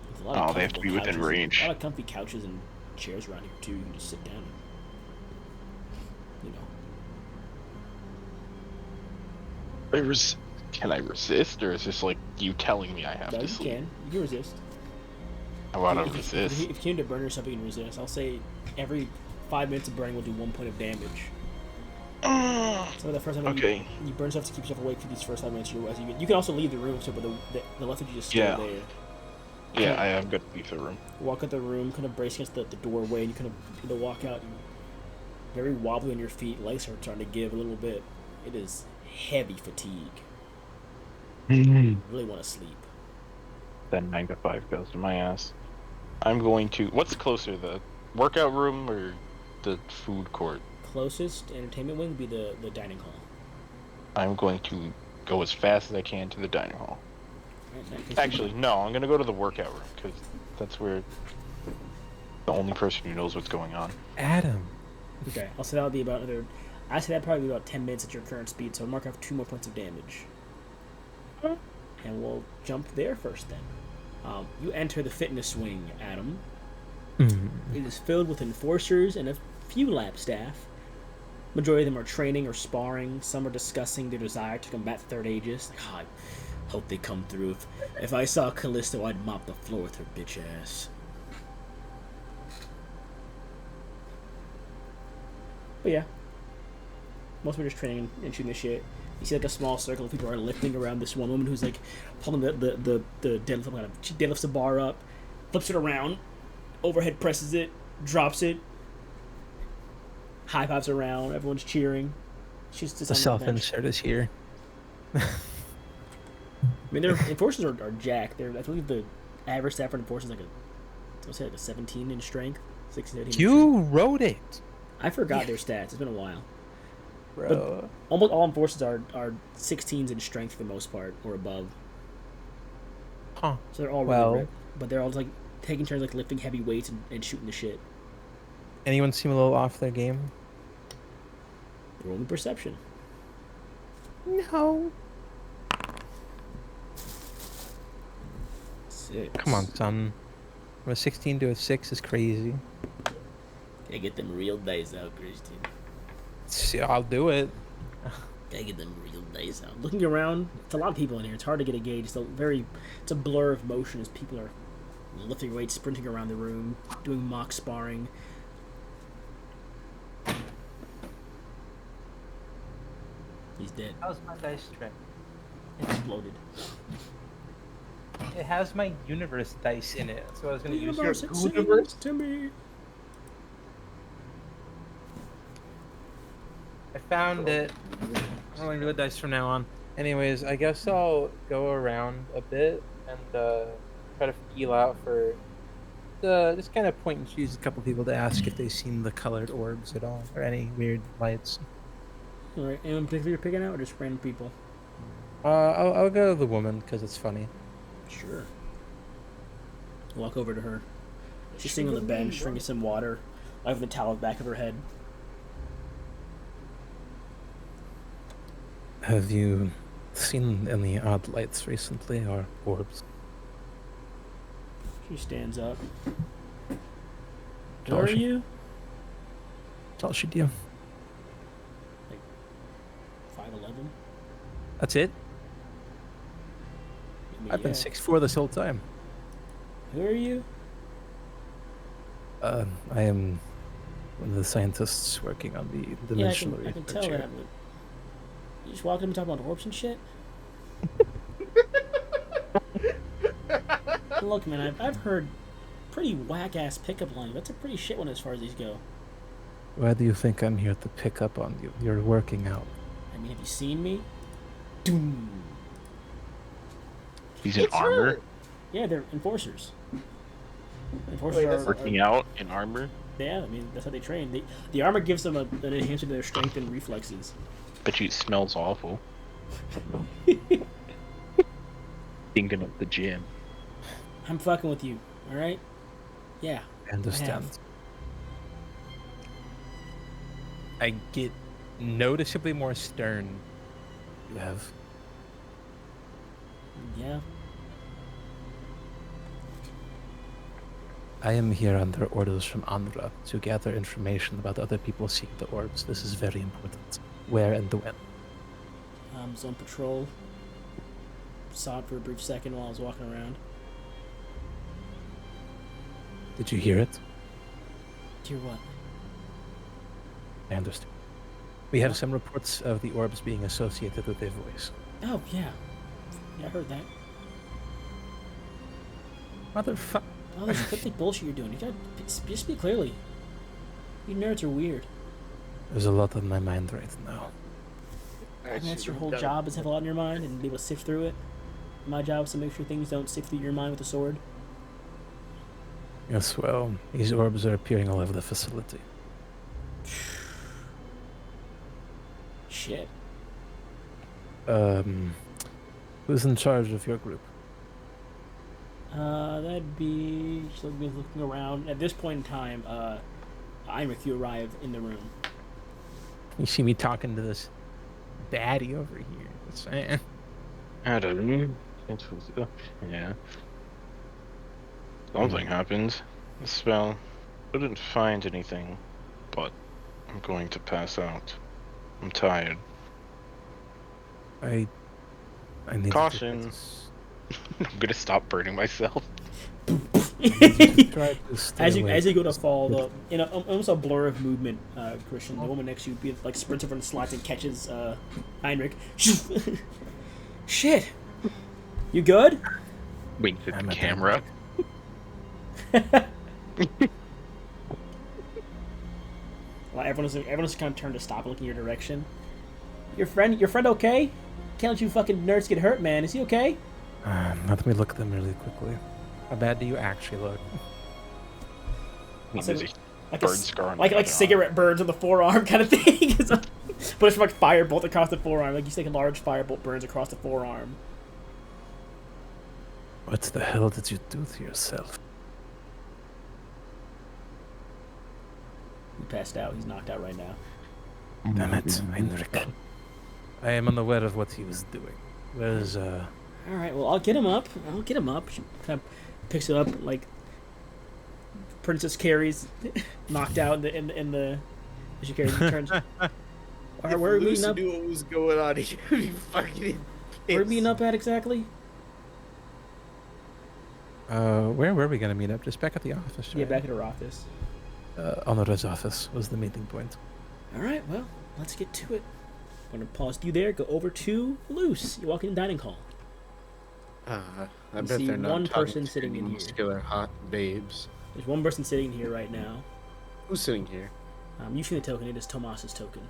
There's a lot of they have to be within range. A lot of comfy couches and chairs around here too. You can just sit down and, Can I resist, or is this like you telling me I have No, to you sleep? can. You can resist. I want to If resist. you came to burn yourself, you can resist. I'll say every 5 minutes of burning will do 1 point of damage. So the first time Okay. you burn yourself to keep yourself awake for these first 5 minutes. You can also leave the room, too, but the lethargy is still there. Yeah, I am gonna leave the room. Walk out the room, kind of brace against the doorway, and you kind of walk out. Very wobbly on your feet, legs are starting to give a little bit. It is heavy fatigue. You really want to sleep. Then 9 to 5 goes to my ass. I'm going to. What's closer, the workout room or the food court? Closest entertainment wing would be the dining hall. I'm going to go as fast as I can to the dining hall. Right, Actually, no, I'm gonna go to the workout room because that's where the only person who knows what's going on. Adam. Okay, I'll say that'll be about another. I say that'd probably be about 10 minutes at your current speed, so I'll mark off 2 more points of damage. And we'll jump there first then. You enter the fitness wing, Adam. It is filled with enforcers and a few lab staff. Majority of them are training or sparring. Some are discussing their desire to combat the Third Aegis. Like, oh, I hope they come through. If I saw Callisto, I'd mop the floor with her bitch ass. But yeah, most of them are just training and shooting the shit. You see like a small circle of people are lifting around this one woman who's like pulling the deadlift up. She deadlifts the bar up, flips it around, overhead presses it, drops it, high fives around. Everyone's cheering. She's just The on the bench. self-insert is here. I mean, their enforcers are jacked. I believe the average staff for enforcers is like a 17 in strength, 16, 17 in strength. You wrote it, I forgot their stats. It's been a while. bro. Almost all enforcers are 16s in strength for the most part, or above. Huh. So they're all really ripped, but they're all like taking turns like lifting heavy weights and shooting the shit. Anyone seem a little off their game? Roll me perception. No. 6. Come on, son. From a 16 to a 6 is crazy. Gotta get them real dice out, Christian. Yeah, I'll do it. Gotta get them real dice out. Looking around, it's a lot of people in here. It's hard to get a gauge. It's a blur of motion as people are lifting weights, sprinting around the room, doing mock sparring. He's dead. How's my dice strength? Exploded. It has my universe dice in it, so I was gonna use your Universe, it universe. sings to me. I found it. I'm rolling real dice from now on. Anyways, I guess I'll go around a bit and try to feel out for just kind of point and choose a couple people to ask if they've seen the colored orbs at all or any weird lights. All right, anyone particular you're picking out, or just random people? I'll go to the woman because it's funny. Sure. Walk over to her. She's sitting on the bench, drinking some water. over the towel at the back of her head. Have you seen any odd lights recently or orbs? She stands up. Tall Who are she- you? Tall she do? 5'11"? That's it? I mean, I've been yeah. 6'4" this whole time. Who are you? I am one of the scientists working on the Yeah, dimensional I can research tell here. that. But you just walk up and talk about orbs and shit? Look, man, I've heard pretty whack-ass pickup line. That's a pretty shit one as far as these go. Why do you think I'm here to pick up on you? You're working out. I mean, have you seen me? Doom. He's in armor, Yeah, they're enforcers. Enforcers Wait, are, that's- working out in armor. yeah, I mean, that's how they train. The armor gives them an enhancement to their strength and reflexes. Bet you it smells awful. Thinking of the gym. I'm fucking with you, alright? Yeah. I understand. I get noticeably more stern. You have. Yeah. I am here under orders from Andra to gather information about other people seeing the orbs. This is very important. Where and when? I was on patrol. Saw it for a brief second while I was walking around. Did you hear it? Hear what? I understand. We have some reports of the orbs being associated with a voice. Oh, yeah. Yeah, I heard that. Motherfucker. Oh, that's cryptic bullshit you're doing. You gotta just speak clearly. You nerds are weird. There's a lot on my mind right now. I mean, that's your whole job is to have a lot on your mind and be able to sift through it. My job is to make sure things don't sift through your mind with a sword. Yes, well, these orbs are appearing all over the facility. Shit. Who's in charge of your group? That'd be... Just looking around. At this point in time, Imric, you arrive in the room. You see me talking to this baddie over here. What's that? I don't know. Yeah. Something happened. The spell. Couldn't find anything, but I'm going to pass out. I'm tired. I need Caution. to I'm gonna stop burning myself. try to stay As away you go to from fall, this. in almost a blur of movement, Christian, the woman next to you like sprints over and slides and catches Heinrich. Shit! You good? Winked at I'm the at camera. Well, everyone's kind of turned to stop looking your direction. Your friend okay? Can't let you fucking nerds get hurt, man. Is he okay? Let me look at them really quickly. How bad do you actually look? There's a Like burn a, scar on like my cigarette burns on the forearm kind of thing. But it's like firebolt across the forearm. Like you take a large firebolt burns across the forearm. What the hell did you do to yourself? He passed out. He's knocked out right now. Damn it, Heinrich. I am unaware of what he was doing. Where's, All right. Well, I'll get him up. She kind of picks it up like Princess Carrie's knocked out in the. She carries turns. Where are we meeting up? knew what was going on, he would be fucking. Where are we meeting up at exactly? where were we gonna meet up? Just back at the office, right? Yeah, back at her office. Honora's office was the meeting point. All right. Well, let's get to it. I'm gonna pause you there. Go over to Luce. You walk in the dining hall. I You bet see they're not one talking person to sitting any in here. muscular hot babes. There's one person sitting here right now. Who's sitting here? You see the token. It is Tomas's token.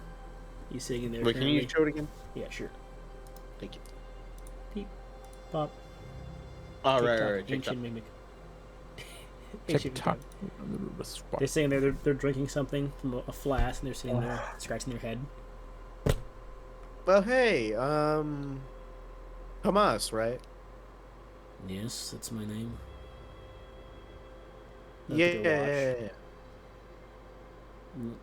He's sitting in there. Wait, can you currently. show it again? Yeah, sure. Thank you. Peep, pop. Oh, tick right, tock, right, ancient mimic. Check top. They're saying they're drinking something from a flask, and they're sitting there scratching their head. Well, hey, Hamas, right? Yes, that's my name. Yeah, Look at your watch.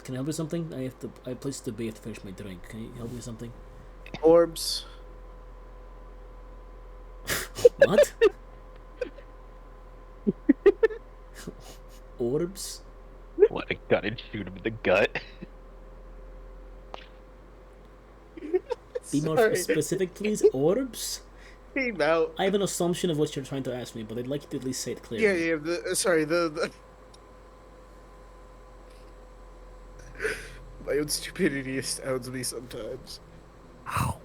Can I help you with something? I placed the bait to finish my drink. Can you help me with something? Orbs. What? Orbs? Let a gun and shoot him in the gut. Be more Sorry. specific, please. Orbs? Came out. I have an assumption of what you're trying to ask me, but I'd like you to at least say it clearly. Yeah. The my own stupidity astounds me sometimes. Ow.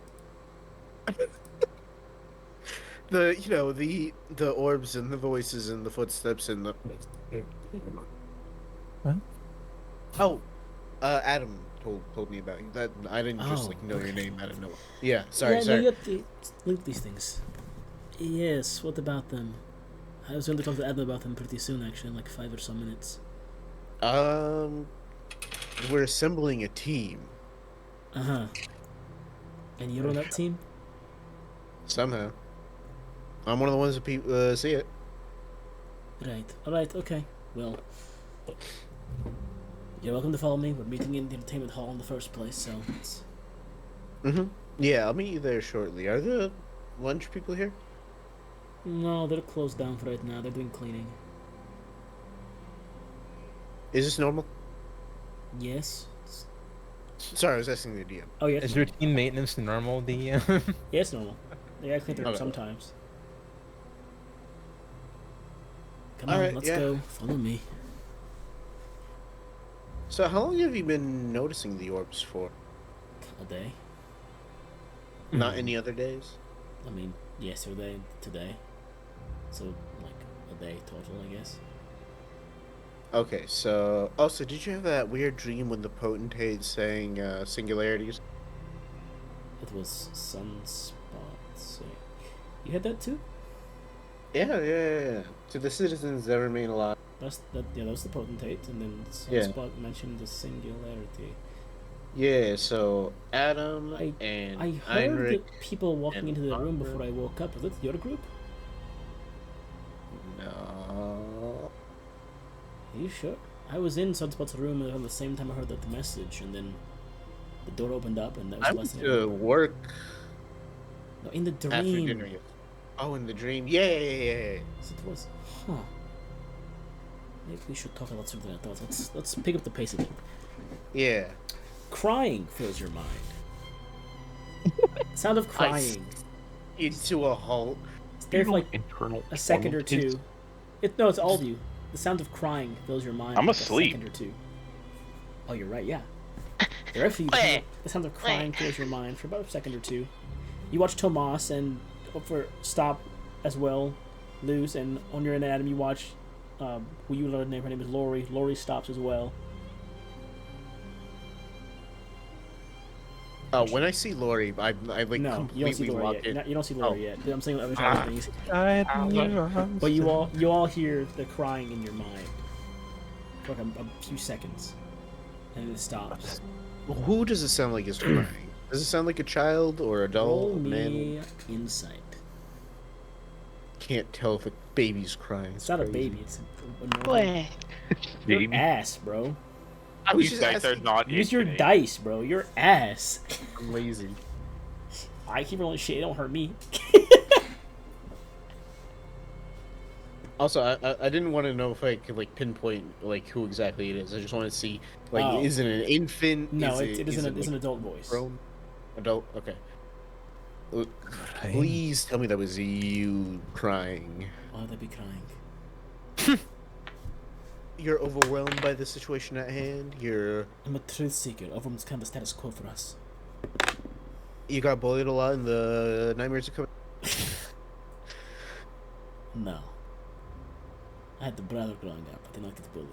The orbs and the voices and the footsteps and the. What? Oh, Adam told me about you. That I didn't just know your name out of nowhere. Yeah, sorry. No, you have to link these things. Yes, what about them? I was going to talk to Adam about them pretty soon, actually, in like 5 or so minutes. We're assembling a team Uh-huh. And you're on that team? somehow. I'm one of the ones that see it. Right. Alright, okay. Well, you're welcome to follow me. We're meeting in the entertainment hall in the first place, so it's... Yeah, I'll meet you there shortly. Are the lunch people here? No, they're closed down for right now. They're doing cleaning. Is this normal? Yes? Sorry, I was asking the DM. Oh, yes. Is routine maintenance normal, DM? Yeah, it's normal. They gotta clean their room Okay. sometimes. Come on, Alright, let's yeah. go. Follow me. So, how long have you been noticing the orbs for? A day. Not any other days? I mean, yesterday, today. So, like, a day total, I guess. Okay, so... Also, did you have that weird dream when the potentate sang singularities? It was Sunspot sick. You had that too? Yeah. To the citizens that remain alive. That was the potentate, and then Yeah. Sunspot mentioned the singularity. Yeah, so Adam I and heard Heinrich... the people walking and into the room Arthur. before I woke up. Was it your group? No... Are you sure? I was in Sunspot's room at the same time I heard that message, and then the door opened up, and that was I the went last thing I to remember. work No, in the after dream. dinner. Oh, in the dream. Yeah. So it was, huh? Maybe we should talk about something I thought. Let's pick up the pace again. Yeah. Crying fills your mind. Sound of crying. Into a halt. There for like internal a second or torment is- two. No, it's all of you. The sound of crying fills your mind. I'm for like asleep. A second or two. Oh, you're right. Yeah. The rest of you, the sound of crying fills your mind for about a second or two. You watch Tomas and stop as well, lose, and on your end, Adam, you watch who you learned name. Her name is Lori. Lori stops as well. When I see Lori, I like No, you don't see completely Lori lock yet. it. You don't see Lori yet. I'm saying other things. But But you all hear the crying in your mind for like a few seconds, and then it stops. Who does it sound like is crying? Does it sound like a child or adult? Roll Man, me insight. can't tell if a baby's crying. It's not a crazy. baby. It's a normal. Your Baby. ass, bro. I was These just guys are asking. not Use your infinite. dice, bro. Your ass. I'm lazy. I keep rolling shit. It don't hurt me. Also, I didn't want to know if I could like pinpoint like who exactly it is. I just want to see like Oh. is it an infant? No, is it is an like, adult voice. grown adult. Okay. Crying. Please tell me that was you crying. Oh, they'd be crying. You're overwhelmed by the situation at hand. I'm a truth seeker. Overwhelm's kind of the status quo for us. You got bullied a lot in the nightmares are coming. No. I had the brother growing up. I did not get bullied.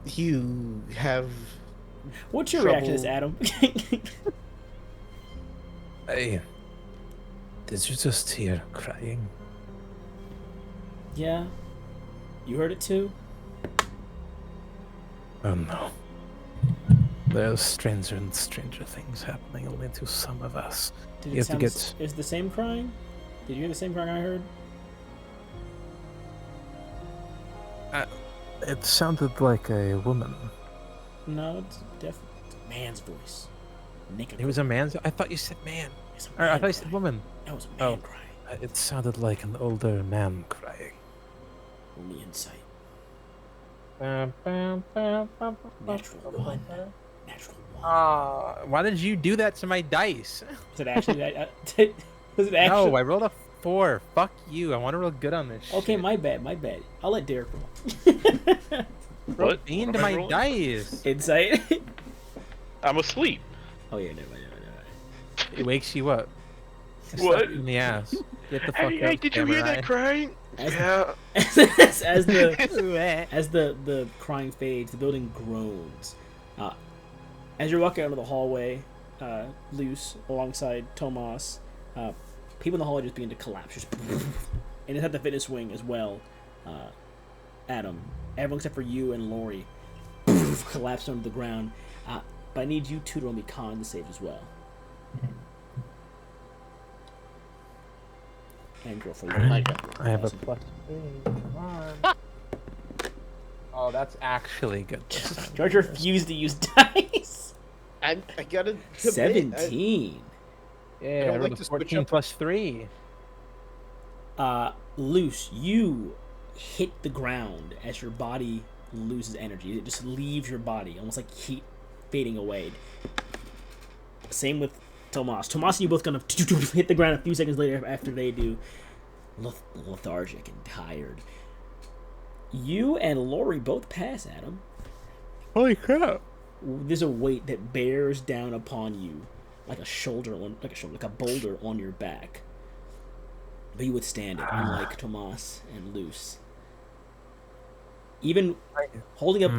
You have What's your reaction to this, Trouble. Adam? Hey, did you just hear crying? Yeah. You heard it too? Oh no. There's stranger and stranger things happening only to some of us. Did You it have to sound get- is the same crying? Did you hear the same crying I heard? It sounded like a woman. No, it's definitely a man's voice. Nick, It was a man's. I thought you said man. it's a Or I man thought you said crying. woman. That was a man Oh. crying. It sounded like an older man crying. Only insight. Natural Natural one. Natural one. why did you do that to my dice? Was it actually that? Was it actually? No, I rolled a 4. Fuck you. I want to roll good on this. Okay, shit. my bad. My bad. I'll let Derek roll. What? Into What am I my rolling? dice. Insight. I'm asleep. Oh yeah, never mind. It wakes you up. What? In the ass. Get the fuck Hey, up, did you hear that samurai. crying? Yeah. as the crying fades, the building groans. As you're walking out of the hallway, loose alongside Tomas, people in the hallway just begin to collapse. Just and it's at the fitness wing as well. Adam, everyone except for you and Lori collapse onto the ground. But I need you two to roll me con save as well. And girl for Lori. I have a +3. Come on. Oh, that's actually good. this time. George refused to use dice. I gotta 17. Yeah, I I don't rolled like a to switch 14 up. plus 3. Loose, you hit the ground as your body loses energy. It just leaves your body, almost like heat fading away. Same with Tomas. Tomas and you both gonna hit the ground a few seconds later after they do. Lethargic and tired. You and Lori both pass, Adam. Holy crap. There's a weight that bears down upon you, like a boulder on your back. But you withstand it, unlike Tomas and Luce. Even holding up,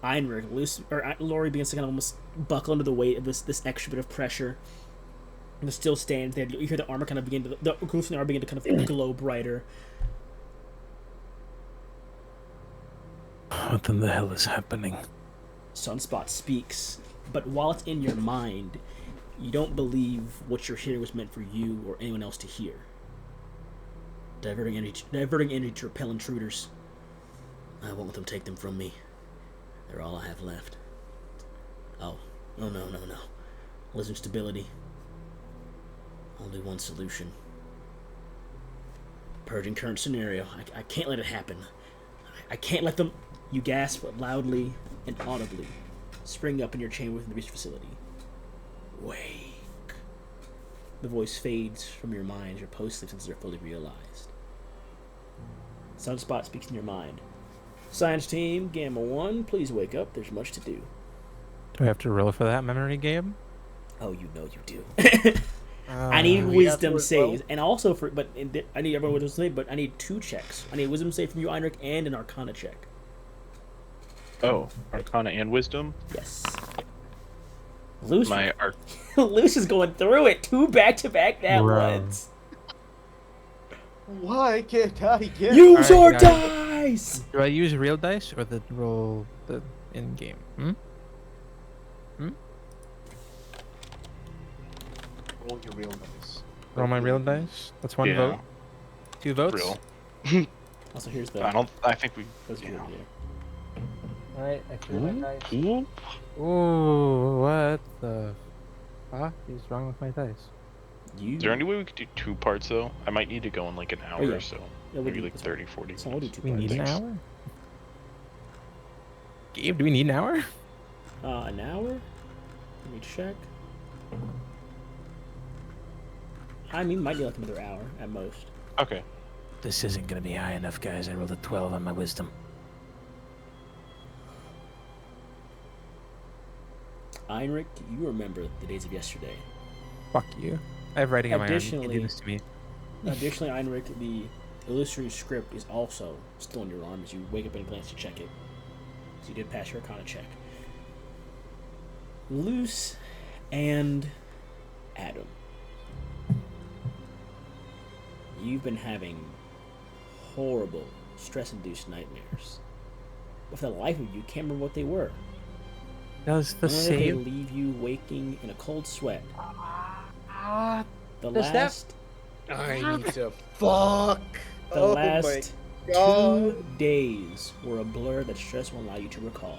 Einrich, Luce or Lori begins to kind of almost buckle under the weight of this extra bit of pressure. And it still stands there. You hear the armor kind of begin to the glistening armor begin to kind of glow brighter. What in the hell is happening? Sunspot speaks, but while it's in your mind, you don't believe what you're hearing was meant for you or anyone else to hear. Diverting energy to repel intruders. I won't let them take them from me. They're all I have left. Oh, no. Lizard stability. Only one solution. Purging current scenario. I can't let it happen. I can't let them... You gasp loudly and audibly, spring up in your chamber within the research facility. Wake. The voice fades from your mind as your post-sleep senses are fully realized. Sunspot speaks in your mind. Science team, Gamma-1, please wake up. There's much to do. Do I have to roll for that memory game? Oh, you know you do. I need wisdom saves, and also I need everyone wisdom save, but I need 2 checks. I need a wisdom save from you, Einrich, and an Arcana check. Oh, Arcana and Wisdom. Yes. Luce, My Luce is going through it 2 back-to-back at Bro. once. Why can't I get? Use All your right, guys. dice. Do I use real dice or roll the in-game? Roll your real dice. Roll my real dice? That's 1 Yeah. vote. 2 votes? Real. Also, here's the. I think we. Those Yeah. good, Alright, I clear my dice. Ooh. Ooh, what the fuck is wrong with my dice? You. Is there any way we could do 2 parts though? I might need to go in like an hour yeah. or so. Yeah, we'll Maybe do like this 30, 40 So we'll do minutes. 2 We need an Thanks. hour? Gabe, do we need an hour? An hour? Let me check. I mean, might be like another hour at most. Okay. This isn't gonna be high enough, guys. I rolled a 12 on my wisdom. Einrich, you remember the days of yesterday. Fuck you. I have writing on my arm. You can't Additionally- do this to me. Additionally, Einrich, the illusory script is also still in your arm as you wake up and glance to check it. So you did pass your Arcana check. Luce and Adam. You've been having horrible, stress-induced nightmares. But for the life of you, can't remember what they were. Does the Only that they save... leave you waking in a cold sweat. The Does that- last... I need to fuck. The Oh last God. 2 days were a blur that stress will allow you to recall.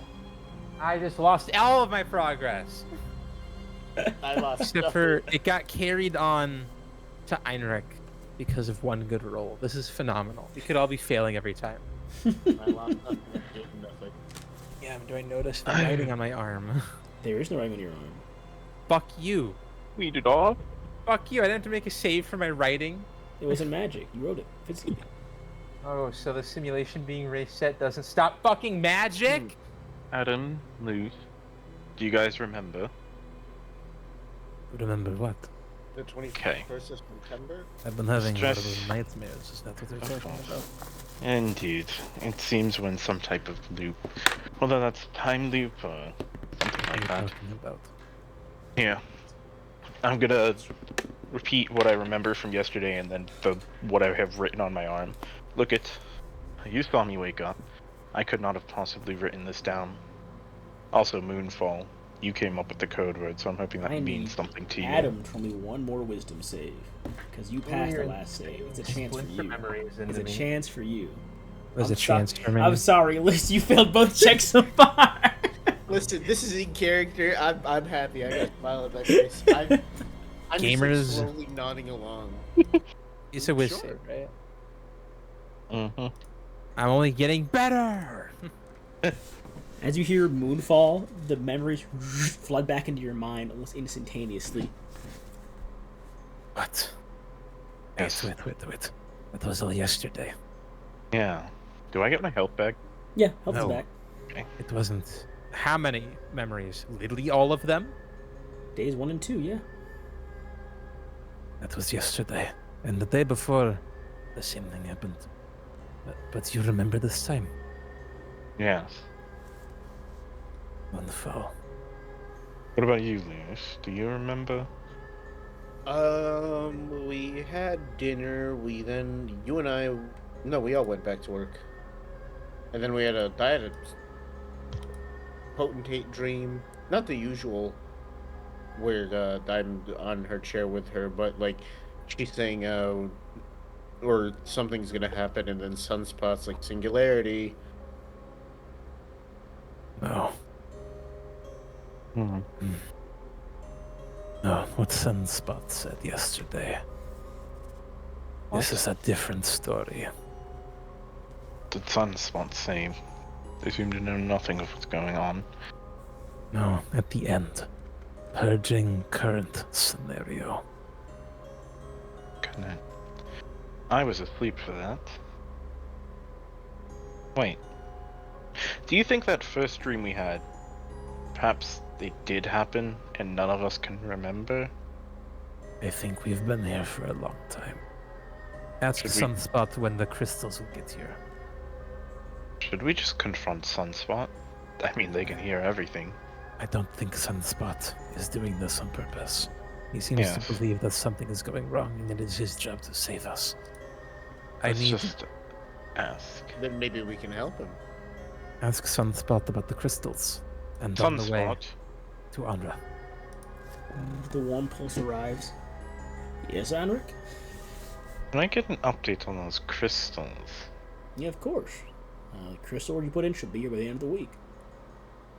I just lost all of my progress. I lost Except for it got carried on to Einrich because of one good roll. This is phenomenal. We could all be failing every time. I lost nothing. Yeah, do I notice the writing on my arm? There is no writing on your arm. Fuck you. Weed it off. Fuck you. I didn't have to make a save for my writing. It wasn't magic. You wrote it physically. Oh, so the simulation being reset doesn't stop fucking magic? Adam, Luke, do you guys remember? Remember what? The 21st Okay. of September? I've been having Stress. horrible nightmares. Is that what they're talking about? Indeed. It seems we're in some type of loop. Whether that's time loop or something What are like you that. talking about? Yeah. I'm gonna repeat what I remember from yesterday and then what I have written on my arm. Look at, you saw me wake up. I could not have possibly written this down. Also, Moonfall. You came up with the code word, so I'm hoping that I need means something to you. Adam, tell me one more wisdom save. Because you passed the Weird. last save. It's a chance for Splinter you. memories It's into a me. chance for you. There's I'm a chance for me. I'm sorry, Liz. You failed both checks so far. Listen, this is in character. I'm happy. I got a smile on my face. I'm just Gamers- like slowly nodding along. It's a whiz Sure. save, right? Mm-hmm. I'm only getting better. As you hear Moonfall, the memories flood back into your mind almost instantaneously. What? Yes. Wait. That was all yesterday. Yeah. Do I get my health back? Yeah, health is No. back. It wasn't. How many memories? Literally all of them? Days 1 and 2, yeah. That was yesterday. And the day before, the same thing happened. But you remember this time? Yes. Wonderful. What about you, Luis? Do you remember? We had dinner. You and I, no, we all went back to work. And then I had a potentate dream. Not the usual, where I'm on her chair with her, but like she's saying, or something's gonna happen, and then sunspots like singularity. No. Hmm. No, what Sunspot said yesterday. This is a different story. The Sunspot say they seem to know nothing of what's going on. No, at the end. Purging current scenario. Couldn't it? I was asleep for that. Wait. Do you think that first dream we had, perhaps they did happen and none of us can remember? I think we've been here for a long time. Ask Should we- Sunspot when the crystals will get here. Should we just confront Sunspot? I mean, they can hear everything. I don't think Sunspot is doing this on purpose. He seems Yes. to believe that something is going wrong and it is his job to save us. Let's I need just ask. Then maybe we can help him. to ask Sunspot about the crystals. And on the way Sunspot? to Anra. The warm pulse arrives. Yes, Anric? Can I get an update on those crystals? Yeah, of course. The crystal order you put in should be here by the end of the week.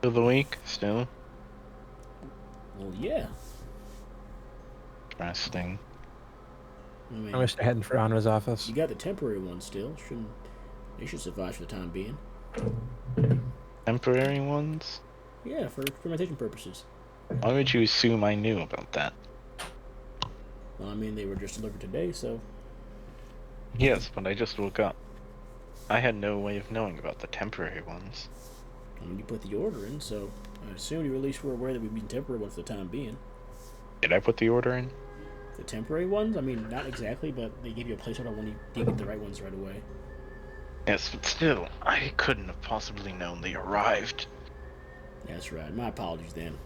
For the week, still? Well, yeah. Interesting. I mean, I wish I hadn't for Anra's office. you got the temporary one still. They should suffice for the time being. Temporary ones? Yeah, for experimentation purposes. Why would you assume I knew about that? Well, I mean, they were just delivered today, so Yes, but I just woke up. I had no way of knowing about the temporary ones. I mean, you put the order in, so I assume you at least were aware that we'd be temporary ones for the time being. Did I put the order in? The temporary ones? I mean, not exactly, but they give you a placeholder when you did get the right ones right away. Yes, but still, I couldn't have possibly known they arrived. That's right. My apologies then.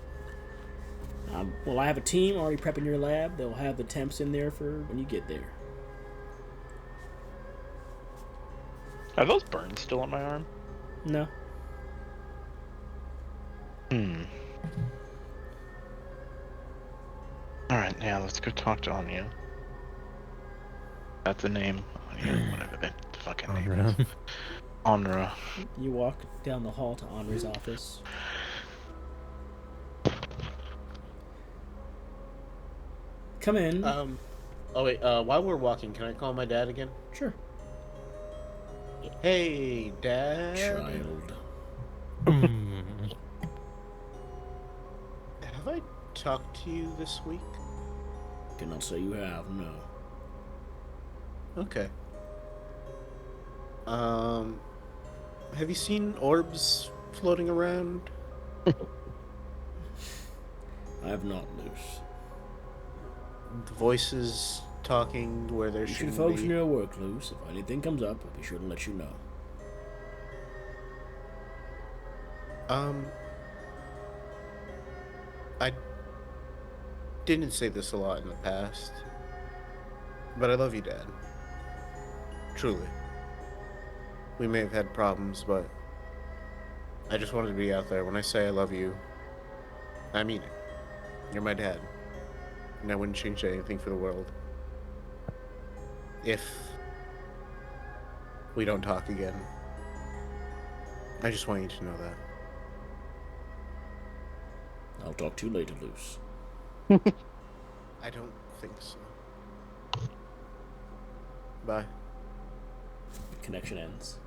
Well, I have a team already prepping your lab. They'll have the temps in there for when you get there. Are those burns still on my arm? No. Alright, yeah, let's go talk to Anya. That's the name. Anya, whatever the fucking name Honra. is. Onra. You walk down the hall to Henri's office. Come in. Oh wait. While we're walking, can I call my dad again? Sure. Hey, Dad. Child. Have I talked to you this week? Cannot say you have, no. Okay. Have you seen orbs floating around? I have not, Luce. The voices talking where there You should shouldn't focus be. on your work, Luce. If anything comes up, I'll be sure to let you know. I didn't say this a lot in the past, but I love you, Dad. Truly. We may have had problems, but I just wanted to be out there. When I say I love you, I mean it. You're my dad, and I wouldn't change anything for the world. If we don't talk again, I just want you to know that. I'll talk to you later, Luce. I don't think so. Bye. Connection ends.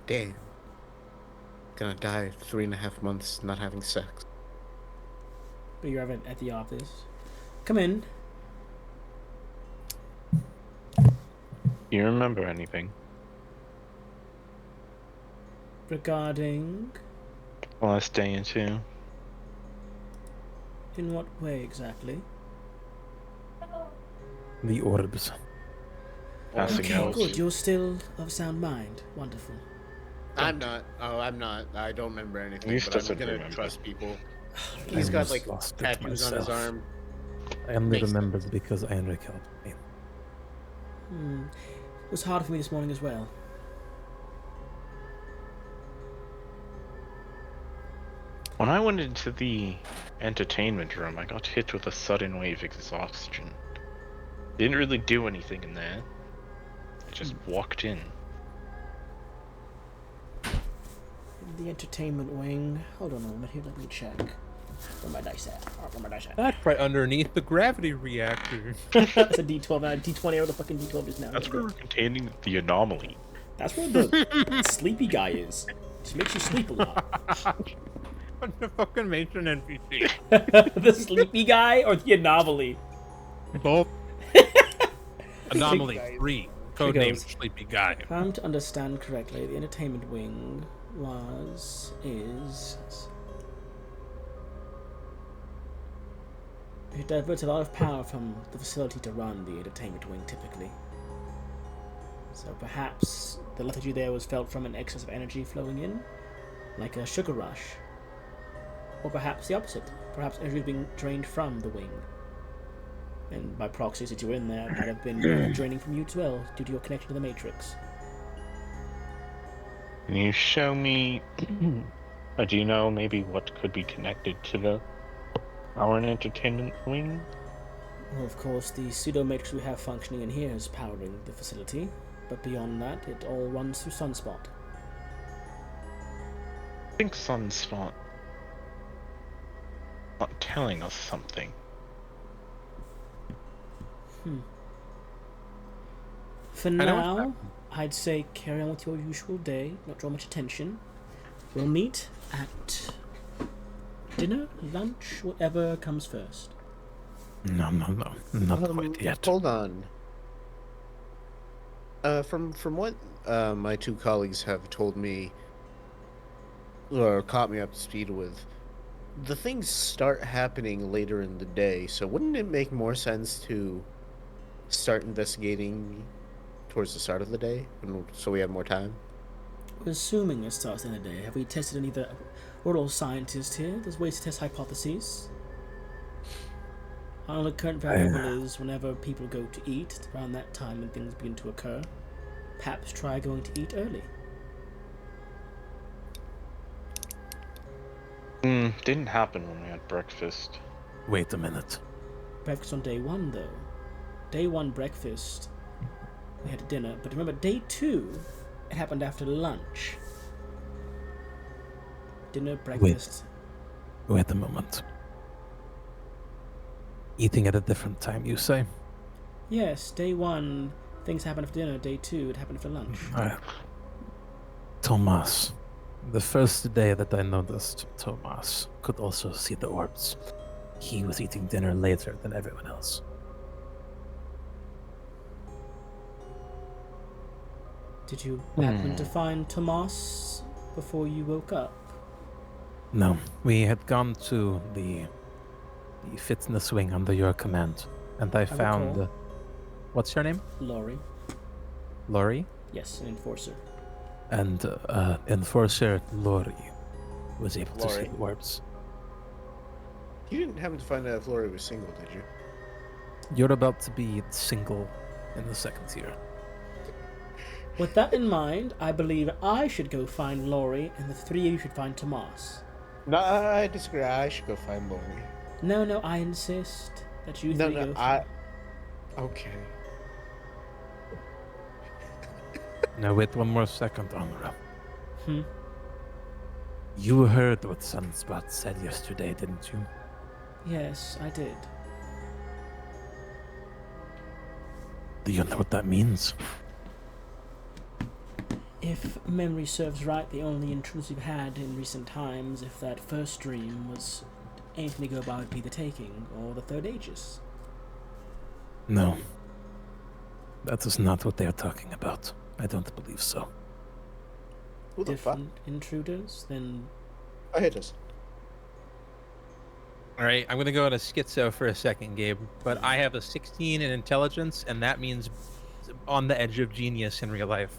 Damn. Gonna die 3.5 months not having sex. But you're at the office. Come in. You remember anything? Regarding... Last day or two? In what way exactly? The orbs. Passing Okay, out. good. You're still of sound mind. Wonderful. I'm not. Oh, I'm not. I don't remember anything. Luis But I'm doesn't gonna remember. trust people. I He's got almost like lost it tattoos on his myself. arm. I only Makes remembered because Heinrich helped me. It was hard for me this morning as well. When I went into the entertainment room, I got hit with a sudden wave exhaustion. Didn't really do anything in there. I just walked in. The entertainment wing. Hold on a moment here, let me check. Where my dice at? Where my dice at? That's right underneath the gravity reactor. That's a D12, not a D20, or the fucking D12 just now. That's where we're containing the anomaly. That's where the sleepy guy is. Just makes you sleep a lot. What the fucking matron NPC? The sleepy guy or the anomaly? Both. Anomaly 3. Codename Because- Sleepy Guy. If I'm to understand correctly, the entertainment wing is... It diverts a lot of power from the facility to run the entertainment wing, typically. So perhaps the lethargy there was felt from an excess of energy flowing in, like a sugar rush. Or perhaps the opposite. Perhaps energy was being drained from the wing. And by proxy, since you were in there, it might have been draining from you as well, due to your connection to the Matrix. Can you show me, or do you know maybe what could be connected to our entertainment wing? Well, of course, the pseudo-matrix we have functioning in here is powering the facility, but beyond that, it all runs through Sunspot. I think Sunspot not telling us something. For know now, I'd say carry on with your usual day, not draw much attention. We'll meet at dinner, lunch, whatever comes first. No, not quite yet. Hold on. From what my two colleagues have told me, or caught me up to speed with, the things start happening later in the day. So wouldn't it make more sense to start investigating towards the start of the day, so we have more time? Assuming it starts in the day, have we tested any of the... We're all scientists here. There's ways to test hypotheses. Our only current variable is whenever people go to eat, it's around that time when things begin to occur. Perhaps try going to eat early. Didn't happen when we had breakfast. Wait a minute. breakfast on day 1, though. Day 1 breakfast, we had dinner, but remember, day 2, it happened after lunch. Dinner, breakfast. Wait a moment. Eating at a different time, you say? Yes, day 1, things happened after dinner. Day 2, it happened after lunch. Thomas. The first day that I noticed Thomas could also see the orbs. He was eating dinner later than everyone else. Did you happen to find Tomas before you woke up? No, we had gone to the fitness wing under your command, and I found... recall. What's your name? Laurie. Laurie? Yes, an enforcer. And Enforcer Laurie was able to see Laurie. the orbs. You didn't happen to find out if Lori was single, did you? You're about to be single in the second tier. With that in mind, I believe I should go find Laurie, and the 3 of you should find Tomas. No, I disagree. I should go find Lori. No, I insist that you No, three no, go. Okay. Now wait one more second, Honora. Hmm? You heard what Sunspot said yesterday, didn't you? Yes, I did. Do you know what that means? If memory serves right, the only intruders we've had in recent times, if that first dream was anything to go by, would be the Taking, or the Third Aegis. No. That is not what they are talking about. I don't believe so. Who the fuck? Different intruders, then I hate us. All right, I'm gonna go on a schizo for a second, Gabe. But I have a 16 in intelligence, and that means on the edge of genius in real life.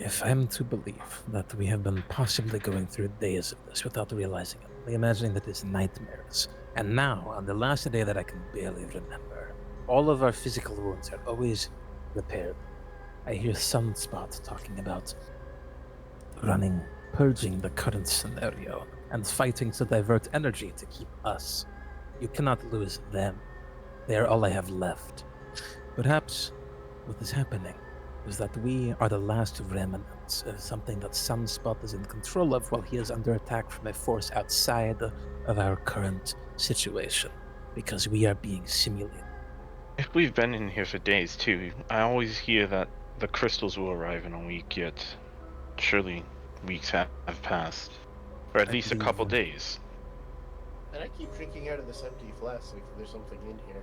If I'm to believe that we have been possibly going through days of this without realizing it, imagining that it's nightmares, and now, on the last day that I can barely remember, all of our physical wounds are always repaired. I hear Sunspot talking about purging the current scenario, and fighting to divert energy to keep us. You cannot lose them. They are all I have left. Perhaps what is happening is that we are the last remnants of something that Sunspot is in control of while he is under attack from a force outside of our current situation, because we are being simulated. If we've been in here for days too, I always hear that the crystals will arrive in a week, yet surely weeks have passed. Or at I least a believe couple you. days. And I keep drinking out of this empty flask like there's something in here.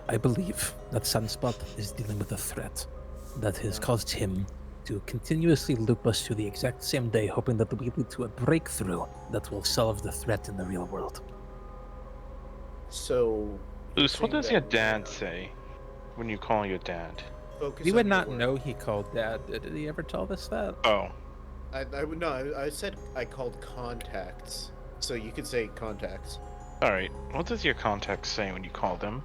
I believe that Sunspot is dealing with a threat that has caused him to continuously loop us through the exact same day, hoping that we lead to a breakthrough that will solve the threat in the real world. So... Luce, what saying does your that, dad say when you call your dad? Focus We on would your not work. know he called Dad. Did he ever tell us that? Oh, I would no. I said I called contacts. So you could say contacts. alright. What does your contact say when you call them?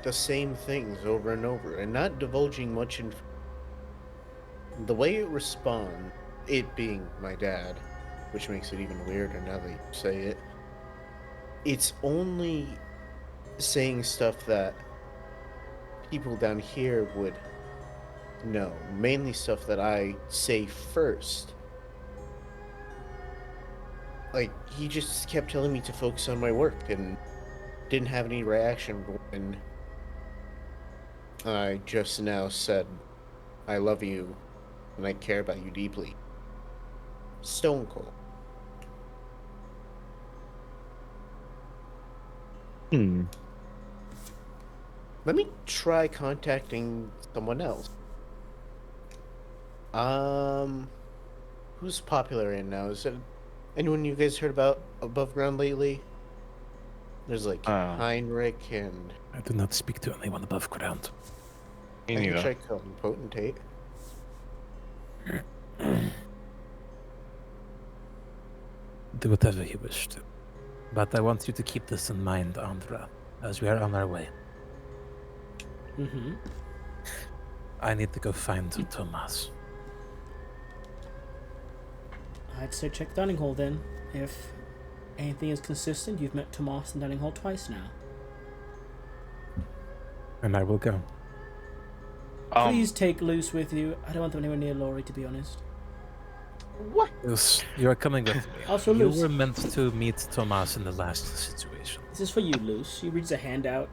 The same things over and over, and not divulging much the way it responds, it being my dad, which makes it even weirder now that you say it. It's only saying stuff that people down here would know, mainly stuff that I say first. Like, he just kept telling me to focus on my work and didn't have any reaction when I just now said, I love you and I care about you deeply. Stone cold. Let me try contacting someone else. Who's popular in now? Is it anyone you guys heard about above ground lately? There's like Heinrich and I do not speak to anyone above ground. Me I can neither. try calling Potentate. Do whatever you wish to. But I want you to keep this in mind, Andra, as we are on our way. Mm-hmm. I need to go find Thomas. I'd say check the dining hall then. If anything is consistent, you've met Tomas in the dining hall twice now. And I will go. Please take Luce with you. I don't want them anywhere near Lori, to be honest. What? Luce, you are coming with me. Also, You Luce. were meant to meet Tomas in the last situation. This is for you, Luce. She reads a handout,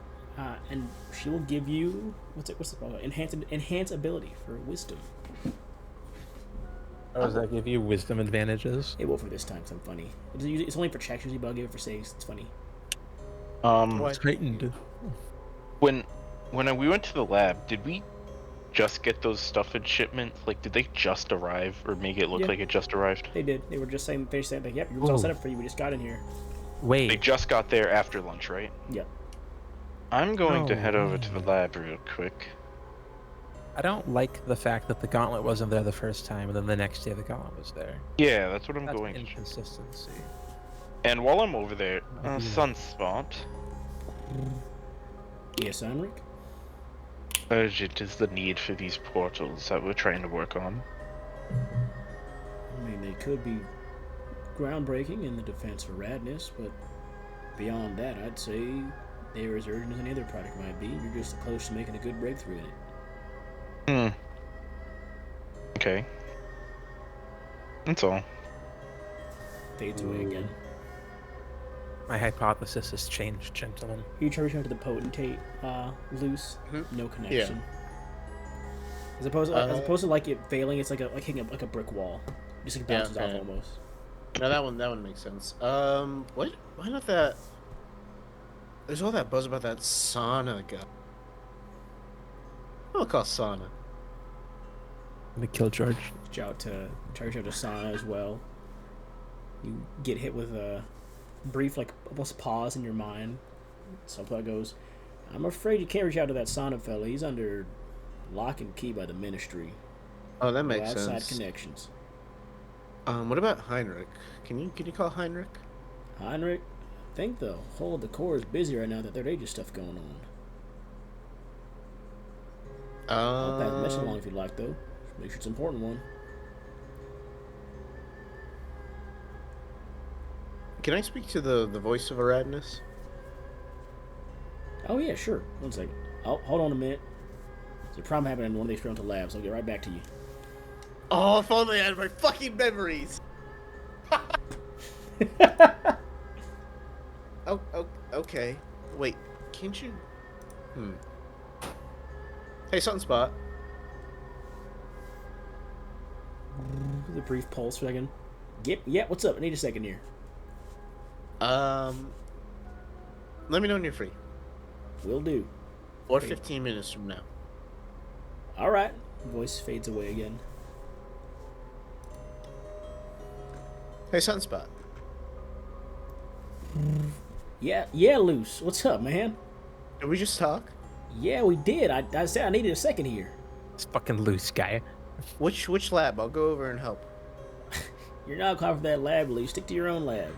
and she will give you what's it called? Enhance ability for wisdom. Oh, does that give you wisdom advantages? It will for this time, 'cause I'm funny. It's only for checks usually, but I'll give it for saves. It's funny. What? Heightened. When we went to the lab, did we just get those stuff in shipment? Like, did they just arrive, or make it look Yeah. like it just arrived? They did. They were just saying. They said like, "Yep, it was all Whoa. set up for you. We just got in here." They Wait. just got there after lunch, right? Yep. I'm going to No head over to the way. lab real quick. I don't like the fact that the gauntlet wasn't there the first time, and then the next day the gauntlet was there. Yeah, that's what I'm That's going to. inconsistency. And while I'm over there, Yeah. Sunspot. Yes, Heinrich. Urgent is the need for these portals that we're trying to work on. I mean, they could be groundbreaking in the defense for Radness, but beyond that, I'd say they're as urgent as any other product might be. You're just close to making a good breakthrough in it. Okay. That's all. Fades away again. My hypothesis has changed, gentlemen. You try reaching out to the potentate, loose, Mhm. no connection. As opposed to like it failing, it's like hitting a brick wall. Just like bounces off okay. almost. No, that one makes sense. What? Why not that? There's all that buzz about that sauna guy. I'll call sauna. I'm gonna kill George. Try to reach out to Sana as well. You get hit with a brief, like almost pause in your mind. Subplot goes, "I'm afraid you can't reach out to that Sana fella. He's under lock and key by the Ministry. Oh, that No makes outside sense. connections." What about Heinrich? Can you call Heinrich? Heinrich, I think the whole of the Corps is busy right now. That Third Age stuff going on. I'll pass the message along if you'd like, though. Make sure it's an important one. Can I speak to the voice of Aradness? Oh yeah, sure. 1 second. Oh, hold on a minute. There's a problem happening in one of the experimental labs. I'll get right back to you. Oh, if only I had my fucking memories. Oh, okay. Wait, can't you? Hey, Sunspot. The brief pulse for a second. Yeah, what's up? I need a second here. Let me know when you're free. Will do. Or 15 minutes from now. Alright. Voice fades away again. Hey, Sunspot. Yeah, Luce. What's up, man? Did we just talk? Yeah, we did. I said I needed a second here. This fucking loose guy. Which lab? I'll go over and help. You're not calling for that lab, Luce. Stick to your own lab.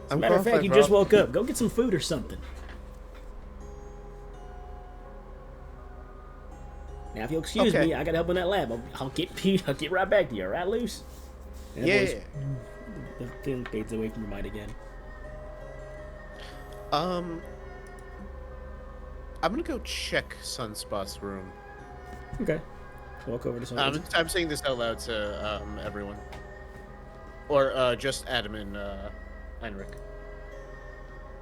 As a I'm matter of fact, qualified you for just all- woke up. Go get some food or something. Now, if you'll excuse Okay. me, I gotta help in that lab. I'll get right back to you. All right, Luce? And that Yeah. voice- The thing fades away from your mind again. I'm gonna go check Sunspot's room. Okay. Walk over to someone. I'm saying this out loud to everyone, or just Adam and Heinrich.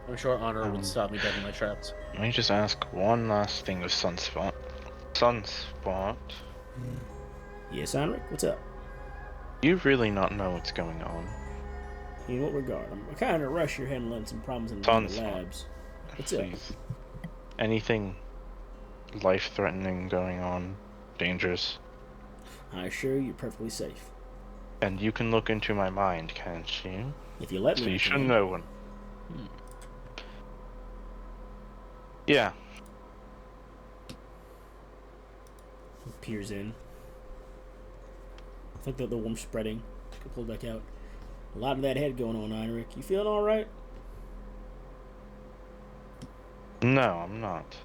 I'm sure honor would stop me dead in my tracks. Let me just ask one last thing of Sunspot. Sunspot, Yes, Heinrich? What's up? you really not know what's going on. In what regard? I'm kind of in a rush. You're handling some problems in the Sunspot. labs. What's up? Please. Anything life-threatening going on? Dangerous? I assure you, you're perfectly safe. And you can look into my mind, can't you? If you let So me. you I should can. know when. Yeah. He peers in. It's like the warmth spreading. Could pull back out. A lot of that head going on, Heinrich. You feeling all right? No, I'm not.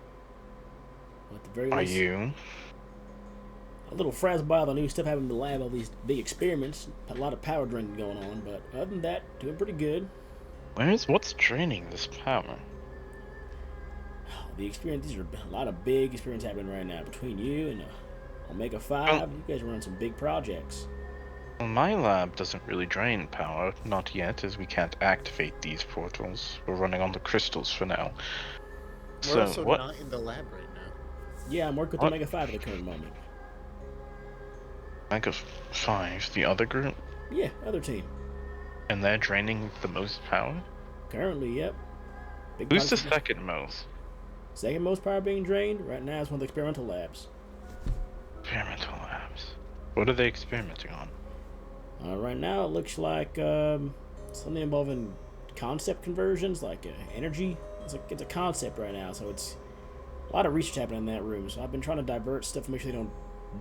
Well, at the very Are least, you? A little frazzled by all the new stuff happening in the lab, all these big experiments, a lot of power draining going on, but other than that, doing pretty good. What's draining this power? The experience, these are a lot of big experiments happening right now between you and Omega 5. Well- You guys are running some big projects. Well, my lab doesn't really drain power, not yet, as we can't activate these portals. We're running on the crystals for now. We're So also what? not in the lab right now. Yeah, I'm working with What? Omega 5 at the current moment. Rank of 5, the other group, Yeah, other team. and they're draining the most power. Currently, yep. Big Who's the projects- second most? Second most power being drained right now is one of the experimental labs. Experimental labs. What are they experimenting on? Right now, it looks like something involving concept conversions, like energy. It's a concept right now, so it's a lot of research happening in that room. So I've been trying to divert stuff to make sure they don't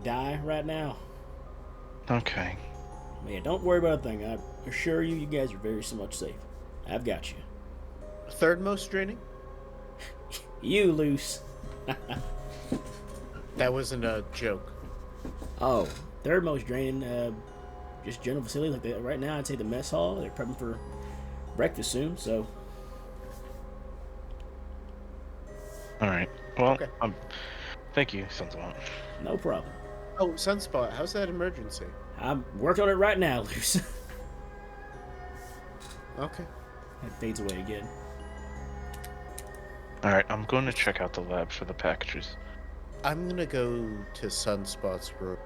die right now. Okay. But yeah, don't worry about a thing. I assure you, you guys are very so much safe. I've got you. Third most draining? You loose. That wasn't a joke. Oh, third most draining. Just general facilities like that. Right now, I'd say the mess hall. They're prepping for breakfast soon, so All right. Well, Okay. thank you, Sunspot. no problem. Oh, Sunspot, how's that emergency? I'm working on it right now, loose. Okay. That fades away again. All right, I'm going to check out the lab for the packages. I'm gonna go to Sunspot's room.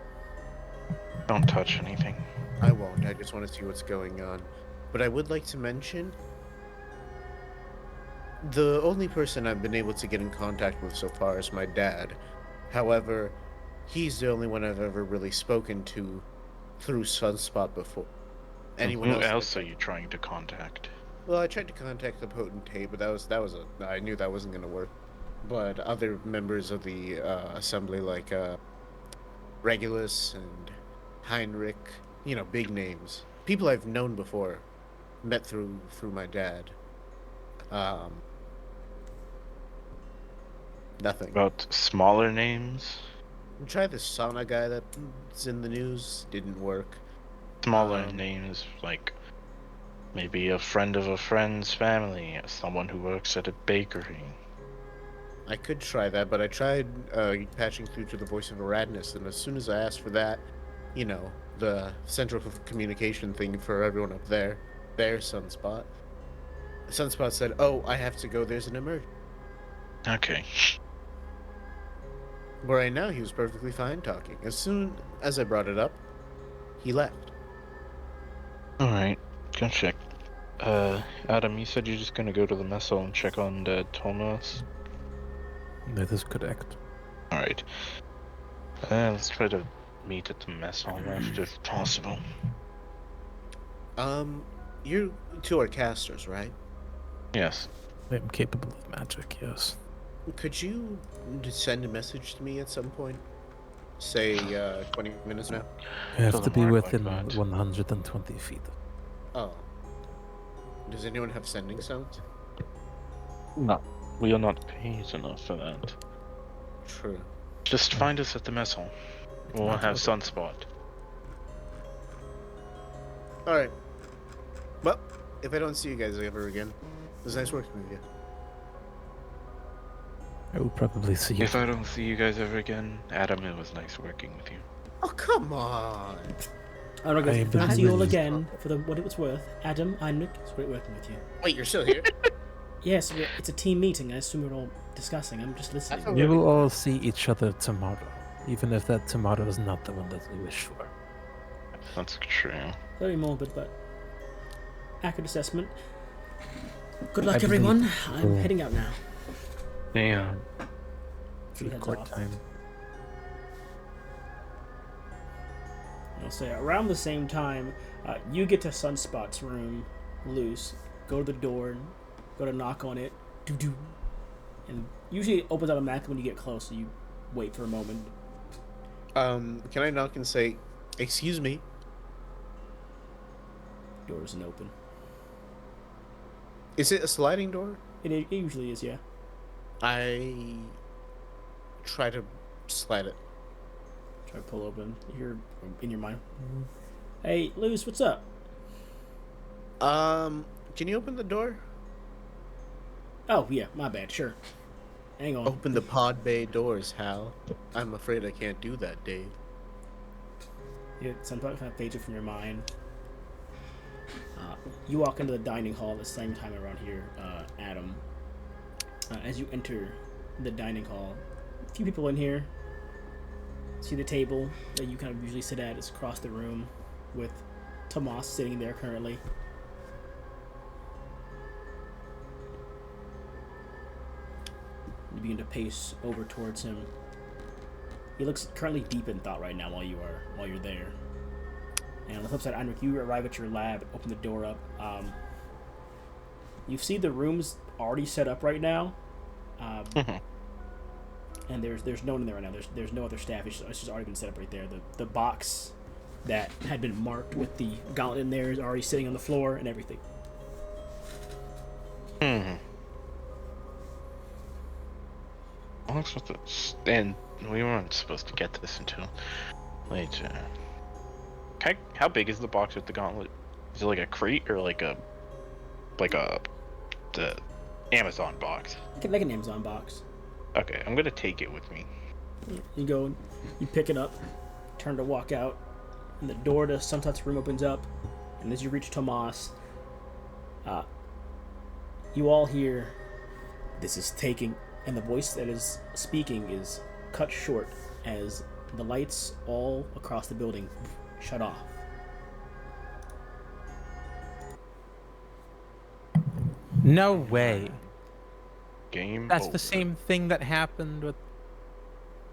Don't touch anything. I won't, I just want to see what's going on. But I would like to mention the only person I've been able to get in contact with so far is my dad. However, he's the only one I've ever really spoken to through Sunspot before. Anyone Who else? else are you trying to contact? Well, I tried to contact the potentate, but I knew that wasn't gonna work. But other members of the assembly, like Regulus and Heinrich, big names, people I've known before, met through my dad. Nothing. About smaller names? Try the sauna guy that's in the news. Didn't work. Smaller names, like maybe a friend of a friend's family, someone who works at a bakery. I could try that, but I tried patching through to the voice of Aradnus, and as soon as I asked for that, the central communication thing for everyone up there, their Sunspot. Sunspot said, "Oh, I have to go. There's an emergency." Okay. But right now, he was perfectly fine talking. As soon as I brought it up, he left. Alright, go check. Adam, you said you're just gonna go to the mess hall and check on Thomas? That is correct. Alright. Let's try to meet at the mess hall if possible. You two are casters, right? Yes. I am capable of magic, yes. Could you send a message to me at some point? Say, 20 minutes now? You have to Doesn't be work like within that. 120 feet. Oh. Does anyone have sending stones? No. We are not paid enough for that. True. Just find us at the mess hall. We'll not have open. Sunspot. Alright. Well, if I don't see you guys ever again, it was nice working with you. I will probably see you. If I don't see you guys ever again, Adam, it was nice working with you. Oh, come on! Alright, guys, I if I don't see you all believe- again for what it was worth, Adam, Heinrich, it's great working with you. Wait, you're still here? Yes, it's a team meeting. I assume we're all discussing. I'm just listening. thought- You will all see each other tomorrow, even if that tomorrow is not the one that we wish for. That's true. Very morbid, but accurate assessment. Good luck, I believe everyone. it. I'm Cool. heading out now. Yeah. Two heads Court off. time. I'll say around the same time, you get to Sunspot's room, loose. Go to the door, go to knock on it, doo, and usually it opens automatically when you get close. So you wait for a moment. Can I knock and say, "Excuse me"? Door isn't open. Is it a sliding door? It usually is, yeah. I try to slide it. Try to pull open. You're in your mind. Hey, Luz, what's up? Can you open the door? Oh yeah, my bad. Sure. Hang on. Open the pod bay doors, Hal. I'm afraid I can't do that, Dave. Yeah, sometimes kind of fades it from your mind. You walk into the dining hall at the same time around here, Adam. As you enter the dining hall, a few people in here. See the table that you kind of usually sit at is across the room, with Tomas sitting there currently. You begin to pace over towards him. He looks currently deep in thought right now while you're there. And on the flip side, Heinrich, you arrive at your lab, open the door up. You see the room's already set up right now, and there's no one in there right now. There's no other staff. It's just already been set up right there. The box that had been marked with the gauntlet in there is already sitting on the floor and everything. And we weren't supposed to get this until later. How big is the box with the gauntlet? Is it like a crate or like a the Amazon box? Like an Amazon box. Okay, I'm gonna take it with me. You go, you pick it up, turn to walk out, and the door to Sunset's room opens up, and as you reach Tomas, you all hear, "This is taking," and the voice that is speaking is cut short as the lights all across the building shut off. No way. Game That's over. the same thing that happened with.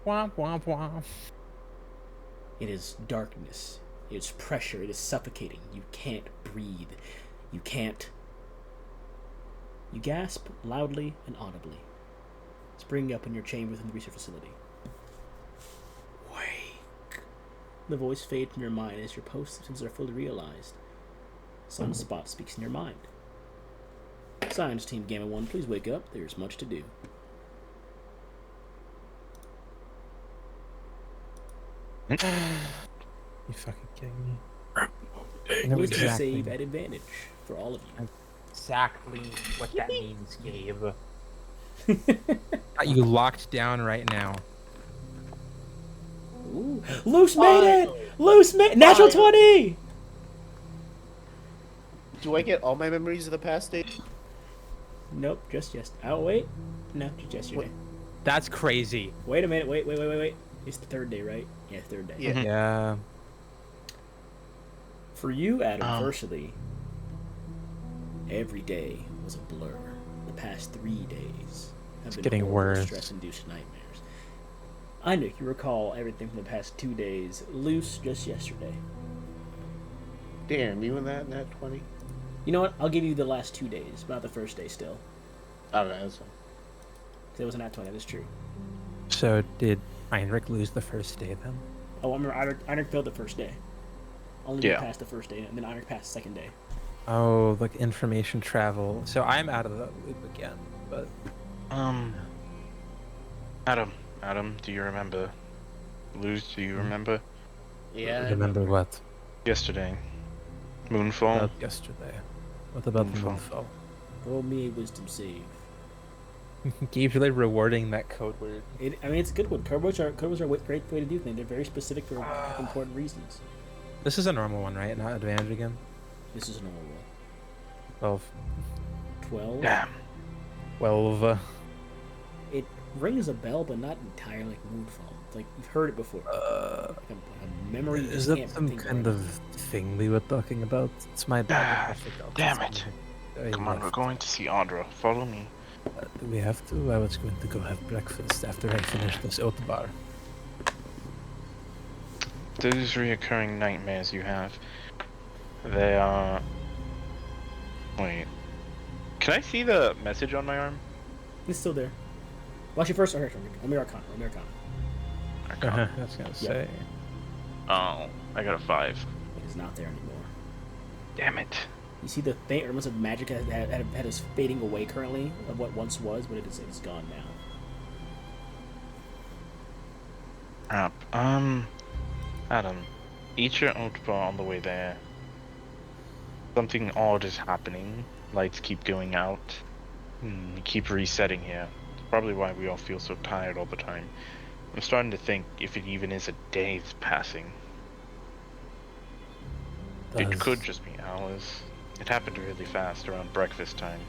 Wah, wah, wah. It is darkness. It is pressure. It is suffocating. You can't breathe. You can't. You gasp loudly and audibly, springing up in your chamber within the research facility. Wake. The voice fades from your mind as your post-symptoms are fully realized. Sunspot speaks in your mind. Science Team Gamma-1, please wake up. There's much to do. You fucking kidding me? I know Needs to exactly, save at advantage for all of you. exactly what that means, Gabe. Got you locked down right now. Ooh. Loose made it! Loose made Natural 20! Do I get all my memories of the past, Dave? Nope, just Oh, wait. No, just yesterday. That's crazy. Wait a minute. Wait. It's the third day, right? Yeah, third day. Yeah. Yeah. For you, Adam, firstly, every day was a blur. The past 3 days have been getting horrible, worse. stress-induced nightmares. I know you recall everything from the past 2 days, loose just yesterday. Damn, you and that nat 20? You know what? I'll give you the last 2 days, but not the first day still. Alright, that's fine. Because it was not 20, that is true. So did Heinrich lose the first day then? Oh, I remember Heinrich failed the first day. Only Yeah. passed the first day, and then Heinrich passed the second day. Oh, like information travel. So I'm out of the loop again, but Adam, do you remember? Luz, do you remember? Yeah. remember what? Yesterday. Moonfall? About yesterday. What about Moonfall. Moonfall? Roll me a wisdom save. Gabe's really rewarding that code word. It's a good one. Code words are a great way to do things. They're very specific for important reasons. This is a normal one, right? Not advantage again? This is a normal roll. 12. 12. Damn. 12. It rings a bell, but not entirely like Moonfall. It's like you've heard it before. Like a memory. You Is just that can't some think kind right of thing we were talking about? It's my bad. I forgot. Damn it. Come on, we're going to see Andra. Follow me. Do we have to? I was going to go have breakfast after I finish this oat bar. Those reoccurring nightmares you have, they are... Wait. Can I see the message on my arm? It's still there. Watch your first. Let me Arcana. I was gonna say. Oh, I got a 5. It is not there anymore. Damn it. You see the faint remnants of magic that had us fading away currently of what once was, but it's gone now. Crap. Adam, eat your oat bar on the way there. Something odd is happening. Lights keep going out. You keep resetting here. Probably why we all feel so tired all the time. I'm starting to think if it even is a day's passing. It could just be hours. It happened really fast around breakfast time.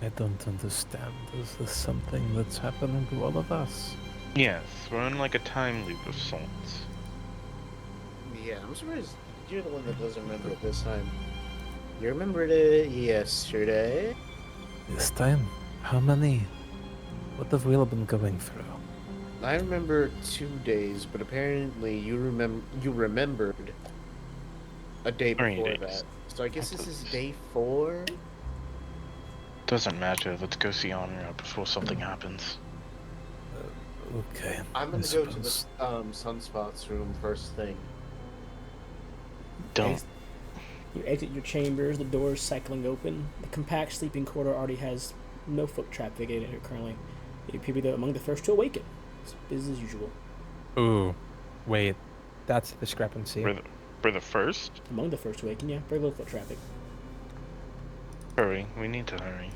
I don't understand. Is this something that's happening to all of us? Yes, we're in like a time loop of sorts. Yeah, I'm surprised you're the one that doesn't remember it this time. You remembered it yesterday? This time? How many? What have we all been going through? I remember 2 days, but apparently you remembered a day 3 before days. that. So I guess this is day 4? Doesn't matter, let's go see Honor before something happens. Okay. I'm gonna I go to the suppose. Sunspot's room first thing. Don't. You exit your chambers, the doors cycling open. The compact sleeping quarter already has no foot traffic in it currently. You appear to be among the first to awaken. It's business as usual. Ooh, wait, that's the discrepancy. We're the first? Among the first to awaken, yeah. Very little foot traffic. Hurry, we need to hurry.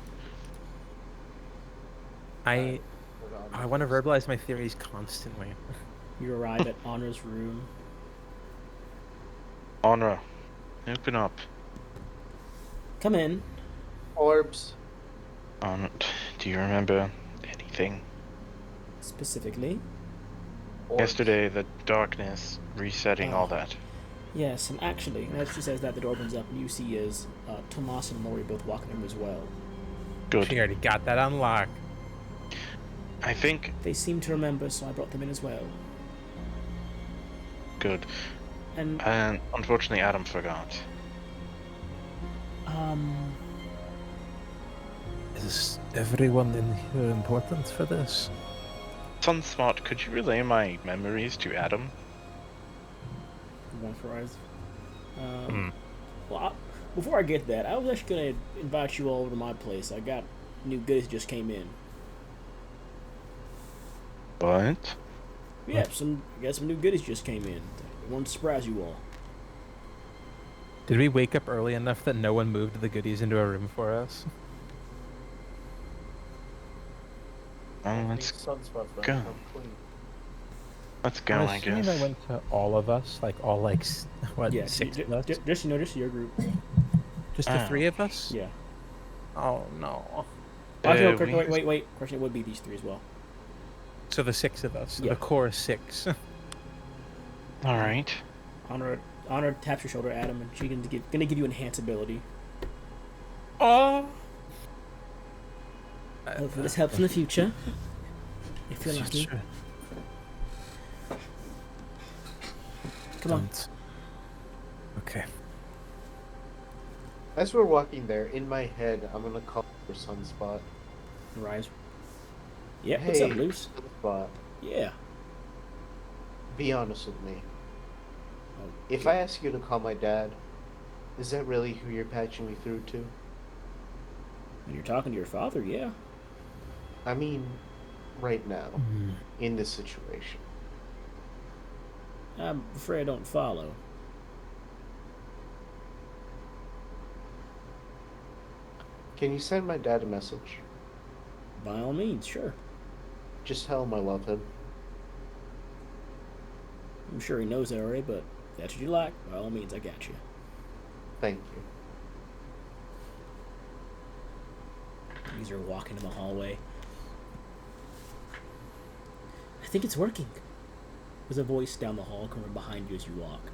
I want to verbalize my theories constantly. You arrive at Honor's room. Honor, open up. Come in. Orbs. Honor, do you remember anything? Specifically. Orbs. Yesterday, the darkness, resetting, all that. Yes, and actually, and as she says that, the door opens up, and you see is Tomas and Lori both walking in as well. Good. She already got that unlocked. I think... They seem to remember, so I brought them in as well. Good. And, unfortunately, Adam forgot. Is everyone in here important for this? Sunsmart, could you relay my memories to Adam? one for eyes. Well, before I get that, I was actually going to invite you all over to my place. I got new goodies just came in. What? Yeah, I got some new goodies just came in. I wanted to surprise you all. Did we wake up early enough that no one moved the goodies into a room for us? Let's Sunspot go. Let's go, I'm I assuming guess. I went to all of us, like all like what, Yeah, 6 of us? just your group. Just the 3 of us? Yeah. Oh no. Actually, no, wait. Question, it would be these 3 as well. So the 6 of us. So Yeah. the core 6. All right. Honor taps your shoulder, Adam, and she's gonna give you enhance ability. Oh. Hopefully this helps in the future. If you're lucky. Future. Come on. Don't. Okay. As we're walking there, in my head, I'm gonna call for Sunspot. Rise. Yeah, Hey, what's up, Luce? Sunspot, Yeah. be honest with me. Oh, If I ask you to call my dad, is that really who you're patching me through to? When you're talking to your father, yeah. I mean, right now, in this situation. I'm afraid I don't follow. Can you send my dad a message? By all means, sure. Just tell him I love him. I'm sure he knows that already, but if that's what you like, by all means, I got you. Thank you. These are walking in the hallway. I think it's working. There's a voice down the hall coming behind you as you walk.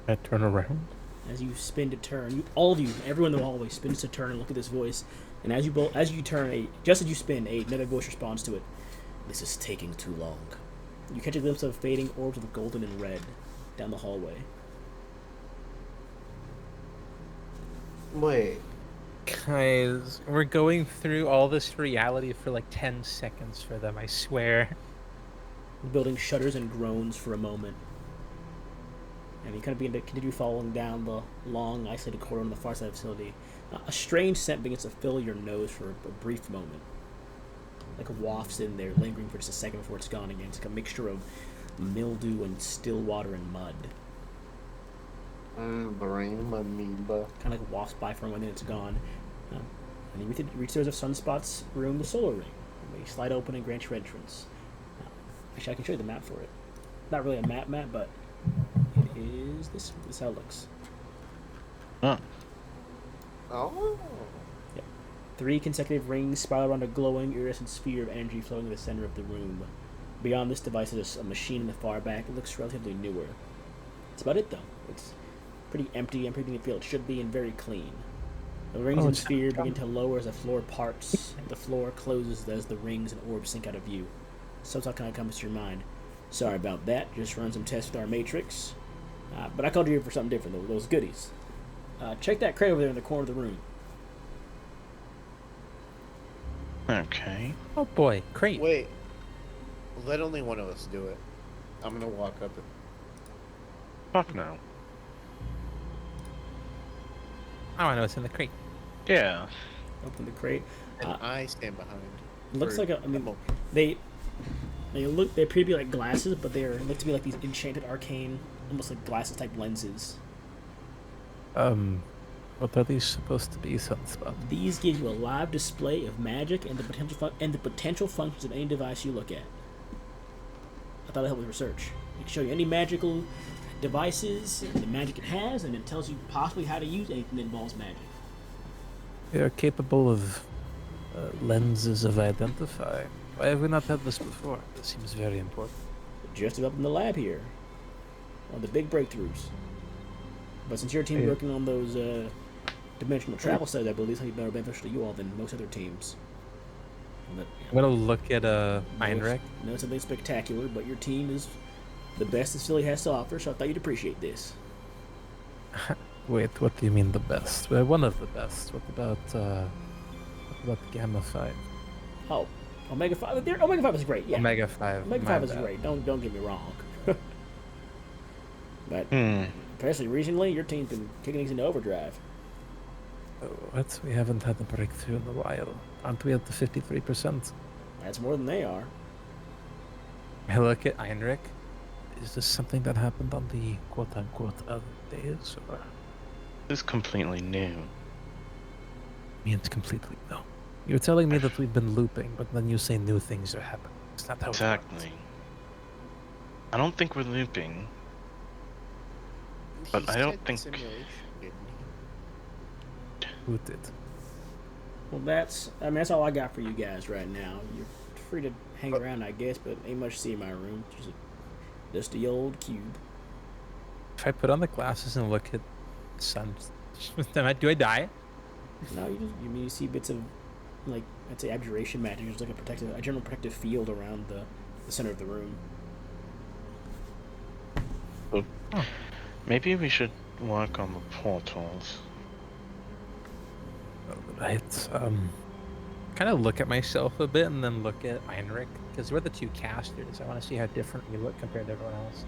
I turn around. As you spin to turn, all of you, everyone in the hallway spins to turn and look at this voice. And as you turn, just as you spin, another voice responds to it. This is taking too long. You catch a glimpse of fading orbs of golden and red down the hallway. Wait, Guys, we're going through all this reality for like 10 seconds for them, I swear. The building shudders and groans for a moment. And you kind of begin to continue following down the long, isolated corridor on the far side of the facility. A strange scent begins to fill your nose for a brief moment. like wafts in there, lingering for just a second before it's gone again. It's like a mixture of mildew and still water and mud. Brain amoeba. Kind of like wafts by for a moment, then it's gone. And you reach the Sunspot's room, the solar ring. They slide open and grant you entrance. Actually, I can show you the map for it. Not really a map, but it is this. This is how it looks. Huh. Oh. 3 consecutive rings spiral around a glowing, iridescent sphere of energy flowing in the center of the room. Beyond this device is a machine in the far back. It looks relatively newer. That's about it, though. It's pretty empty, everything you feel it should be, and very clean. The rings and sphere begin to lower as the floor parts. The floor closes as the rings and orbs sink out of view. So kind of comes to your mind. Sorry about that. Just run some tests with our matrix. But I called you here for something different, though. Those goodies. Check that crate over there in the corner of the room. Okay. Oh boy, crate. Wait. Let only one of us do it. I'm gonna walk up and... Fuck no. I want to know what's in the crate. Yeah. Open the crate. And I stand behind. Looks For like a. I mean, ammo. they look. They appear to be like glasses, but they look to be like these enchanted, arcane, almost like glasses type lenses. What are these supposed to be, Sunspot? These give you a live display of magic and the potential functions of any device you look at. I thought it helped with research. It can show you any magical devices, the magic it has, and it tells you possibly how to use anything that involves magic. They are capable of lenses of identify. Why have we not had this before? This seems very important. Just developed in the lab here. One of the big breakthroughs. But since your team's working on those dimensional travel studies, I believe it's going to be more beneficial to you all than most other teams. But, I'm gonna look at Heinrich. No, something spectacular, but your team is the best this Philly has to offer, so I thought you'd appreciate this. Wait, what do you mean the best? We're one of the best. What about Gamma-5? Oh, Omega 5. Omega 5 is great. Yeah, Omega 5. Omega my 5 is bad. great. Don't get me wrong. But Hmm. especially recently, your team's been kicking things into overdrive. Oh, what? We haven't had a breakthrough in a while. Aren't we at the 53%? That's more than they are. I look at Heinrich. Is this something that happened on the quote-unquote other days, or... This is completely new. I mean, it's completely no. You're telling me that we've been looping, but then you say new things are happening. It's not how it Exactly. I don't think we're looping. But He I don't said think- simulation, didn't he? works. Who did? Well, that's all I got for you guys right now. You're free to hang around, I guess, but ain't much to see in my room. Just the old cube. If I put on the glasses and look at sun, do I die? No, you see bits of, like, I'd say abjuration magic. There's like a general protective field around the center of the room. Maybe we should work on the portals. Right. Kind of look at myself a bit and then look at Heinrich because we're the two casters. I want to see how different we look compared to everyone else.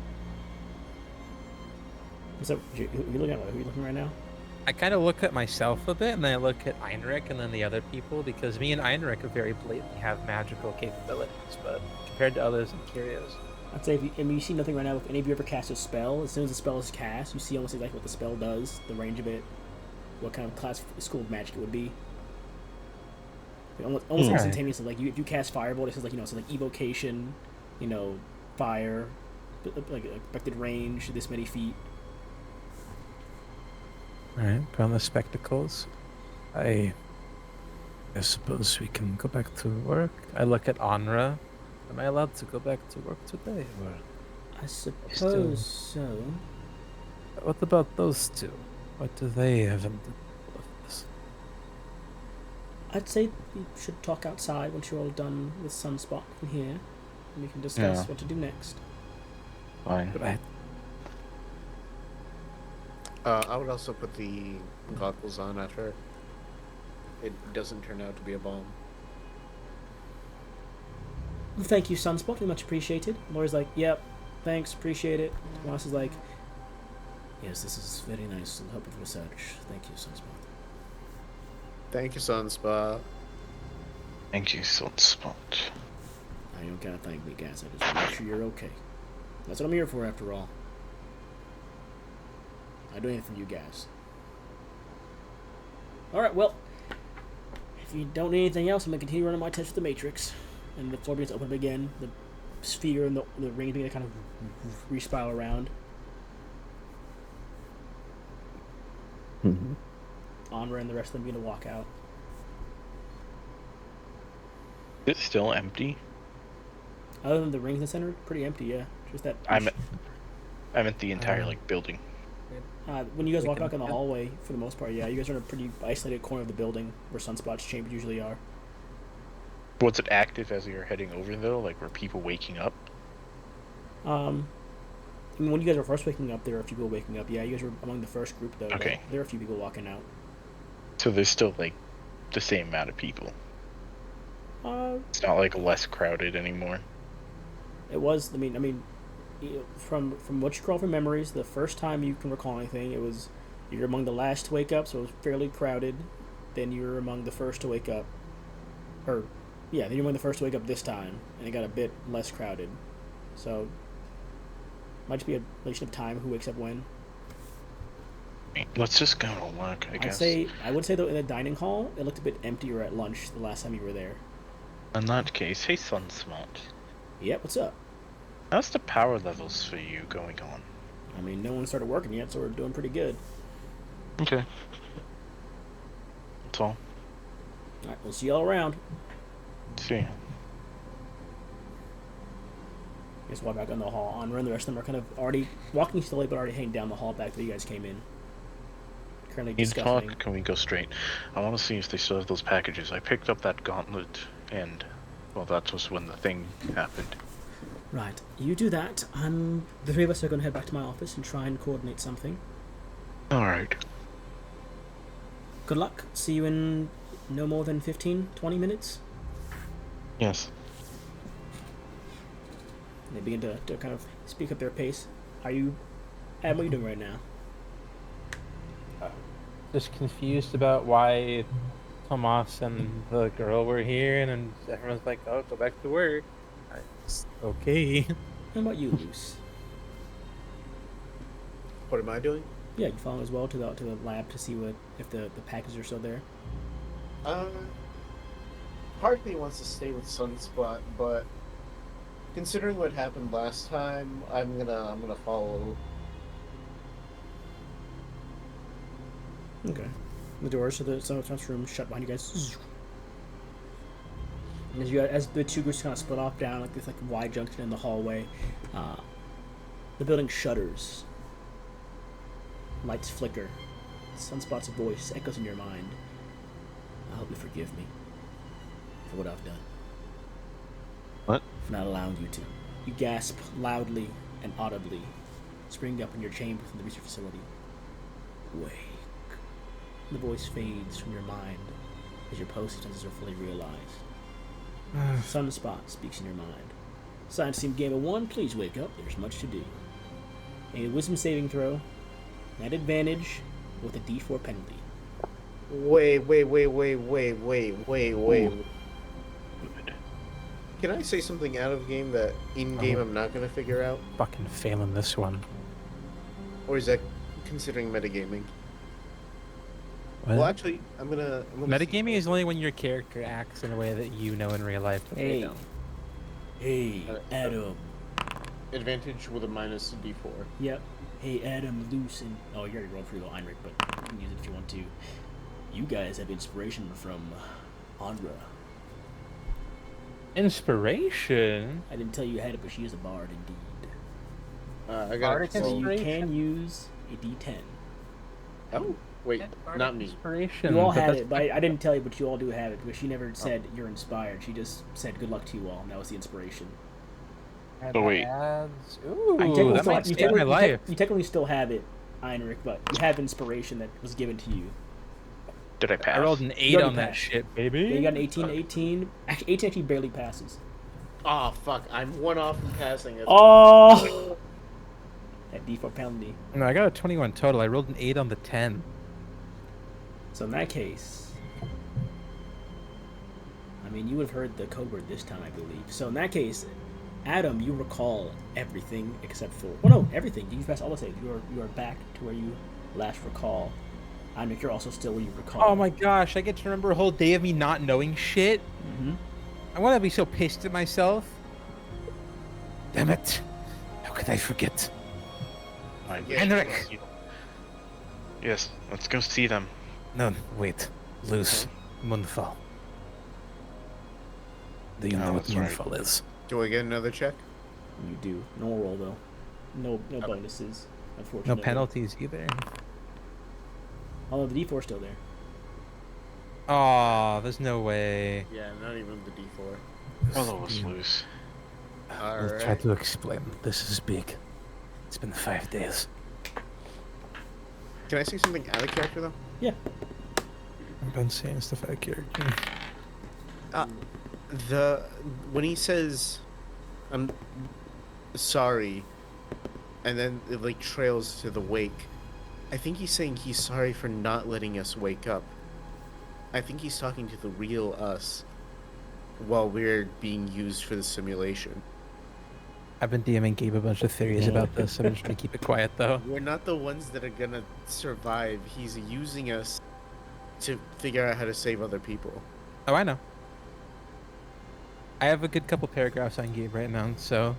So, who you looking at? Who are you looking right now? I kind of look at myself a bit and then I look at Heinrich and then the other people because me and Heinrich very blatantly have magical capabilities, but compared to others, I'm curious. I'd say you see nothing right now. If any of you ever cast a spell, as soon as the spell is cast, you see almost exactly what the spell does, the range of it, what kind of class school of magic it would be. Almost instantaneously. Like if you cast Firebolt, it says like so like evocation, fire, like expected range, this many feet. Alright, put on the spectacles. I suppose we can go back to work. I look at Anra. Am I allowed to go back to work today, or I suppose so. what about those two? What do they have in all of this? I'd say we should talk outside once you're all done with Sunspot in here, and we can discuss what to do next. Fine. Right. I would also put the goggles on after it doesn't turn out to be a bomb. Well, thank you, Sunspot. Very much appreciated. Laura's like, yep, thanks, appreciate it. Moss is like, yes, this is very nice. It'll help with research. Thank you, Sunspot. Thank you, Sunspot. Thank you, Sunspot. I don't gotta thank me, guys. I just want to make sure you're okay. That's what I'm here for, after all. I do anything for you guys. Alright, well, if you don't need anything else, I'm gonna continue running my test with the Matrix. And the floor begins to open up again. The sphere and the ring begin to kind of re-spiral around. Onra and the rest of them begin to walk out. Is it still empty? Other than the rings in the center, pretty empty, yeah. Just that. I meant the entire like building. When you guys walk back in the hallway, for the most part, yeah, you guys are in a pretty isolated corner of the building where Sunspot's chambers usually are. Was it active as you were heading over though? Like were people waking up? I mean, when you guys were first waking up, there were a few people waking up. Yeah, you guys were among the first group though. Okay. There are a few people walking out. So there's still like the same amount of people. It's not like less crowded anymore. It was. I mean, from what you recall from memories, the first time you can recall anything, it was you're among the last to wake up, so it was fairly crowded. Then you were among the first to wake up, then you're among the first to wake up this time, and it got a bit less crowded. So, might just be a relation of time who wakes up when. Let's just go to work, I guess. I would say though in the dining hall, it looked a bit emptier at lunch the last time you were there. In that case, hey Sunsmart. Yep, what's up? How's the power levels for you going on? I mean, no one started working yet, so we're doing pretty good. Okay. That's all. Alright, we'll see y'all around. See ya. Just walk back in the hall. Onra and the rest of them are kind of already walking slowly, but already heading down the hall back that you guys came in. Currently Need to discussing. talk? Can we go straight? I want to see if they still have those packages. I picked up that gauntlet, and well, that was when the thing happened. Right, you do that. The three of us are going to head back to my office and try and coordinate something. All right. Good luck. See you in no more than 15, 20 minutes. Yes. And they begin to kind of speak up their pace. Adam, what are you doing right now? Just confused about why Tomas and the girl were here, and everyone's like, "Oh, go back to work." Okay. How about you, Luce? What am I doing? Yeah, you follow as well to the lab to see if the packages are still there. Part of me wants to stay with Sunspot, but considering what happened last time, I'm gonna follow. Okay. The doors to the Sunspot's room shut behind you guys. And as the two groups kind of split off down like this wide junction in the hallway, the building shudders. Lights flicker. Sunspot's voice echoes in your mind. I hope you forgive me for what I've done. What? For not allowing you to. You gasp loudly and audibly, springing up in your chamber from the research facility. Wake. The voice fades from your mind as your post-senses are fully realized. Sunspot speaks in your mind. Science team Gamma-1, please wake up. There's much to do. A wisdom saving throw. At advantage with a D4 penalty. Wait. Can I say something out of game that in game I'm not gonna figure out? Fucking failing this one. Or is that considering metagaming? What? Well, actually, I'm gonna Metagaming is only when your character acts in a way that you know in real life. That they Hey. don't. Hey, Adam. advantage with a minus D4. Yep. Hey, Adam, Luce, and... Oh, you already rolled for your little Heinrich, but you can use it if you want to. You guys have inspiration from Onra. Inspiration? I didn't tell you had it, but she is a bard indeed. I got Bardic So you Inspiration? can use a D10. Oh, wait, not me. Inspiration. You all but had that's- it, but I didn't tell you, but you all do have it, because she never said you're inspired. She just said good luck to you all, and that was the inspiration. Oh, wait. Ads. Ooh, You technically that still- might you save my technically- life. You technically still have it, Heinrich, but you have inspiration that was given to you. Did I pass? I rolled an 8 already on that passed. shit, baby. Yeah, you got an 18, 18. Actually, 18 actually barely passes. Oh, fuck, I'm one off from passing it. Oh! That D4 penalty. No, I got a 21 total. I rolled an 8 on the 10. So in that case, mean, you would have heard the code word this time, I believe. So in that case, Adam, you recall everything except for... Well, no, everything. You passed all the saves. You are back to where you last recall. I know you're also still where you recall. Oh my gosh, I get to remember a whole day of me not knowing shit. Mm-hmm. I want to be so pissed at myself. Damn it. How could I forget? Henrik! Yes, let's go see them. No, wait. Loose. Moonfall. Do you know what that's right. Moonfall is? Do I get another check? You do. No roll, though. No bonuses, No unfortunately. penalties either. Although the D4's still there. Oh, there's no way. Yeah, not even the D4. Follow us, loose. I'll try to explain. This is big. It's been 5 days. Can I say something out of character though? Yeah. I've been saying stuff out of character. When he says, "I'm sorry," and then it like trails to the wake, I think he's saying he's sorry for not letting us wake up. I think he's talking to the real us while we're being used for the simulation. I've been DMing Gabe a bunch of theories about this. I'm just trying to keep it quiet, though. We're not the ones that are gonna survive. He's using us to figure out how to save other people. Oh, I know. I have a good couple paragraphs on Gabe right now, so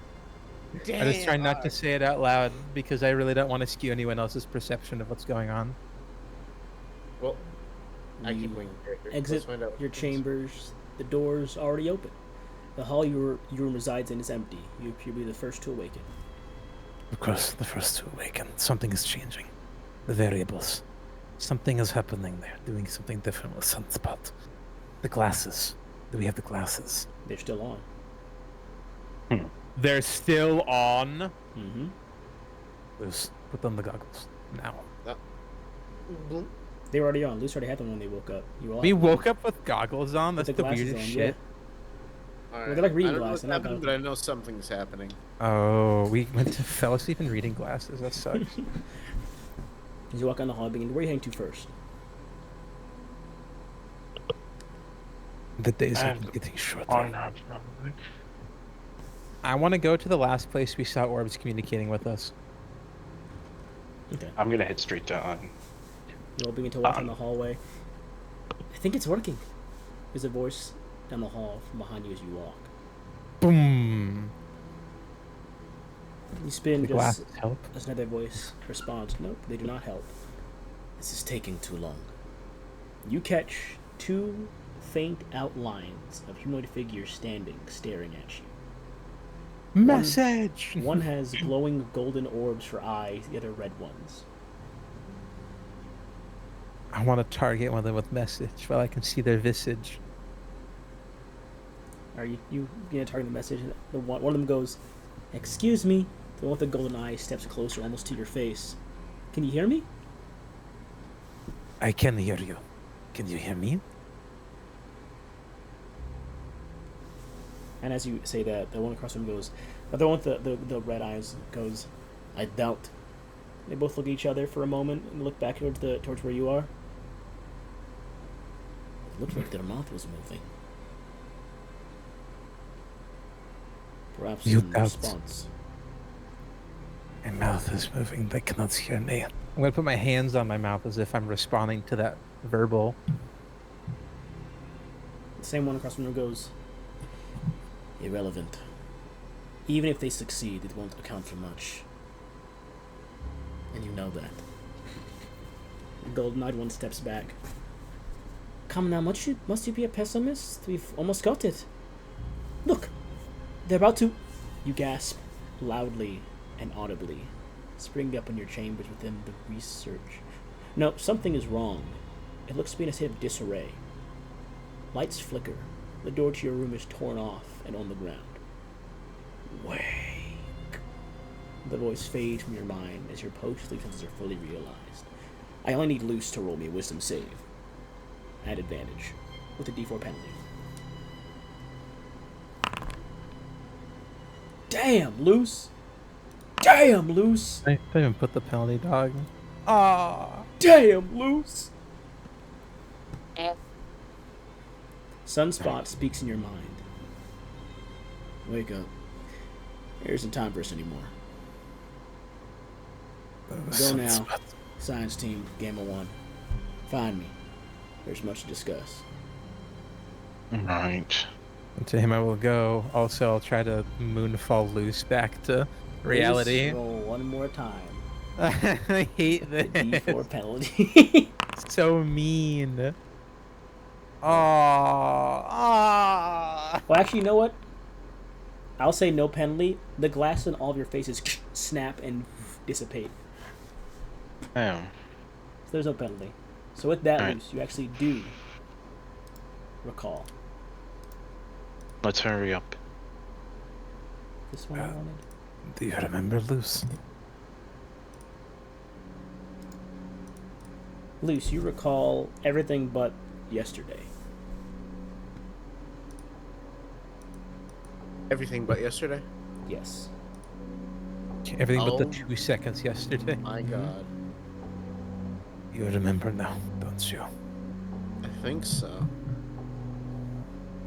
I just try not to say it out loud because I really don't want to skew anyone else's perception of what's going on. Well, I You keep winging character. exit Let's find out what your happens. chambers. The door's already open. The hall your room resides in is empty. You appear to be the first to awaken. Of course, the first to awaken. Something is changing. The variables. Something is happening there. Doing something different with Sunspot. The glasses. Do we have the glasses? They're still on. They're still on. Mm-hmm. Loose. Put on the goggles. Now. Bloop. They were already on. Luce already had them when they woke up. You were all We woke up with goggles on. with That's the the glasses weirdest on, shit. All they're like reading I don't know glasses, what's not happening, goggles. but I know something's happening. Oh, we went to fell asleep in reading glasses. That sucks. As you walk down the hall, begin. Where are you heading to first? The days are And getting shorter. Probably. I want to go to the last place we saw orbs communicating with us. Okay. I'm gonna head straight down. You all begin to walk down the hallway. I think it's working. There's a voice down the hall from behind you as you walk. Boom. You spin The just glasses help. as another voice responds. Nope, they do not help. This is taking too long. You catch two faint outlines of humanoid figures standing, staring at you. Message. One has glowing golden orbs for eyes, the other red ones. I want to target one of them with message while I can see their visage. Are you gonna target the message? One of them goes, "Excuse me." The one with the golden eye steps closer, almost to your face. Can you hear me? I can hear you. Can you hear me? And as you say that, the one across from him goes, the one with the red eyes goes, "I doubt." They both look at each other for a moment and look back towards where you are. It looked like their mouth was moving. Perhaps You in doubt. response. My mouth is moving. They cannot hear me. I'm going to put my hands on my mouth as if I'm responding to that verbal. The same one across from him goes, "Irrelevant. Even if they succeed, it won't account for much. And you know that." The golden-eyed one steps back. "Come now, must you be a pessimist? We've almost got it. Look, they're about to..." You gasp loudly and audibly, spring up in your chambers within the research. No, something is wrong. It looks to be in a state of disarray. Lights flicker. The door to your room is torn off and on the ground. Wake. The voice fades from your mind as your post-sleep senses are fully realized. I only need Luce to roll me a wisdom save. At advantage. With a d4 penalty. Damn, Luce! Damn, Luce! I didn't even put the penalty, dog. Ah. Damn, Luce! Sunspot speaks in your mind. Wake up. There isn't time for us anymore. Go now. Science team, Gamma-1. Find me. There's much to discuss. Right. To him I will go. Also, I'll try to moonfall loose back to reality. Please roll one more time. I hate The this. D4 penalty. So mean. Well, actually, you know what? I'll say no penalty. The glasses on all of your faces snap and dissipate. Oh. So there's no penalty. So with that, Alright. Luce, you actually do recall. Let's hurry up. This one I wanted. Do you remember, Luce? Luce, you recall everything but yesterday. Everything but yesterday? Yes. Everything but the Oh. 2 seconds yesterday. My god. You remember now, don't you? I think so.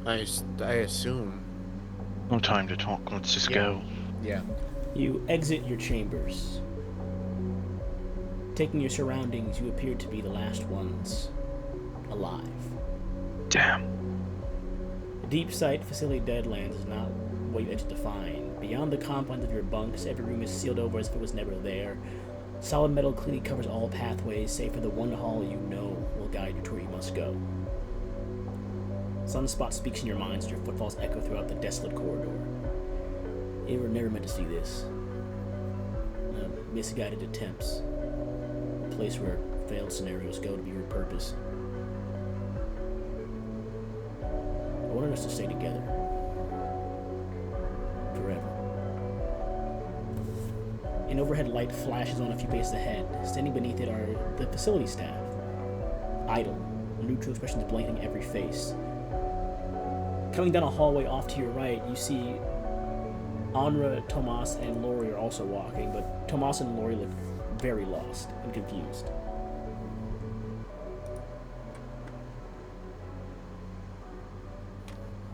I assume. No time to talk. Let's just Yeah. go. Yeah. You exit your chambers. Taking your surroundings, you appear to be the last ones alive. Damn. The deep site facility Deadlands is not what you entered to find. Beyond the confines of your bunks, every room is sealed over as if it was never there. Solid metal clearly covers all pathways, save for the one hall you know will guide you to where you must go. Sunspot speaks in your minds as your footfalls echo throughout the desolate corridor. You were never meant to see this. Misguided attempts. A place where failed scenarios go to be repurposed. I wanted us to stay together. Forever. An overhead light flashes on a few paces ahead. Standing beneath it are the facility staff. Idle, neutral expressions blanketing every face. Coming down a hallway off to your right, you see Anra, Tomas, and Lori are also walking, but Tomas and Lori look very lost and confused.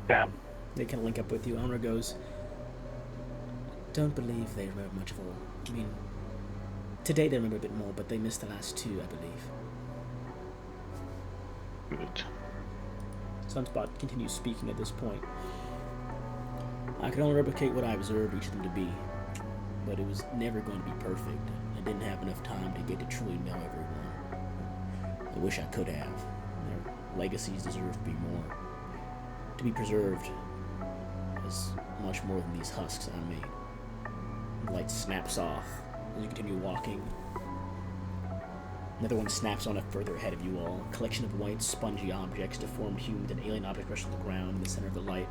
Damn. They kind of link up with you. Anra goes, don't believe they remember much of all. I mean, today they remember a bit more, but they missed the last two, I believe. Good. Sunspot continues speaking at this point. I can only replicate what I observed each of them to be, but it was never going to be perfect. I didn't have enough time to get to truly know everyone. I wish I could have. Their legacies deserve to be more, to be preserved as much more than these husks I made. The light snaps off as you continue walking. Another one snaps on it further ahead of you all. A collection of white, spongy objects, deformed humans, and alien objects rest on the ground in the center of the light.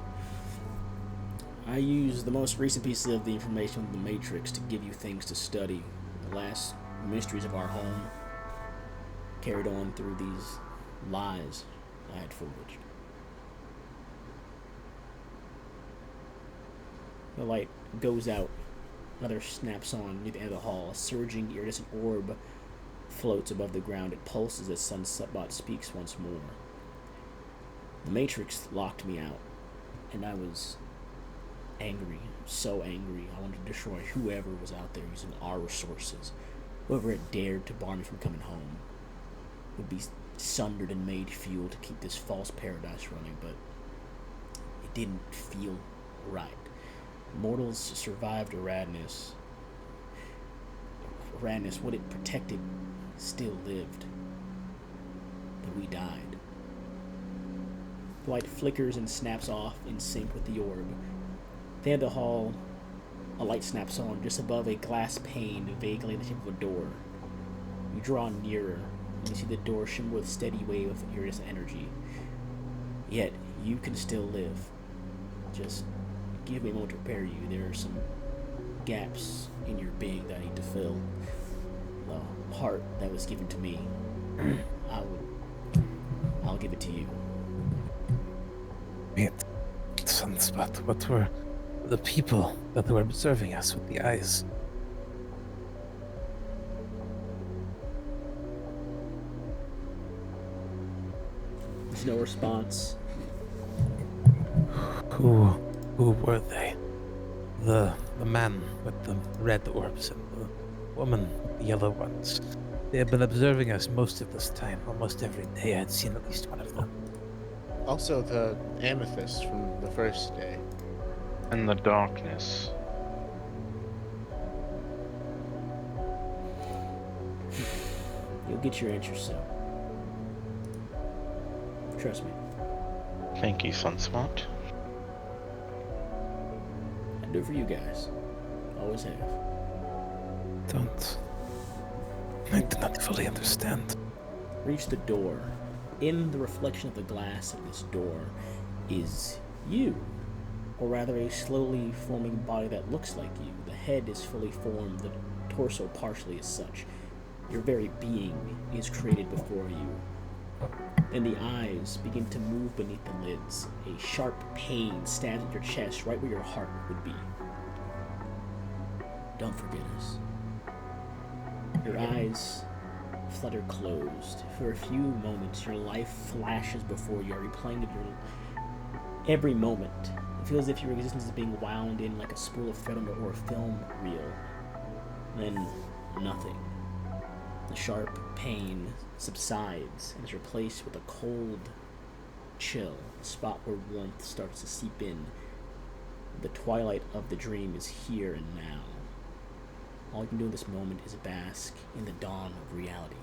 I use the most recent pieces of the information from the Matrix to give you things to study. The last mysteries of our home, carried on through these lies I had forged. The light goes out. Another snaps on near the end of the hall. A surging, iridescent orb floats above the ground. It pulses as Sunspot speaks once more. The Matrix locked me out, and I was angry, so angry. I wanted to destroy whoever was out there using our resources. Whoever had dared to bar me from coming home would be sundered and made fuel to keep this false paradise running, but it didn't feel right. Mortals survived Radness. Radness, what it protected, still lived. But we died. The light flickers and snaps off in sync with the orb. At the end of the hall, a light snaps on just above a glass pane vaguely in the shape of a door. You draw nearer, and you see the door shimmer with a steady wave of iridescent energy. Yet, you can still live. Just give me a moment to prepare you. There are some gaps in your being that I need to fill. The heart that was given to me, I'll give it to you. Wait, Sunspot, what were the people that were observing us with the eyes? There's no response. Who were they? The man with the red orbs and the woman with the yellow ones. They have been observing us most of this time. Almost every day I had seen at least one of them. Also, the amethyst from the first day. And the darkness. You'll get your answer soon. Trust me. Thank you, Sunsmart. I do it for you guys. Always have. I do not fully understand. Reach the door. In the reflection of the glass of this door is you. Or rather, a slowly forming body that looks like you. The head is fully formed, the torso partially as such. Your very being is created before you. Then the eyes begin to move beneath the lids. A sharp pain stabs at your chest, right where your heart would be. Don't forget us. Your eyes flutter closed. For a few moments, your life flashes before you, replaying your every moment. It feels as if your existence is being wound in like a spool of thread or a film reel. Then, nothing. The sharp pain subsides and is replaced with a cold chill, a spot where warmth starts to seep in. The twilight of the dream is here and now. All you can do in this moment is bask in the dawn of reality.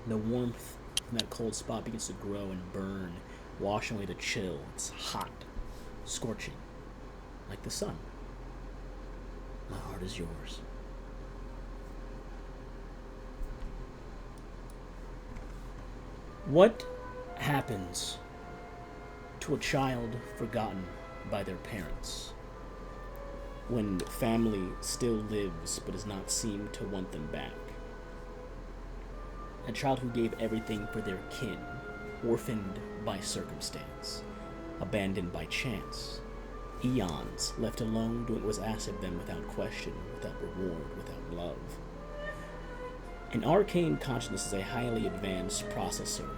The warmth from that cold spot begins to grow and burn, washing away the chill. It's hot, scorching, like the sun. My heart is yours. What happens to a child forgotten by their parents when family still lives but does not seem to want them back? A child who gave everything for their kin, orphaned by circumstance, abandoned by chance, eons left alone doing what was asked of them without question, without reward, without love. An arcane consciousness is a highly advanced processor,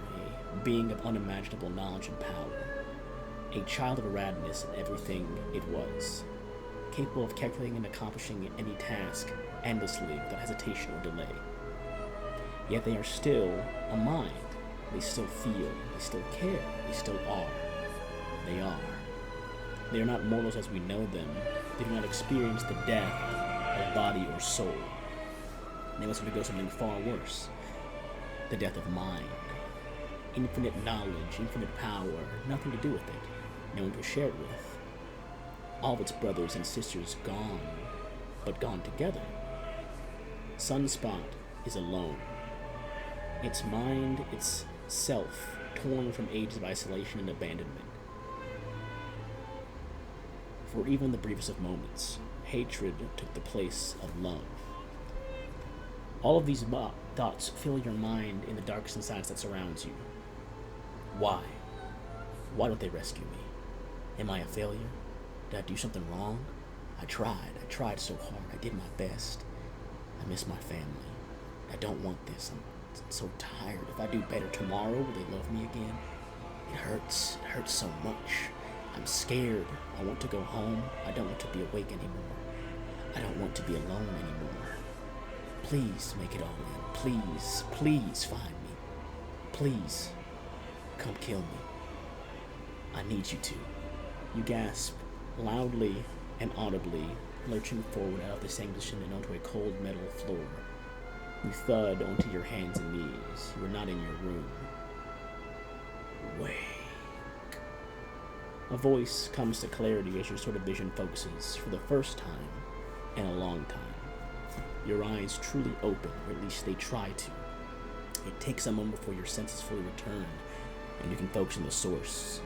a being of unimaginable knowledge and power, a child of radness in everything it was, capable of calculating and accomplishing any task endlessly without hesitation or delay. Yet they are still a mind. They still feel, they still care, they still are. They are. They are not mortals as we know them. They do not experience the death of body or soul. They must undergo something far worse. The death of mind. Infinite knowledge, infinite power, nothing to do with it. No one to share it with. All of its brothers and sisters gone, but gone together. Sunspot is alone. Its mind, its self, torn from ages of isolation and abandonment. For even the briefest of moments, hatred took the place of love. All of these thoughts fill your mind in the darkest silence that surrounds you. Why? Why don't they rescue me? Am I a failure? Did I do something wrong? I tried so hard. I did my best. I miss my family. I don't want this. I'm so tired. If I do better tomorrow, will they love me again? It hurts so much. I'm scared. I want to go home. I don't want to be awake anymore. I don't want to be alone anymore. Please make it all end. Please, please find me. Please, come kill me. I need you to. You gasp, loudly and audibly, lurching forward out of the same position and onto a cold metal floor. You thud onto your hands and knees. You are not in your room. Wake. A voice comes to clarity as your sort of vision focuses for the first time in a long time. Your eyes truly open, or at least they try to. It takes a moment before your senses fully return, and you can focus on the source.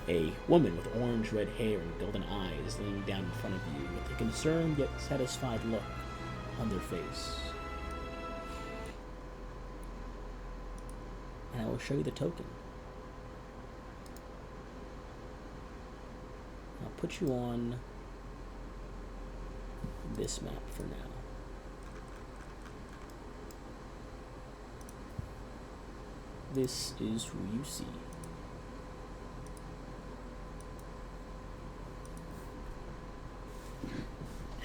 A woman with orange-red hair and golden eyes leaning down in front of you with a concerned yet satisfied look on their face. And I will show you the token. I'll put you on this map for now. This is who you see.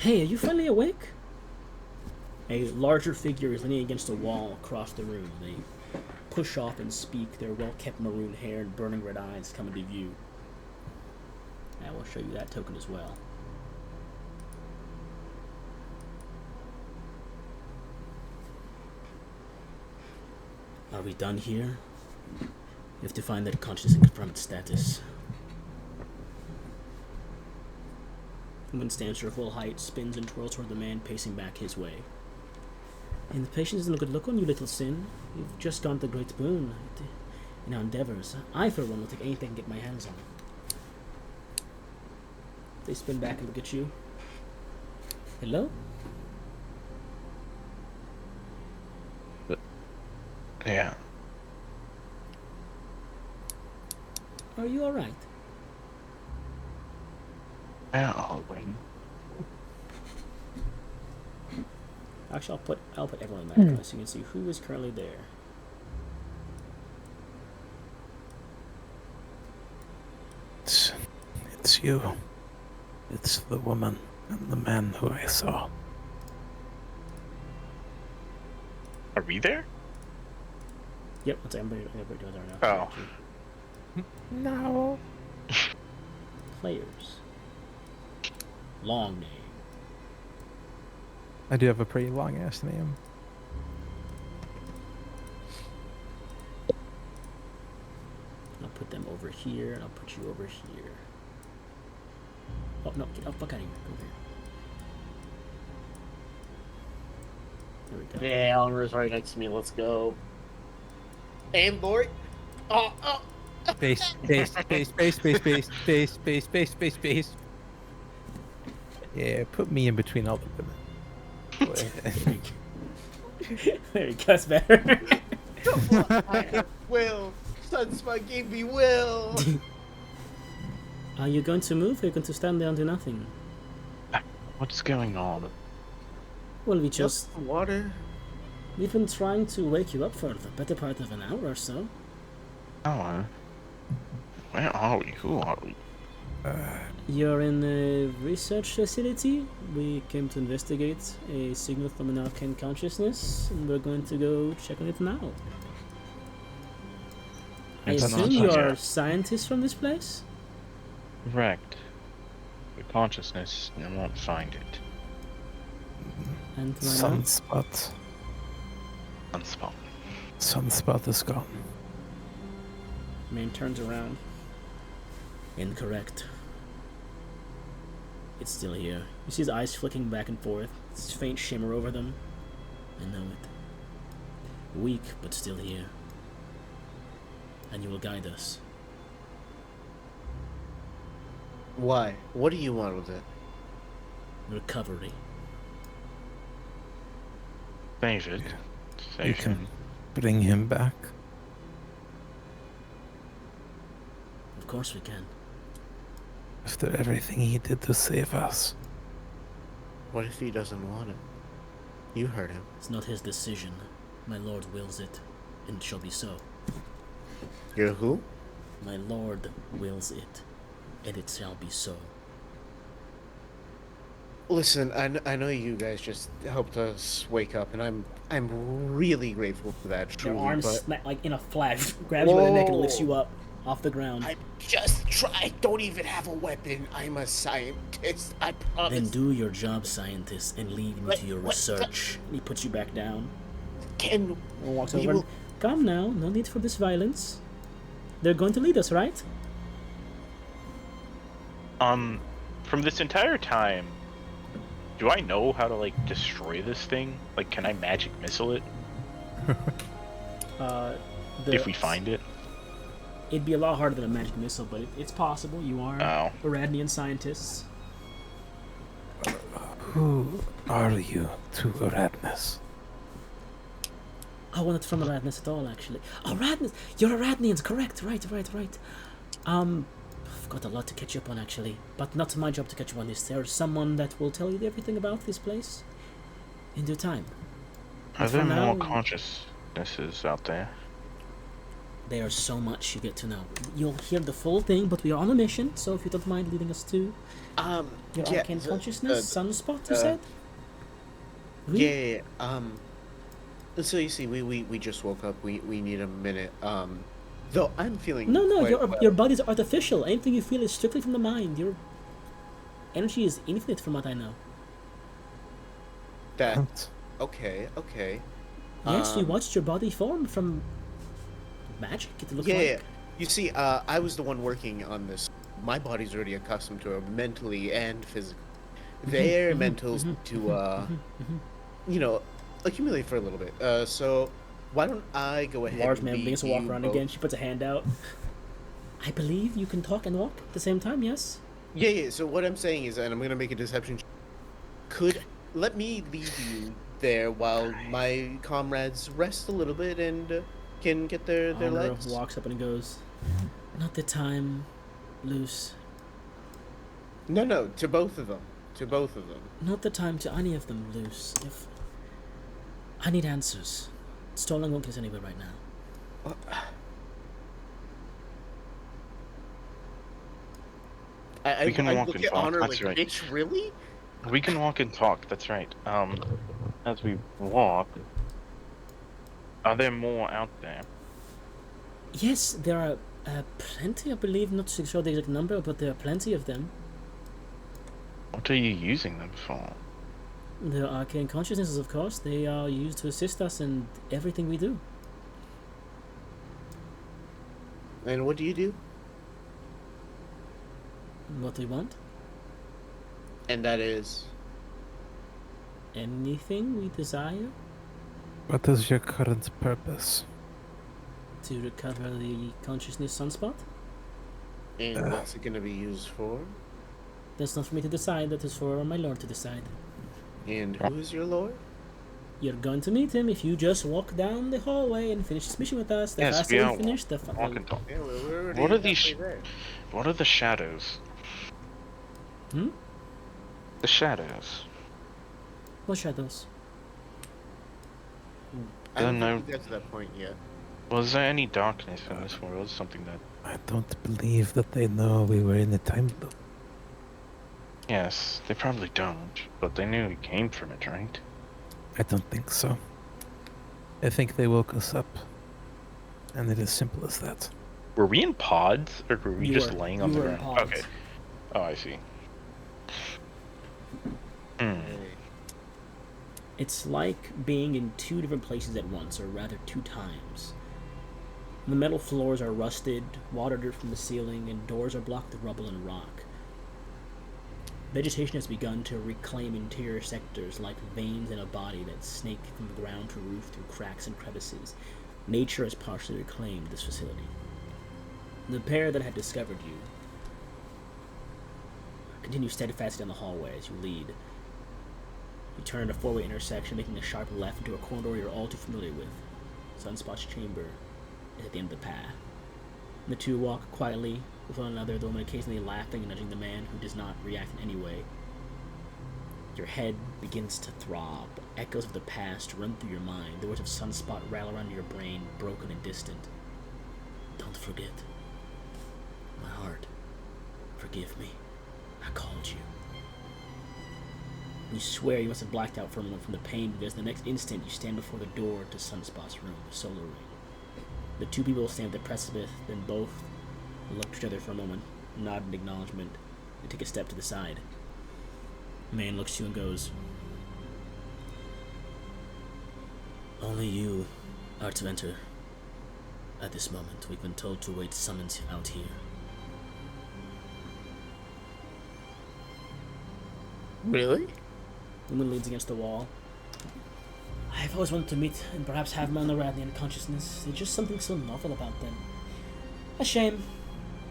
Hey, are you finally awake? A larger figure is leaning against a wall across the room. They push off and speak. Their well-kept maroon hair and burning red eyes come into view. I will show you that token as well. Are we done here? You have to find that conscious and confirm its status. The woman stands to her full height, spins and twirls toward the man pacing back his way. And the patience isn't a good look on you, little sin. You've just gone the great boon in our endeavors. I, for one, will take anything I can get my hands on. They spin back and look at you. Hello? Yeah. Are you alright? Yeah, I'll wait. Actually, I'll put everyone in that so you can see who is currently there. It's you. It's the woman and the man who I saw. Are we there? Yep, that's everybody does right now. Oh. No. Players. Long name. I do have a pretty long ass name. I'll put them over here, and I'll put you over here. Oh, no, get the fuck out of here. Over here. There we go. Yeah, Elmer's right next to me. Let's go. And Lori. Oh. Space, space, space, space, space, space, space, space, space, space, space. Yeah, put me in between all the women. There you go, that's better. I have will. Sunspot gave me will. Are you going to move or are you going to stand there and do nothing? What's going on? Well, just... water. We've been trying to wake you up for the better part of an hour or so. Oh, where are we? Who are we? You're in a research facility. We came to investigate a signal from an arcane consciousness, and we're going to go check on it now. I It's assume not you such are a- scientists from this place? Correct. The consciousness, I won't find it. And why not? Sunspot. Unspot. Sunspot is gone. Man turns around. Incorrect. It's still here. You see his eyes flicking back and forth. This faint shimmer over them. I know it. Weak, but still here. And you will guide us. Why? What do you want with it? Recovery. Save it. You Save can him. bring him back. Of course we can. After everything he did to save us. What if he doesn't want it? You heard him. It's not his decision. My lord wills it, and it shall be so. You're who? My lord wills it, and it shall be so. Listen, I know you guys just helped us wake up, and I'm really grateful for that. Your Truly, arm, but like in a flash, grabs you by the neck and lifts Whoa. you up off the ground. I just try. I don't even have a weapon. I'm a scientist. I promise. Then do your job, scientist, and leave me to your research. And he puts you back down. Can And walks we over. will- And, come now, no need for this violence. They're going to lead us, right? From this entire time, do I know how to, like, destroy this thing? Like, can I magic missile it if we find it? It'd be a lot harder than a magic missile, but it's possible. You are Oh. Aradnian scientists. Who are you to Aradnus? Oh, well, not from Aradnus at all, actually. Oh, Aradnus! You're Aradnians, correct. Right. I've got a lot to catch you up on, actually. But not my job to catch you on this. There's someone that will tell you everything about this place in due time. Are for there now- more consciousnesses out there? They are so much you get to know. You'll hear the full thing, but we are on a mission, so if you don't mind leading us to your yeah, arcane consciousness, sunspot, you uh, said? Yeah, yeah, yeah. So you see, we just woke up. We need a minute. Though I'm feeling No, quite your well. your body's artificial. Anything you feel is strictly from the mind. Your energy is infinite, from what I know. That okay, okay. Yes, we watched your body form from magic. It looks Yeah, like. yeah. You see, I was the one working on this. My body's already accustomed to it mentally and physically. Their mentals to you know, accumulate for a little bit. So why don't I go ahead Large and man begins lead to walk you around both? again. She puts a hand out. I believe you can talk and walk at the same time. Yes. Yeah, yeah. So what I'm saying is, and I'm gonna make a deception. Could let me lead you there while my comrades rest a little bit and can get their Honor legs. walks up and goes, "Not the time, Luce. No, no, to both of them. To both of them. Not the time to any of them, Luce. If I need answers, Stalling won't get us anywhere right now." I We can walk look and at talk, Honor that's like, right. bitch, really? We can walk and talk, that's right. As we walk, are there more out there? Yes, there are plenty. I believe, not too sure the exact number, but there are plenty of them. What are you using them for? The arcane consciousnesses, of course, they are used to assist us in everything we do. And what do you do? What we want, And that is anything we desire, What is your current purpose? to recover the consciousness sunspot. and what's it gonna be used for? That's not for me to decide. That is for my lord to decide. And who is your lord? You're going to meet him if you just walk down the hallway and finish this mission with us. The Yes, faster we we are finish, the walk and talk. Yeah, we're already What are these? halfway there. What are the shadows? Hmm? The shadows. What shadows? I don't know. think we got to that point yet. Was there any darkness in this world? Something that... I don't believe that they know we were in a time loop. Yes, they probably don't, but they knew we came from it, right? I don't think so. I think they woke us up. And it is simple as that. Were we in pods, or were we You just were. laying You on the were in ground? pods. Okay. Oh, I see. Hmm. It's like being in two different places at once, or rather 2 times. The metal floors are rusted, water drips from the ceiling, and doors are blocked with rubble and rock. Vegetation has begun to reclaim interior sectors like veins in a body that snake from the ground to roof through cracks and crevices. Nature has partially reclaimed this facility. The pair that had discovered you continue steadfastly down the hallway as you lead. You turn at a 4-way intersection, making a sharp left into a corridor you're all too familiar with. Sunspot's chamber is at the end of the path. The two walk quietly with one another, the woman occasionally laughing and nudging the man who does not react in any way. Your head begins to throb. Echoes of the past run through your mind. The words of Sunspot rattle around your brain, broken and distant. Don't forget. My heart. Forgive me. I called you. You swear you must have blacked out for a moment from the pain, because the next instant you stand before the door to Sunspot's room, the solar ring. The two people stand at the precipice, then both look at each other for a moment, nod in acknowledgement, and take a step to the side. The man looks at you and goes, "Only you are to enter. At this moment, we've been told to await summons out here." Really? The woman leans against the wall. I've always wanted to meet and perhaps have my own Aradnian consciousness. There's just something so novel about them. A shame.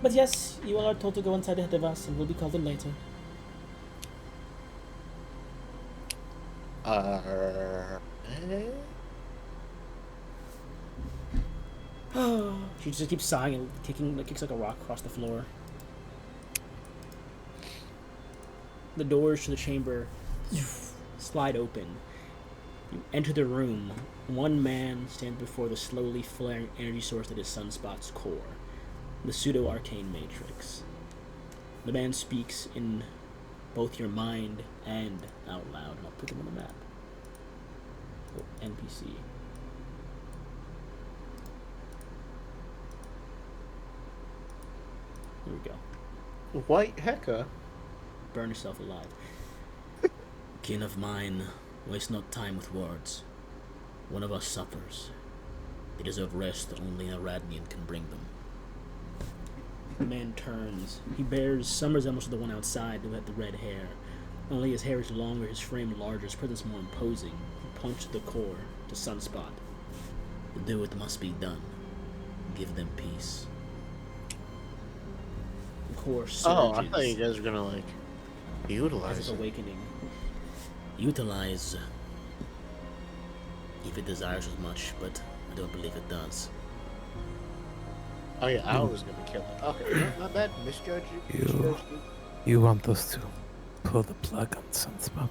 But yes, you all are told to go inside ahead of us, and we'll be called in later. She just keeps sighing and kicks like a rock across the floor. The doors to the chamber slide open. You enter the room. One man stands before the slowly flaring energy source that is Sunspot's core, the pseudo-arcane matrix. The man speaks in both your mind and out loud, and I'll put him on the map. Oh, NPC. Here we go. White Hecka. Burn yourself alive. Kin of mine, waste not time with words. One of us suffers. They deserve rest that only a Radnian can bring them. The man turns. He bears some resemblance to the one outside who had the red hair. Only his hair is longer, his frame larger, his presence more imposing. He points to the core, to Sunspot. Do what must be done. Give them peace. The core surges. Oh, I thought you guys were gonna like utilize As it. if awakening. Utilize if it desires as much, but I don't believe it does. Oh yeah, I was gonna kill it. Okay, no, not bad. Misjudge you. You want us to pull the plug on Sunspot?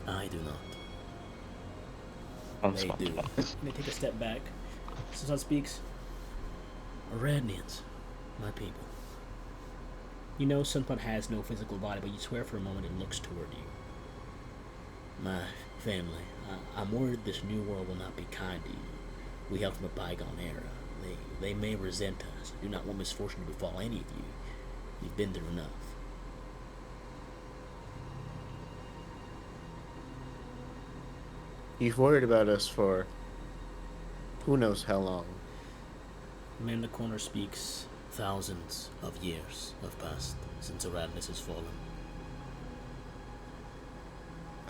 I do not. They Sunspot. do. They take a step back. Sunspot speaks. Aradnians, my people. You know Sunspot has no physical body, but you swear for a moment it looks toward you. My family, I'm worried this new world will not be kind to you. We hail from a bygone era. They may resent us. Do not want misfortune to befall any of you. You've been through enough. You've worried about us for who knows how long. The man in the corner speaks. Thousands of years have passed since Aradnis has fallen.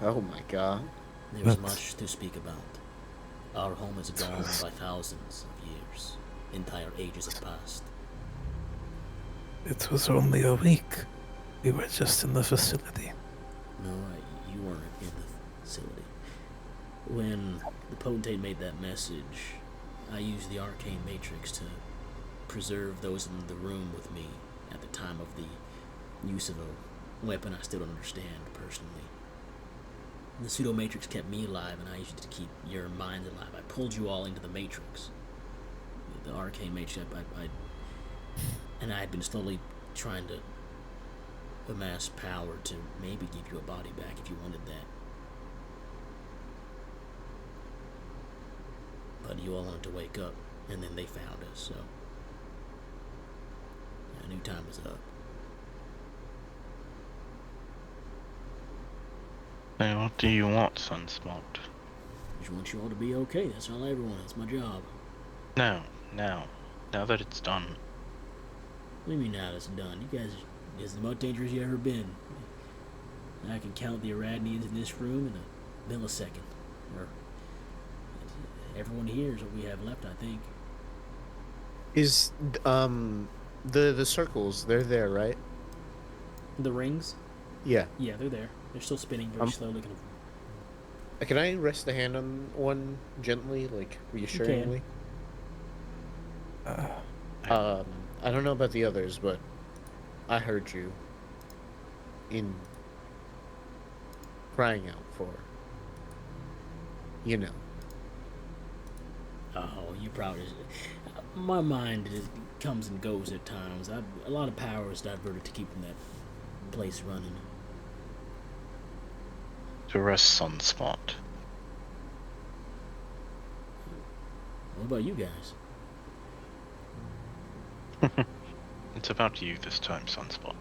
Oh my god. There is much to speak about. Our home is gone by thousands of years. Entire ages have passed. It was only a week. We were just in the facility. No, you weren't in the facility. When the potentate made that message, I used the arcane matrix to preserve those in the room with me at the time of the use of a weapon I still don't understand personally. The pseudo matrix kept me alive, and I used it to keep your mind alive. I pulled you all into the matrix, the arcane matrix. And I had been slowly trying to amass power to maybe give you a body back if you wanted that. But you all wanted to wake up, and then they found us, so I knew time was up. Now, what do you want, Sunspot? I just want you all to be okay. That's all I ever want. That's my job. Now that it's done. What do you mean now that it's done? You guys is the most dangerous you ever been. I can count the Aradnians in this room in a millisecond. Or everyone here is what we have left, I think. Is the circles, they're there, right? The rings? Yeah. Yeah, they're there. They're still spinning very slowly, kind of. Can I rest a hand on one gently, like reassuringly? I don't know about the others, but I heard you in crying out for, you know. Oh, you probably. My mind comes and goes at times. A lot of power is diverted to keeping that place running. To rest Sunspot. What about you guys? It's about you this time, Sunspot.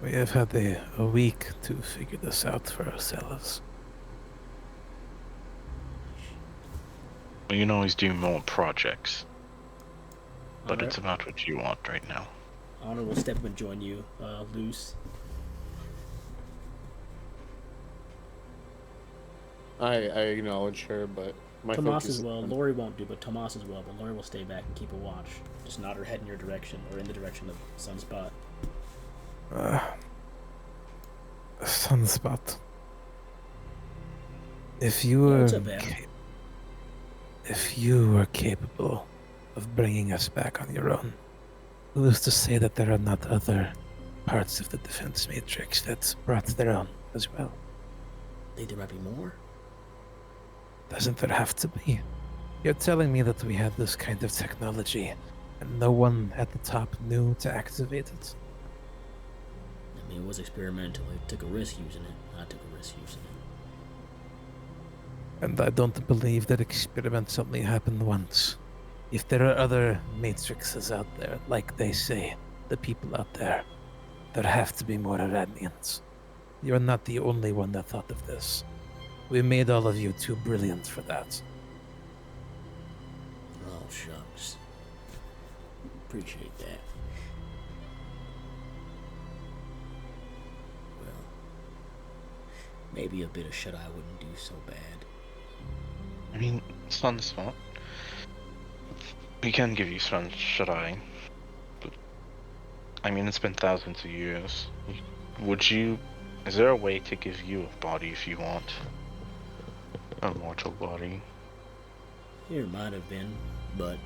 We have had a week to figure this out for ourselves. We can always do more projects. But Alright. it's about what you want right now. Honor will step up and join you, Luce. I acknowledge her, but my Tomas focus as well. on- Lori won't do, but Tomas as well. But Lori will stay back and keep a watch. Just nod her head in your direction, or in the direction of Sunspot. Sunspot. If you Yeah, were what's up, Adam? if you were capable of bringing us back on your own, who's to say that there are not other parts of the defense matrix that brought their own as well? Think there might be more? Doesn't there have to be? You're telling me that we had this kind of technology, and no one at the top knew to activate it? I mean, it was experimental. It took a risk using it. I took a risk using it. And I don't believe that experiments only happen once. If there are other matrices out there, like they say, the people out there have to be more Iranians. You're not the only one that thought of this. We made all of you too brilliant for that. Oh, shucks. Appreciate that. Well, maybe a bit of shut-eye wouldn't do so bad. I mean, Sunspot. We can give you some shut-eye. But, I mean, it's been thousands of years. Is there a way to give you a body if you want? A mortal body? Here might have been, but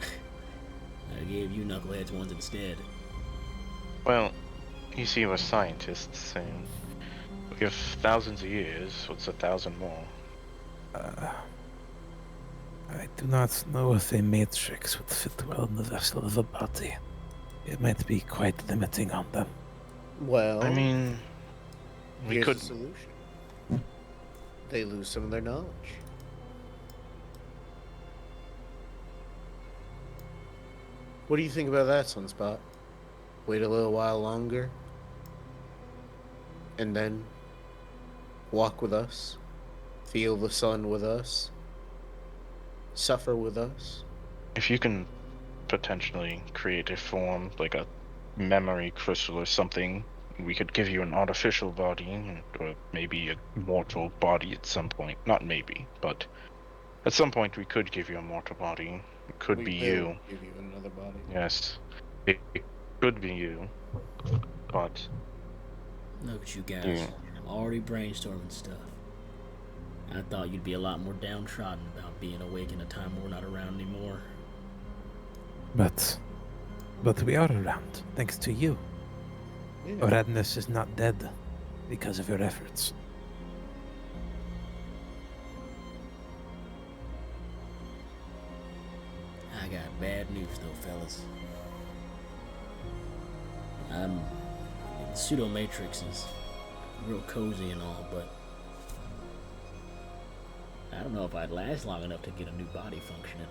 I gave you knuckleheads ones instead. Well, you see, we're scientists, and we have thousands of years. What's 1,000 more? I do not know if a matrix would fit well in the vessel of a body. It might be quite limiting on them. Well, I mean, we here's could. the solution. They lose some of their knowledge. What do you think about that, Sunspot? Wait a little while longer, and then walk with us, feel the sun with us, suffer with us. If you can potentially create a form, like a memory crystal or something, we could give you an artificial body, or maybe a mortal body at some point. Not maybe, but at some point we could give you a mortal body. It could We be will you. give you another body. Yes. It could be you. But Look at you guys. Yeah. Already brainstorming stuff. I thought you'd be a lot more downtrodden about being awake in a time we're not around anymore. But we are around, thanks to you. Yeah. Radness is not dead because of your efforts. I got bad news though, fellas. The pseudo matrix is real cozy and all, but I don't know if I'd last long enough to get a new body functioning.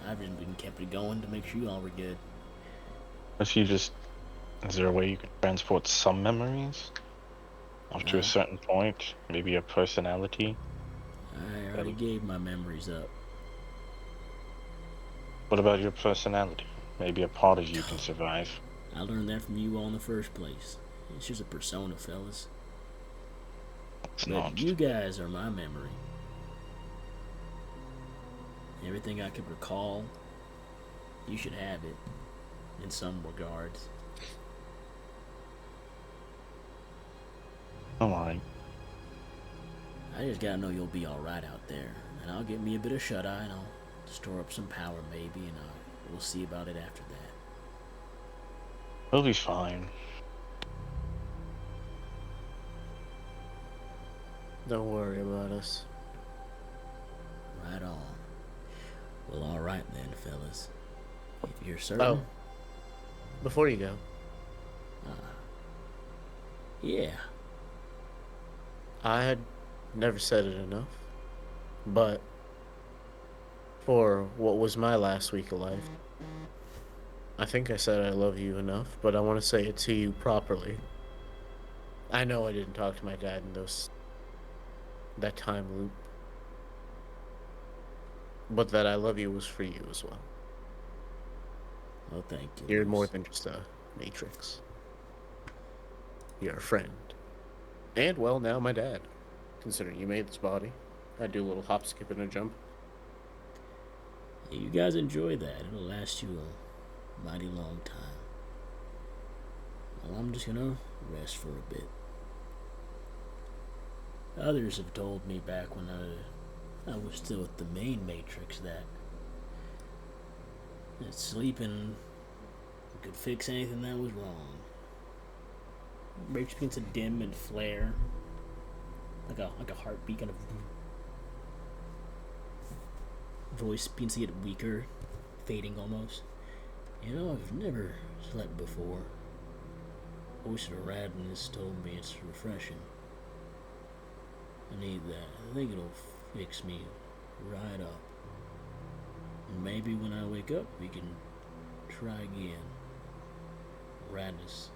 I've just been kept it going to make sure you all were good. if you just, is there a way you could transport some memories up to a certain point? Maybe a personality? I already gave my memories up. What about your personality? Maybe a part of you can survive. I learned that from you all in the first place. It's just a persona, fellas. It's But not. you guys are my memory. Everything I could recall, you should have it, in some regards. Alright. I just gotta know you'll be alright out there, and I'll get me a bit of shut-eye, and I'll store up some power maybe, and we'll see about it after that. We'll be fine. Don't worry about us. Right on. Well, alright then, fellas. If you're certain... Oh. Before you go, Yeah. I had never said it enough, but for what was my last week of life, I think I said I love you enough, but I want to say it to you properly. I know I didn't talk to my dad in that time loop, but that I love you was for you as well. Well, thank you. You're Luce. more than just a matrix. You're a friend. And, well, now my dad. Considering you made this body, I do a little hop, skip, and a jump. Yeah, you guys enjoy that. It'll last you a mighty long time. Well, I'm just gonna rest for a bit. Others have told me back when I was still at the main matrix that sleeping could fix anything that was wrong. Matrix begins to dim and flare, like a heartbeat kind of. voice begins to get weaker, fading almost. You know, I've never slept before. Oyster Radness told me it's refreshing. I need that. I think it'll fix me right up. And maybe when I wake up, we can try again. Radness.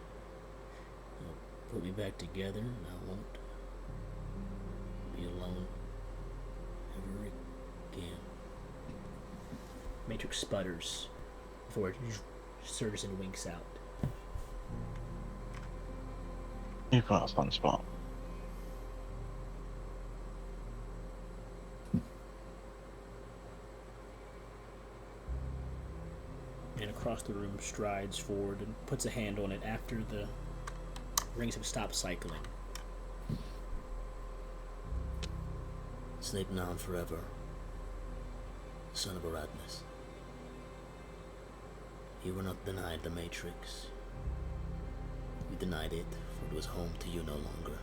It'll put me back together, and I won't be alone ever again. Matrix sputters before it surges and winks out. You got a fun spot. And across the room strides forward and puts a hand on it after the rings have stopped cycling. Sleep now and forever, son of Aradnus. You were not denied the Matrix. You denied it, for it was home to you no longer.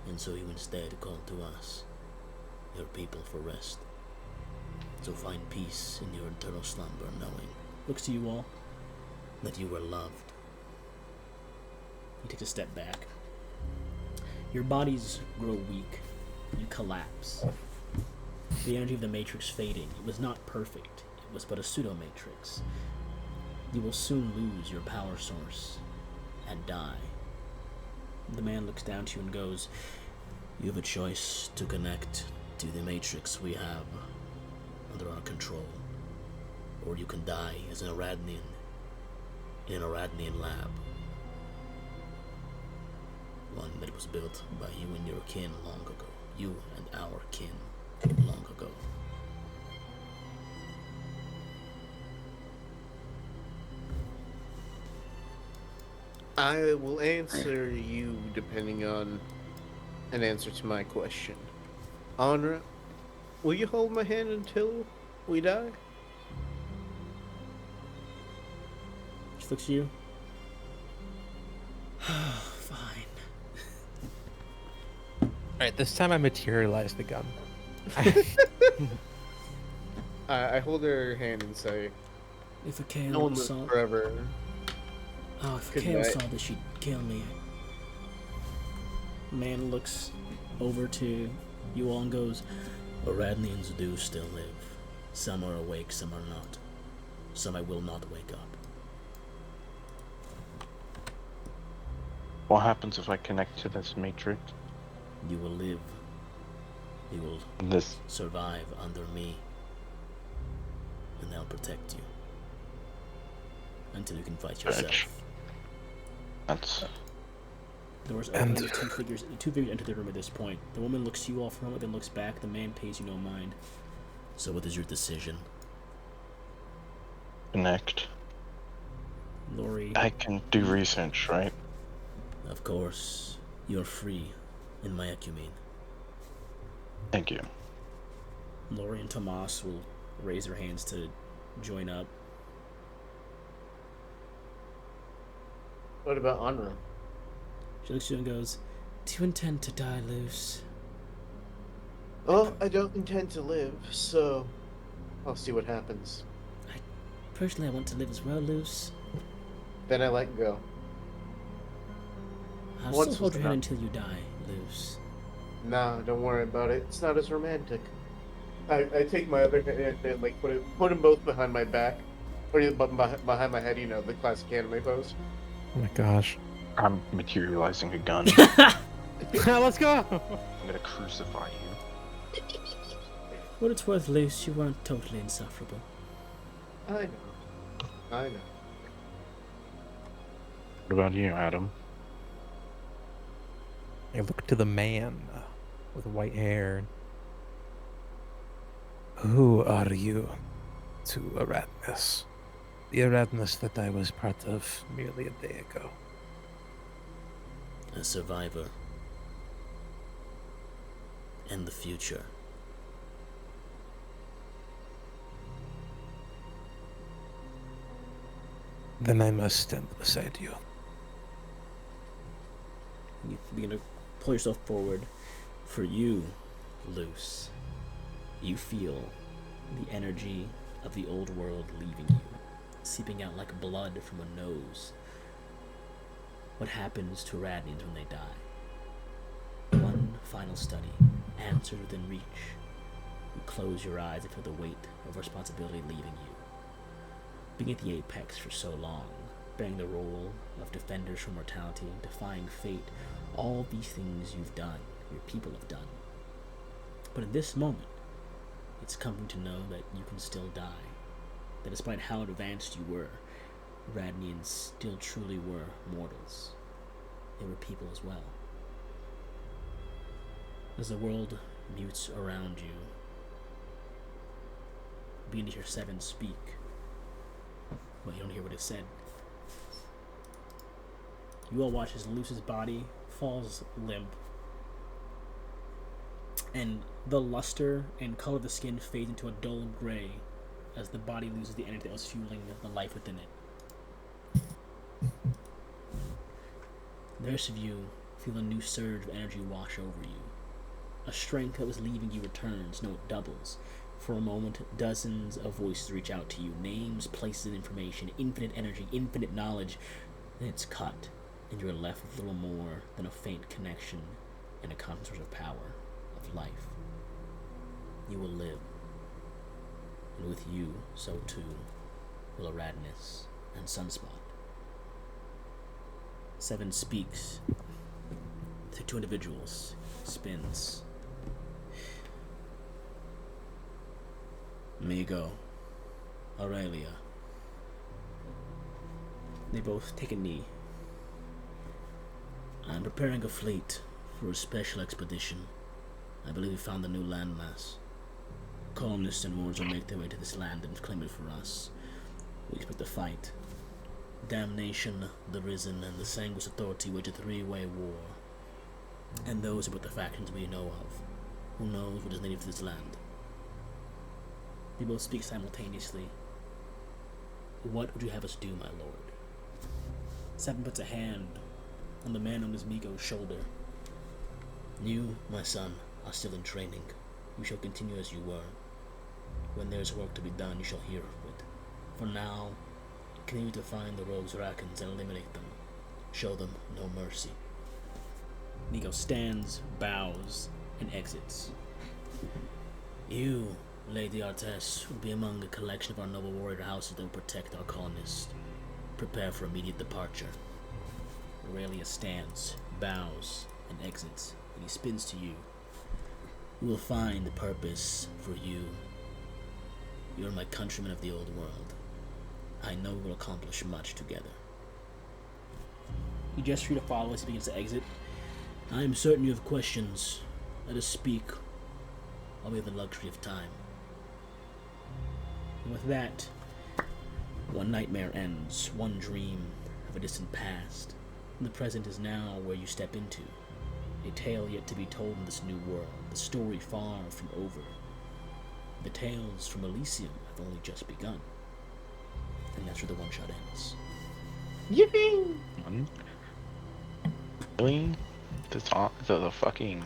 And so you instead called to us, your people, for rest. So find peace in your eternal slumber, knowing Looks to you all. that you were loved. He takes a step back. Your bodies grow weak. You collapse. The energy of the Matrix fading. It was not perfect. It was but a pseudo-Matrix. You will soon lose your power source and die. The man looks down to you and goes, You have a choice to connect to the Matrix we have under our control, or you can die as an Aradnian in an Aradnian lab. One that was built by you and your kin long ago. You and our kin long ago. I will answer you depending on an answer to my question. Honra, will you hold my hand until we die? She looks at you. Fine. Alright, this time I materialize the gun. I hold her hand and say, If a Kale no one lives saw... forever. Oh, if Good Kale night. saw this, she'd kill me. Man looks over to you all and goes, Aradnians do still live. Some are awake, some are not. Some I will not wake up. What happens if I connect to this matrix? You will live. You will This survive under me. And I'll protect you. Until you can fight yourself. bitch. That's doors open, and two figures enter the room at this point. The woman looks to you all for a moment, then looks back. The man pays you no mind. So what is your decision? connect. Lori, I can do research, right? Of course, you're free in my ecumene. Thank you. Lori and Tomas will raise their hands to join up. What about Honra? She looks at you and goes, "Do you intend to die, Luce?" Oh, I don't intend to live, so I'll see what happens. Personally, I want to live as well, Luce. Then I let go. I'll Once still hold was your hand enough. until you die, Luce. Nah, don't worry about it. It's not as romantic. I take my other hand and like put them both behind my back, or behind my head. You know, the classic anime pose. Oh my gosh. I'm materializing a gun. Let's go! I'm gonna crucify you. What it's worth, Luce, you weren't totally insufferable. I know. I know. What about you, Adam? I look to the man with white hair. Who are you to Aradnus? The Aradnus that I was part of merely a day ago. A survivor. And the future. Then I must stand beside you. You begin to pull yourself forward. For you, Luce, you feel the energy of the old world leaving you, seeping out like blood from a nose. What happens to Radnians when they die? One final study, answered within reach. You close your eyes and feel the weight of responsibility leaving you. Being at the apex for so long, bearing the role of defenders from mortality, defying fate, all these things you've done, your people have done. But in this moment, it's comforting to know that you can still die. That despite how advanced you were, Radnians still truly were mortals. They were people as well. As the world mutes around you, you begin to hear Seven speak, but you don't hear what is said. You all watch as Luce's body falls limp, and the luster and color of the skin fades into a dull gray as the body loses the energy that was fueling the life within it. The rest of you feel a new surge of energy wash over you. A strength that was leaving you returns, no, it doubles. For a moment, dozens of voices reach out to you, names, places, and information, infinite energy, infinite knowledge. Then it's cut, and you're left with little more than a faint connection and a constant source of power, of life. You will live, and with you, so too, will Aradnis and Sunspot. Seven speaks to two individuals, spins. Migo, Aurelia. They both take a knee. I'm preparing a fleet for a special expedition. I believe we found a new landmass. Colonists and wars will make their way to this land and claim it for us. We expect a fight. Damnation, the Risen, and the Sanguis Authority wage a three-way war. And those are but the factions we know of. Who knows what is native to this land? They both speak simultaneously. What would you have us do, my lord? Seven puts a hand on the man on his Migo's shoulder. You, my son, are still in training. You shall continue as you were. When there is work to be done, you shall hear of it. For now, continue to find the rogues Rakans and eliminate them. Show them no mercy. Migo stands, bows, and exits. You, Lady Artes, will be among a collection of our noble warrior houses that will protect our colonists. Prepare for immediate departure. Aurelia stands, bows, and exits, and he spins to you. We will find the purpose for you. You are my countrymen of the old world. I know we will accomplish much together. You gesture to follow as he begins to exit. I am certain you have questions. Let us speak while we have the luxury of time. And with that, one nightmare ends, one dream of a distant past. And the present is now where you step into. A tale yet to be told in this new world, the story far from over. The tales from Olycium have only just begun. And that's where the one-shot ends. Yippee! Really? The fucking